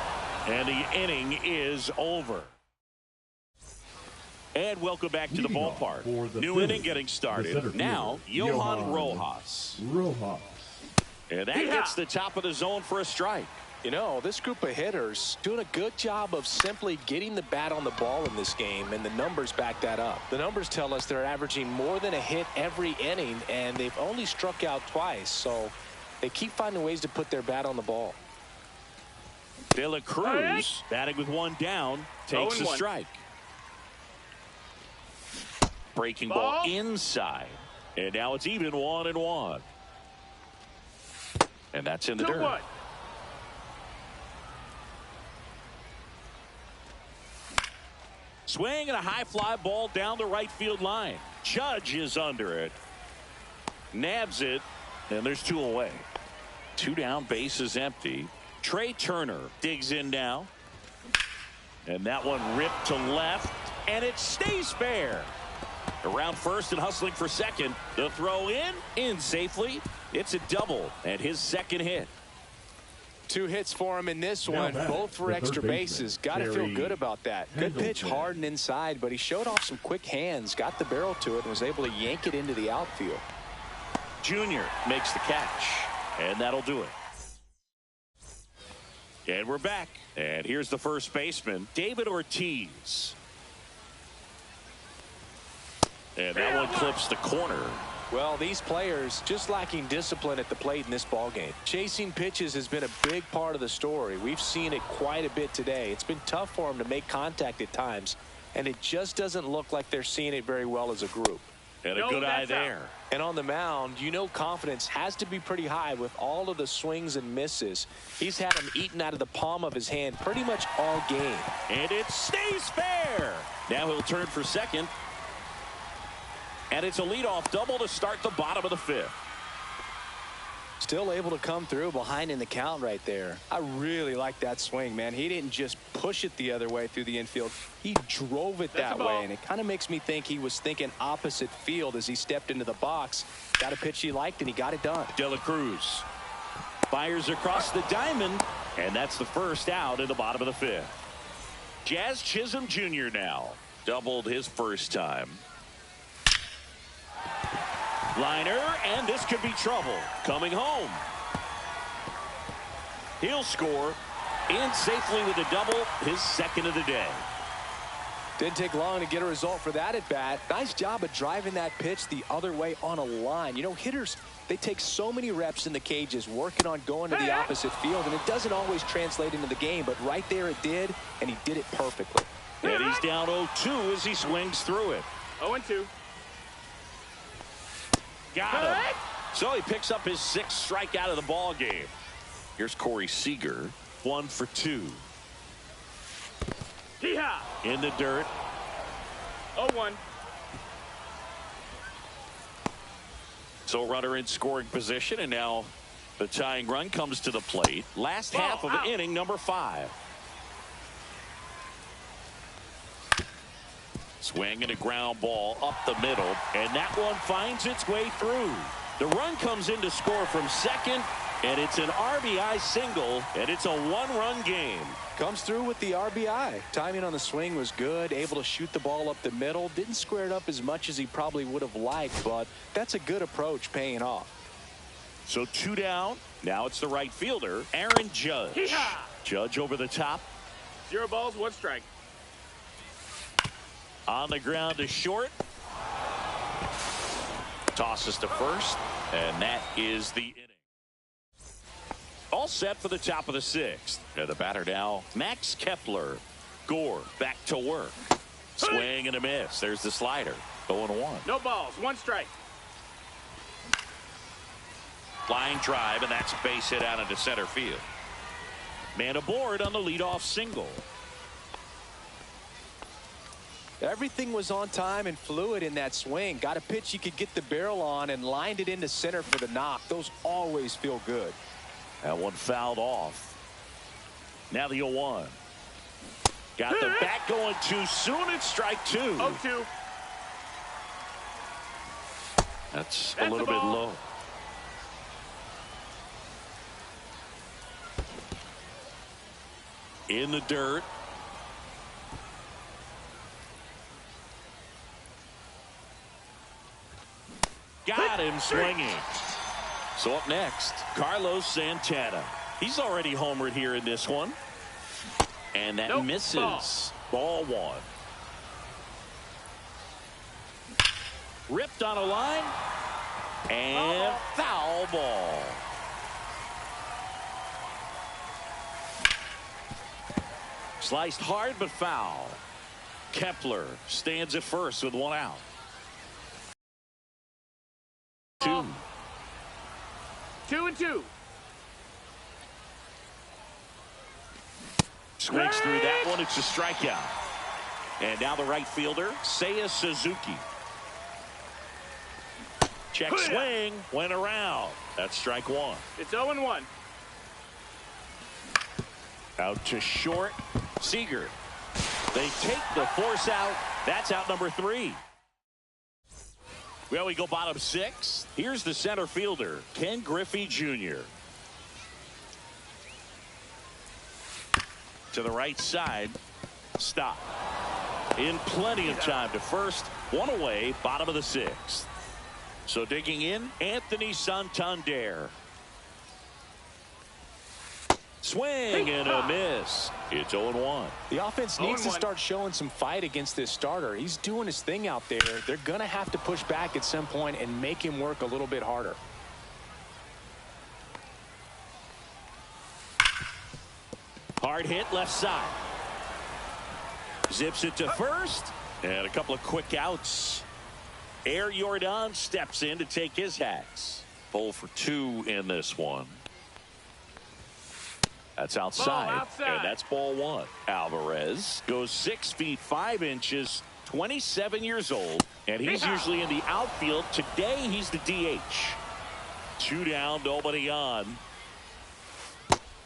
And the inning is over. And welcome back to the ballpark. New inning getting started. Now, Johan Rojas. And that gets the top of the zone for a strike. You know, this group of hitters doing a good job of simply getting the bat on the ball in this game, and the numbers back that up. The numbers tell us they're averaging more than a hit every inning, and they've only struck out twice, so they keep finding ways to put their bat on the ball. De La Cruz, batting with one down, takes a strike. Breaking ball inside, and now it's even 1-1. And that's in the dirt. 2-1. Swing and a high fly ball down the right field line. Judge is under it. Nabs it, and there's 2 away. 2 down, base is empty. Trey Turner digs in now. And that one ripped to left, and it stays fair. Around first and hustling for second. The throw in safely. It's a double, and his second hit. 2 hits for him in this one, both for extra bases. Got to feel good about that. Good pitch, hard and inside, but he showed off some quick hands, got the barrel to it, and was able to yank it into the outfield. Junior makes the catch, and that'll do it. And we're back, and here's the first baseman, David Ortiz. And that one clips the corner. Well, these players just lacking discipline at the plate in this ballgame. Chasing pitches has been a big part of the story. We've seen it quite a bit today. It's been tough for them to make contact at times, and it just doesn't look like they're seeing it very well as a group. And a good eye there. And on the mound, you know confidence has to be pretty high with all of the swings and misses. He's had them eaten out of the palm of his hand pretty much all game. And it stays fair. Now he'll turn for second. And it's a leadoff double to start the bottom of the 5th. Still able to come through behind in the count right there. I really like that swing, man. He didn't just push it the other way through the infield. He drove it that way, and it kind of makes me think he was thinking opposite field as he stepped into the box. Got a pitch he liked, and he got it done. De La Cruz fires across the diamond, and that's the first out in the bottom of the 5th. Jazz Chisholm Jr. now doubled his first time. Liner, and this could be trouble. Coming home. He'll score in safely with a double, his second of the day. Didn't take long to get a result for that at bat. Nice job of driving that pitch the other way on a line. You know, hitters, they take so many reps in the cages working on going to the opposite field, and it doesn't always translate into the game, but right there it did, and he did it perfectly. And he's down 0-2 as he swings through it. 0-2. Got him. So he picks up his 6th strikeout of the ball game. Here's Corey Seager, 1 for 2. In the dirt. 0-1. So runner in scoring position, and now the tying run comes to the plate. Last half of inning number 5. Swing and a ground ball up the middle, and that one finds its way through. The run comes in to score from second, and it's an RBI single, and it's a 1-run game. Comes through with the RBI. Timing on the swing was good, able to shoot the ball up the middle. Didn't square it up as much as he probably would have liked, but that's a good approach paying off. So 2 down. Now it's the right fielder, Aaron Judge. Judge over the top. 0 balls, 1 strike. On the ground to short. Tosses to first, and that is the inning. All set for the top of the 6th. And the batter now, Max Kepler. Gore back to work. Swing and a miss. There's the slider. 0-1. No balls, 1 strike. Flying drive, and that's a base hit out into center field. Man aboard on the leadoff single. Everything was on time and fluid in that swing. Got a pitch he could get the barrel on and lined it into center for the knock. Those always feel good. That one fouled off. Now the 0-1. Got the bat going too soon. It's strike 2. 0-2. That's a little bit low. In the dirt. Got him swinging. So up next, Carlos Santana. He's already homered here in this one. And that misses. Ball one. Ripped on a line. And foul ball. Sliced hard, but foul. Kepler stands at first with one out. 2. 2-2. Swings through that one. It's a strikeout. And now the right fielder, Seiya Suzuki. Check swing. Went around. That's strike one. It's 0-1. Out to short. Seager. They take the force out. That's out number 3. Well, we go bottom 6. Here's the center fielder, Ken Griffey Jr. To the right side. Stop. In plenty of time to first. One away, bottom of the 6th. So digging in, Anthony Santander. Swing and a miss. It's 0-1. The offense needs to start showing some fight against this starter. He's doing his thing out there. They're going to have to push back at some point and make him work a little bit harder. Hard hit left side. Zips it to first. And a couple of quick outs. Air Jordan steps in to take his hacks. Pull for 2 in this one. That's outside. And that's ball 1. Alvarez goes 6 feet 5 inches, 27 years old, and he's usually in the outfield. Today he's the DH. 2 down, nobody on.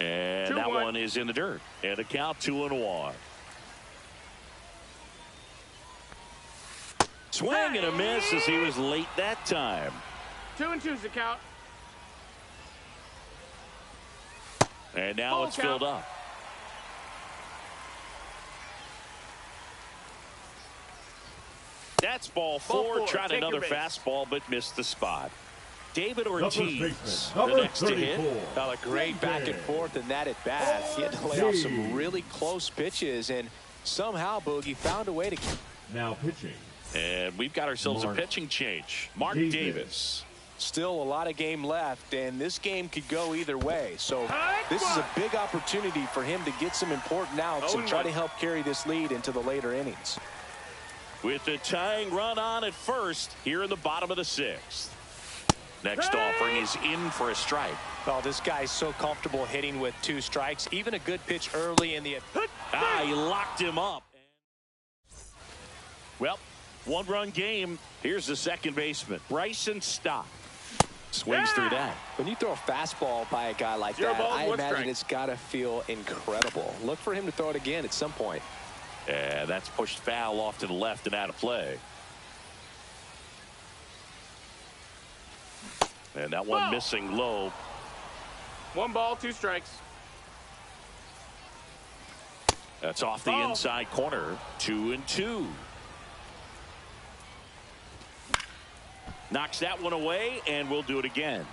And that one is in the dirt. And a count 2-1. Swing and a miss as he was late that time. 2-2's the count. And now it's filled up. That's ball 4. Tried another fastball, but missed the spot. David Ortiz, the next to hit. Well, a great back and forth in that at bat. He had to lay off some really close pitches, and somehow Boogie found a way to. Now pitching. And we've got ourselves a pitching change. Mark Davis. Still a lot of game left, and this game could go either way. So this is a big opportunity for him to get some important outs and try to help carry this lead into the later innings. With the tying run on at first here in the bottom of the 6th. Next offering is in for a strike. Well, this guy's so comfortable hitting with 2 strikes. Even a good pitch early in the. He locked him up. Well, 1-run game. Here's the second baseman, Bryson Stott. Swings through that. When you throw a fastball by a guy like that, I imagine it's got to feel incredible. Look for him to throw it again at some point. And that's pushed foul off to the left and out of play. And that one missing low. 1 ball, 2 strikes. That's off the inside corner. 2-2. Knocks that one away, and we'll do it again.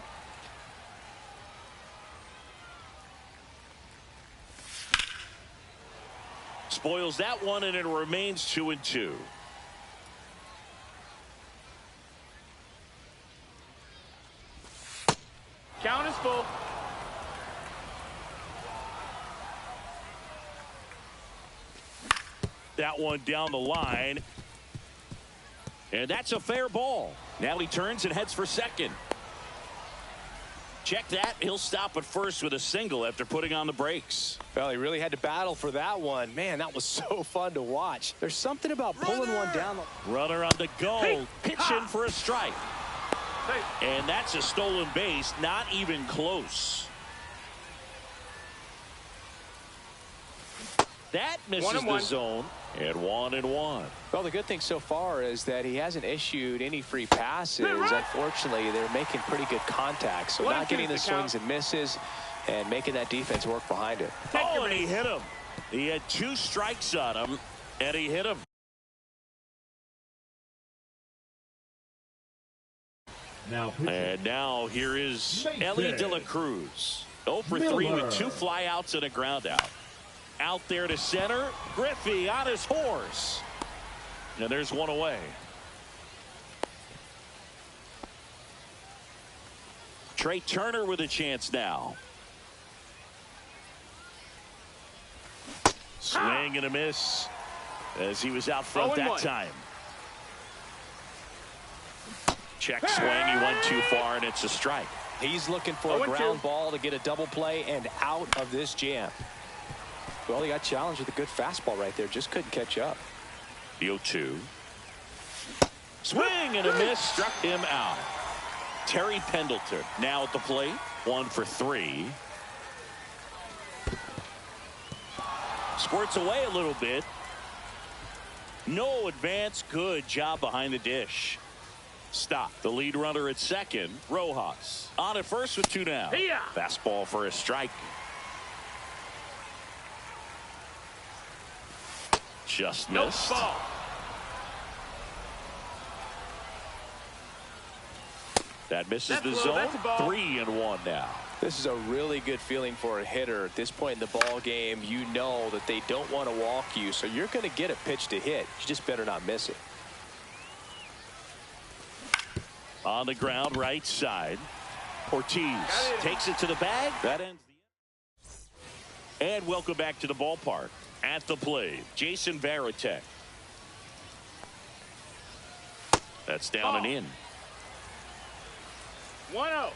Spoils that one, and it remains 2-2. Count is full. That one down the line. And that's a fair ball. Now he turns and heads for second. Check that. He'll stop at first with a single after putting on the brakes. Well, he really had to battle for that one. Man, that was so fun to watch. There's something about pulling one down. Runner on the go. Pitching for a strike. And that's a stolen base. Not even close. That misses the zone. And 1-1. Well, the good thing so far is that he hasn't issued any free passes. Unfortunately, they're making pretty good contact. So not getting the swings and misses and making that defense work behind it. Oh, and he hit him. He had 2 strikes on him, and he hit him. And now here is Elly De La Cruz. 0 for 3 with 2 flyouts and a ground out. Out there to center. Griffey on his horse. And there's one away. Trey Turner with a chance now. Swing and a miss as he was out front that time. Check swing. He went too far, and it's a strike. He's looking for a ground ball to get a double play and out of this jam. Well, he got challenged with a good fastball right there. Just couldn't catch up. The 0-2. Swing and a miss. Struck him out. Terry Pendleton now at the plate. 1 for 3. Squirts away a little bit. No advance. Good job behind the dish. Stop. The lead runner at second, Rojas. On at first with 2 down. Fastball for a strike. Just missed. That misses the zone. 3-1 now. This is a really good feeling for a hitter at this point in the ball game. You know that they don't want to walk you, so you're going to get a pitch to hit. You just better not miss it. On the ground, right side. Ortiz takes it to the bag. That ends the inning. And welcome back to the ballpark. At the plate, Jason Varitek. That's down and in. 1-0.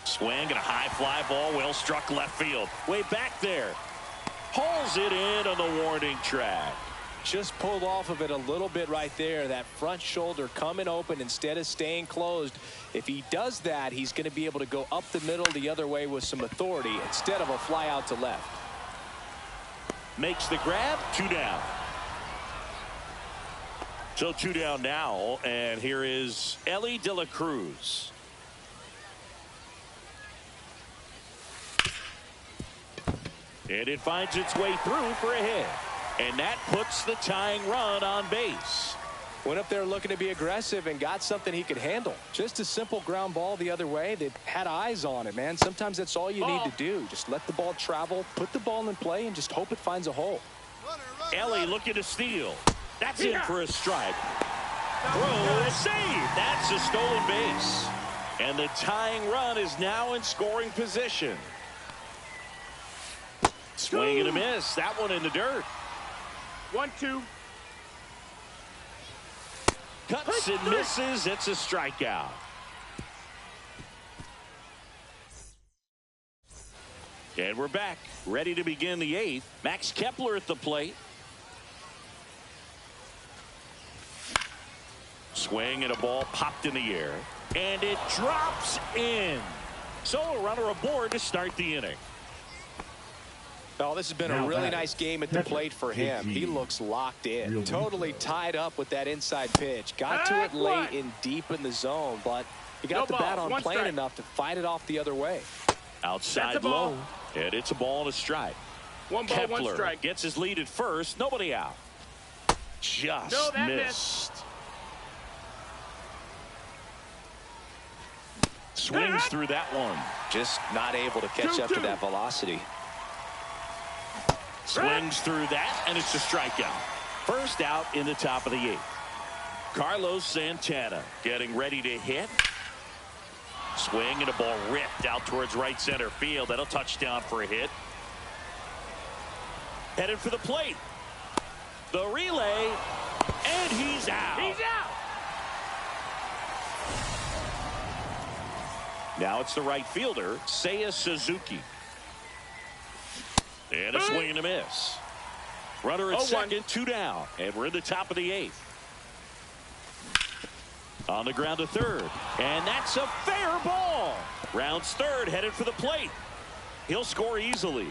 Swing and a high fly ball. Well struck left field. Way back there. Hauls it in on the warning track. Just pulled off of it a little bit right there. That front shoulder coming open instead of staying closed. If he does that, he's going to be able to go up the middle the other way with some authority instead of a fly out to left. Makes the grab. 2 down. So 2 down now, and here is Elly De La Cruz. And it finds its way through for a hit. And that puts the tying run on base. Went up there looking to be aggressive and got something he could handle. Just a simple ground ball the other way. They had eyes on it, man. Sometimes that's all you need to do. Just let the ball travel, put the ball in play, and just hope it finds a hole. Elly looking to steal. That's in for a strike. Throw, save. That's a stolen base. And the tying run is now in scoring position. Swing and a miss. That one in the dirt. 1-2. Cuts and misses. It's a strikeout. And we're back. Ready to begin the 8th. Max Kepler at the plate. Swing and a ball popped in the air. And it drops in. So a runner aboard to start the inning. Oh, this has been a really nice game at the plate for him. He looks locked in. Totally tied up with that inside pitch. Got to it late and deep in the zone, but he got the bat on plane enough to fight it off the other way. Outside low, and it's a ball and a strike. 1 ball, Kepler 1 strike. Gets his lead at first. Nobody out. Just missed. Swings through that one. Just not able to catch up to that velocity. Swings through that, and it's a strikeout. First out in the top of the 8th. Carlos Santana getting ready to hit. Swing and a ball ripped out towards right center field. That'll touch down for a hit. Headed for the plate. The relay, and he's out. He's out. Now it's the right fielder, Seiya Suzuki. And a swing and a miss. Runner at second, 2 down. And we're in the top of the 8th. On the ground to third. And that's a fair ball. Rounds third, headed for the plate. He'll score easily.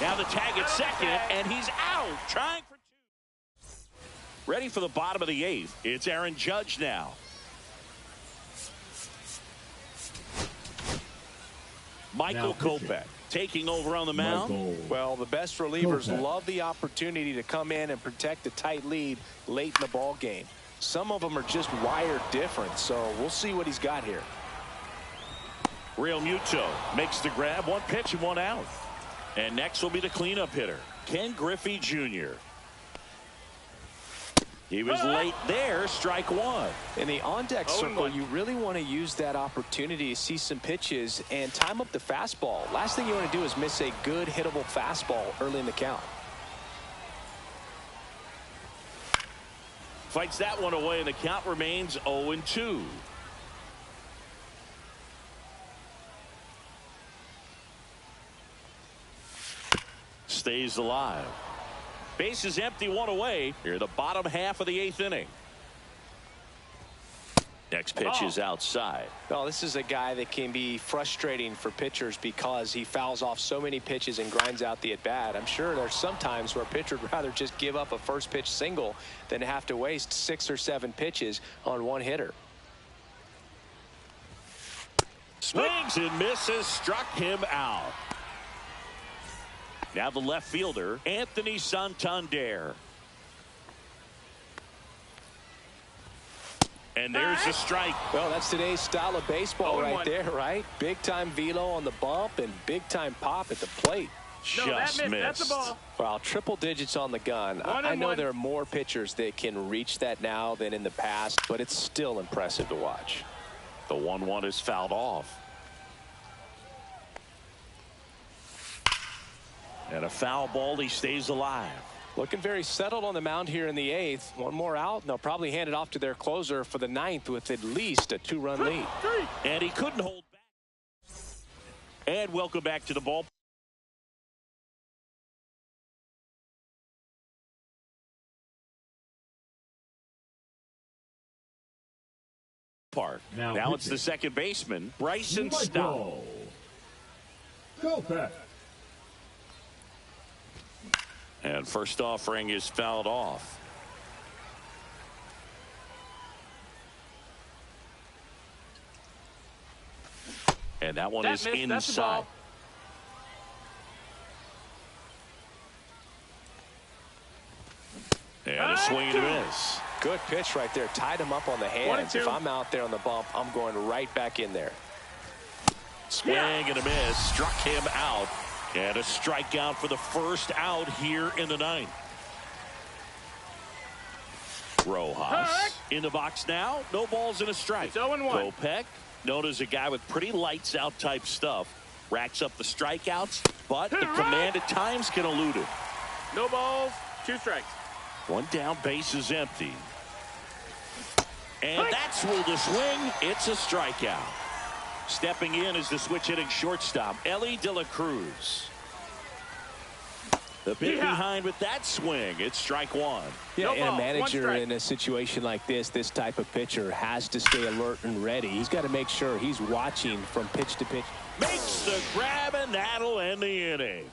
Now the tag at second, and he's out. Trying for 2. Ready for the bottom of the 8th. It's Aaron Judge now. Michael Kopech taking over on the mound. Well, the best relievers love the opportunity to come in and protect a tight lead late in the ball game. Some of them are just wired different, so we'll see what he's got here. Real Muto makes the grab. One pitch and one out. And next will be the cleanup hitter, Ken Griffey Jr. He was late there, strike one. In the on-deck circle, you really want to use that opportunity to see some pitches and time up the fastball. Last thing you want to do is miss a good hittable fastball early in the count. Fights that one away, and the count remains 0-2. Stays alive. Base is empty, one away. Here, the bottom half of the 8th inning. Next pitch is outside. Well, this is a guy that can be frustrating for pitchers because he fouls off so many pitches and grinds out the at-bat. I'm sure there's some times where a pitcher would rather just give up a first pitch single than have to waste 6 or 7 pitches on one hitter. Swings and misses, struck him out. Now the left fielder, Anthony Santander. And there's a strike. Well, that's today's style of baseball right there, right? Big time velo on the bump and big time pop at the plate. Just missed. That's a ball. Well, triple digits on the gun. I know there are more pitchers that can reach that now than in the past, but it's still impressive to watch. The 1-1 is fouled off. And a foul ball, he stays alive. Looking very settled on the mound here in the 8th. One more out, and they'll probably hand it off to their closer for the 9th with at least a 2-run lead. And he couldn't hold back. And welcome back to the ball. Park. Now it's the second baseman, Bryson Stott. Go back. And first offering is fouled off. And that one is inside. And a swing and a miss. Good pitch right there. Tied him up on the hands. If I'm out there on the bump, I'm going right back in there. Swing and a miss. Struck him out. And a strikeout for the first out here in the 9th. Rojas in the box now. No balls and a strike. It's 0-1. Kopech, known as a guy with pretty lights out type stuff, racks up the strikeouts, but the command at times can elude him. No balls, 2 strikes. One down, base is empty. And that's ruled a swing. It's a strikeout. Stepping in is the switch hitting shortstop, Elly De La Cruz. The bit behind with that swing. It's strike one. Yeah, and a manager in a situation like this type of pitcher has to stay alert and ready. He's got to make sure he's watching from pitch to pitch. Makes the grab, and that'll end the inning.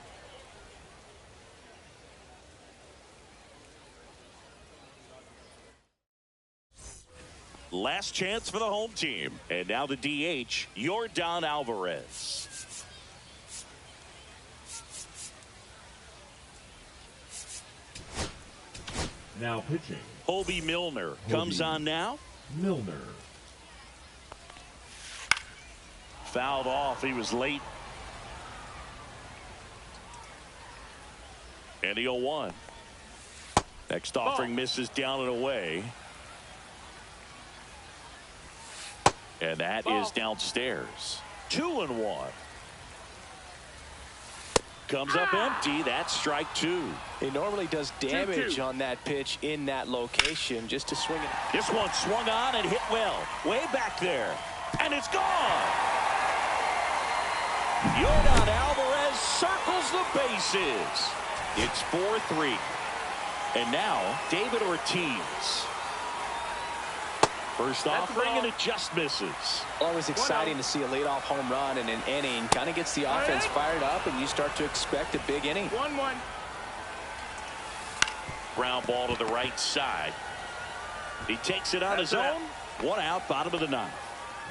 Last chance for the home team. And now the DH, Yordan Alvarez. Now pitching. Hoby Milner comes on now. Milner. Fouled off. He was late. And the 0-1. Next offering misses down and away. And that is downstairs. 2-1. Comes up empty. That's strike two. He normally does damage on that pitch in that location just to swing it. This one swung on and hit well. Way back there. And it's gone. Yordan Alvarez circles the bases. It's 4-3. And now David Ortiz. First offering, and it just misses. Always exciting to see a leadoff home run in an inning. Kind of gets the offense fired up, and you start to expect a big inning. 1-1. Ground ball to the right side. He takes it on his own. One out, bottom of the ninth.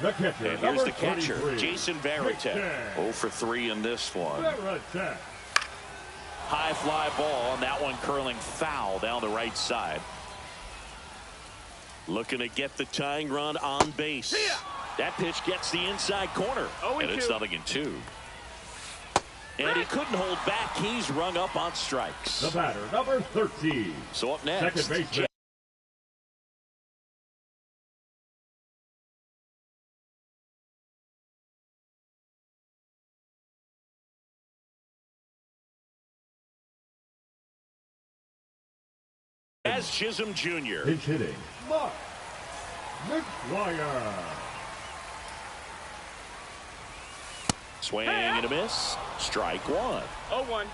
The catcher, and here's the catcher, 33. Jason Varitek. 0 for 3 in this one. Varitek. High fly ball, and that one curling foul down the right side. Looking to get the tying run on base. That pitch gets the inside corner. And it's 0-2. And he couldn't hold back. He's rung up on strikes. The batter, number 13. So up next, second baseman. As Chisholm Jr. Pinch hitting, Mark McGwire. Swing and a miss. Strike one. 0-1.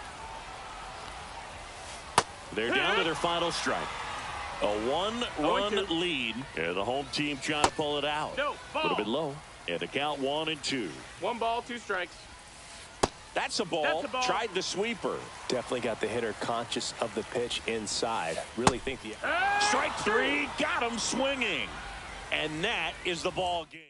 They're down to their final strike. A one-run lead. And the home team trying to pull it out. No, a little bit low. And the count 1-2. 1 ball, 2 strikes. That's a ball. Tried the sweeper. Definitely got the hitter conscious of the pitch inside. Really think the strike 3 got him swinging. And that is the ball game.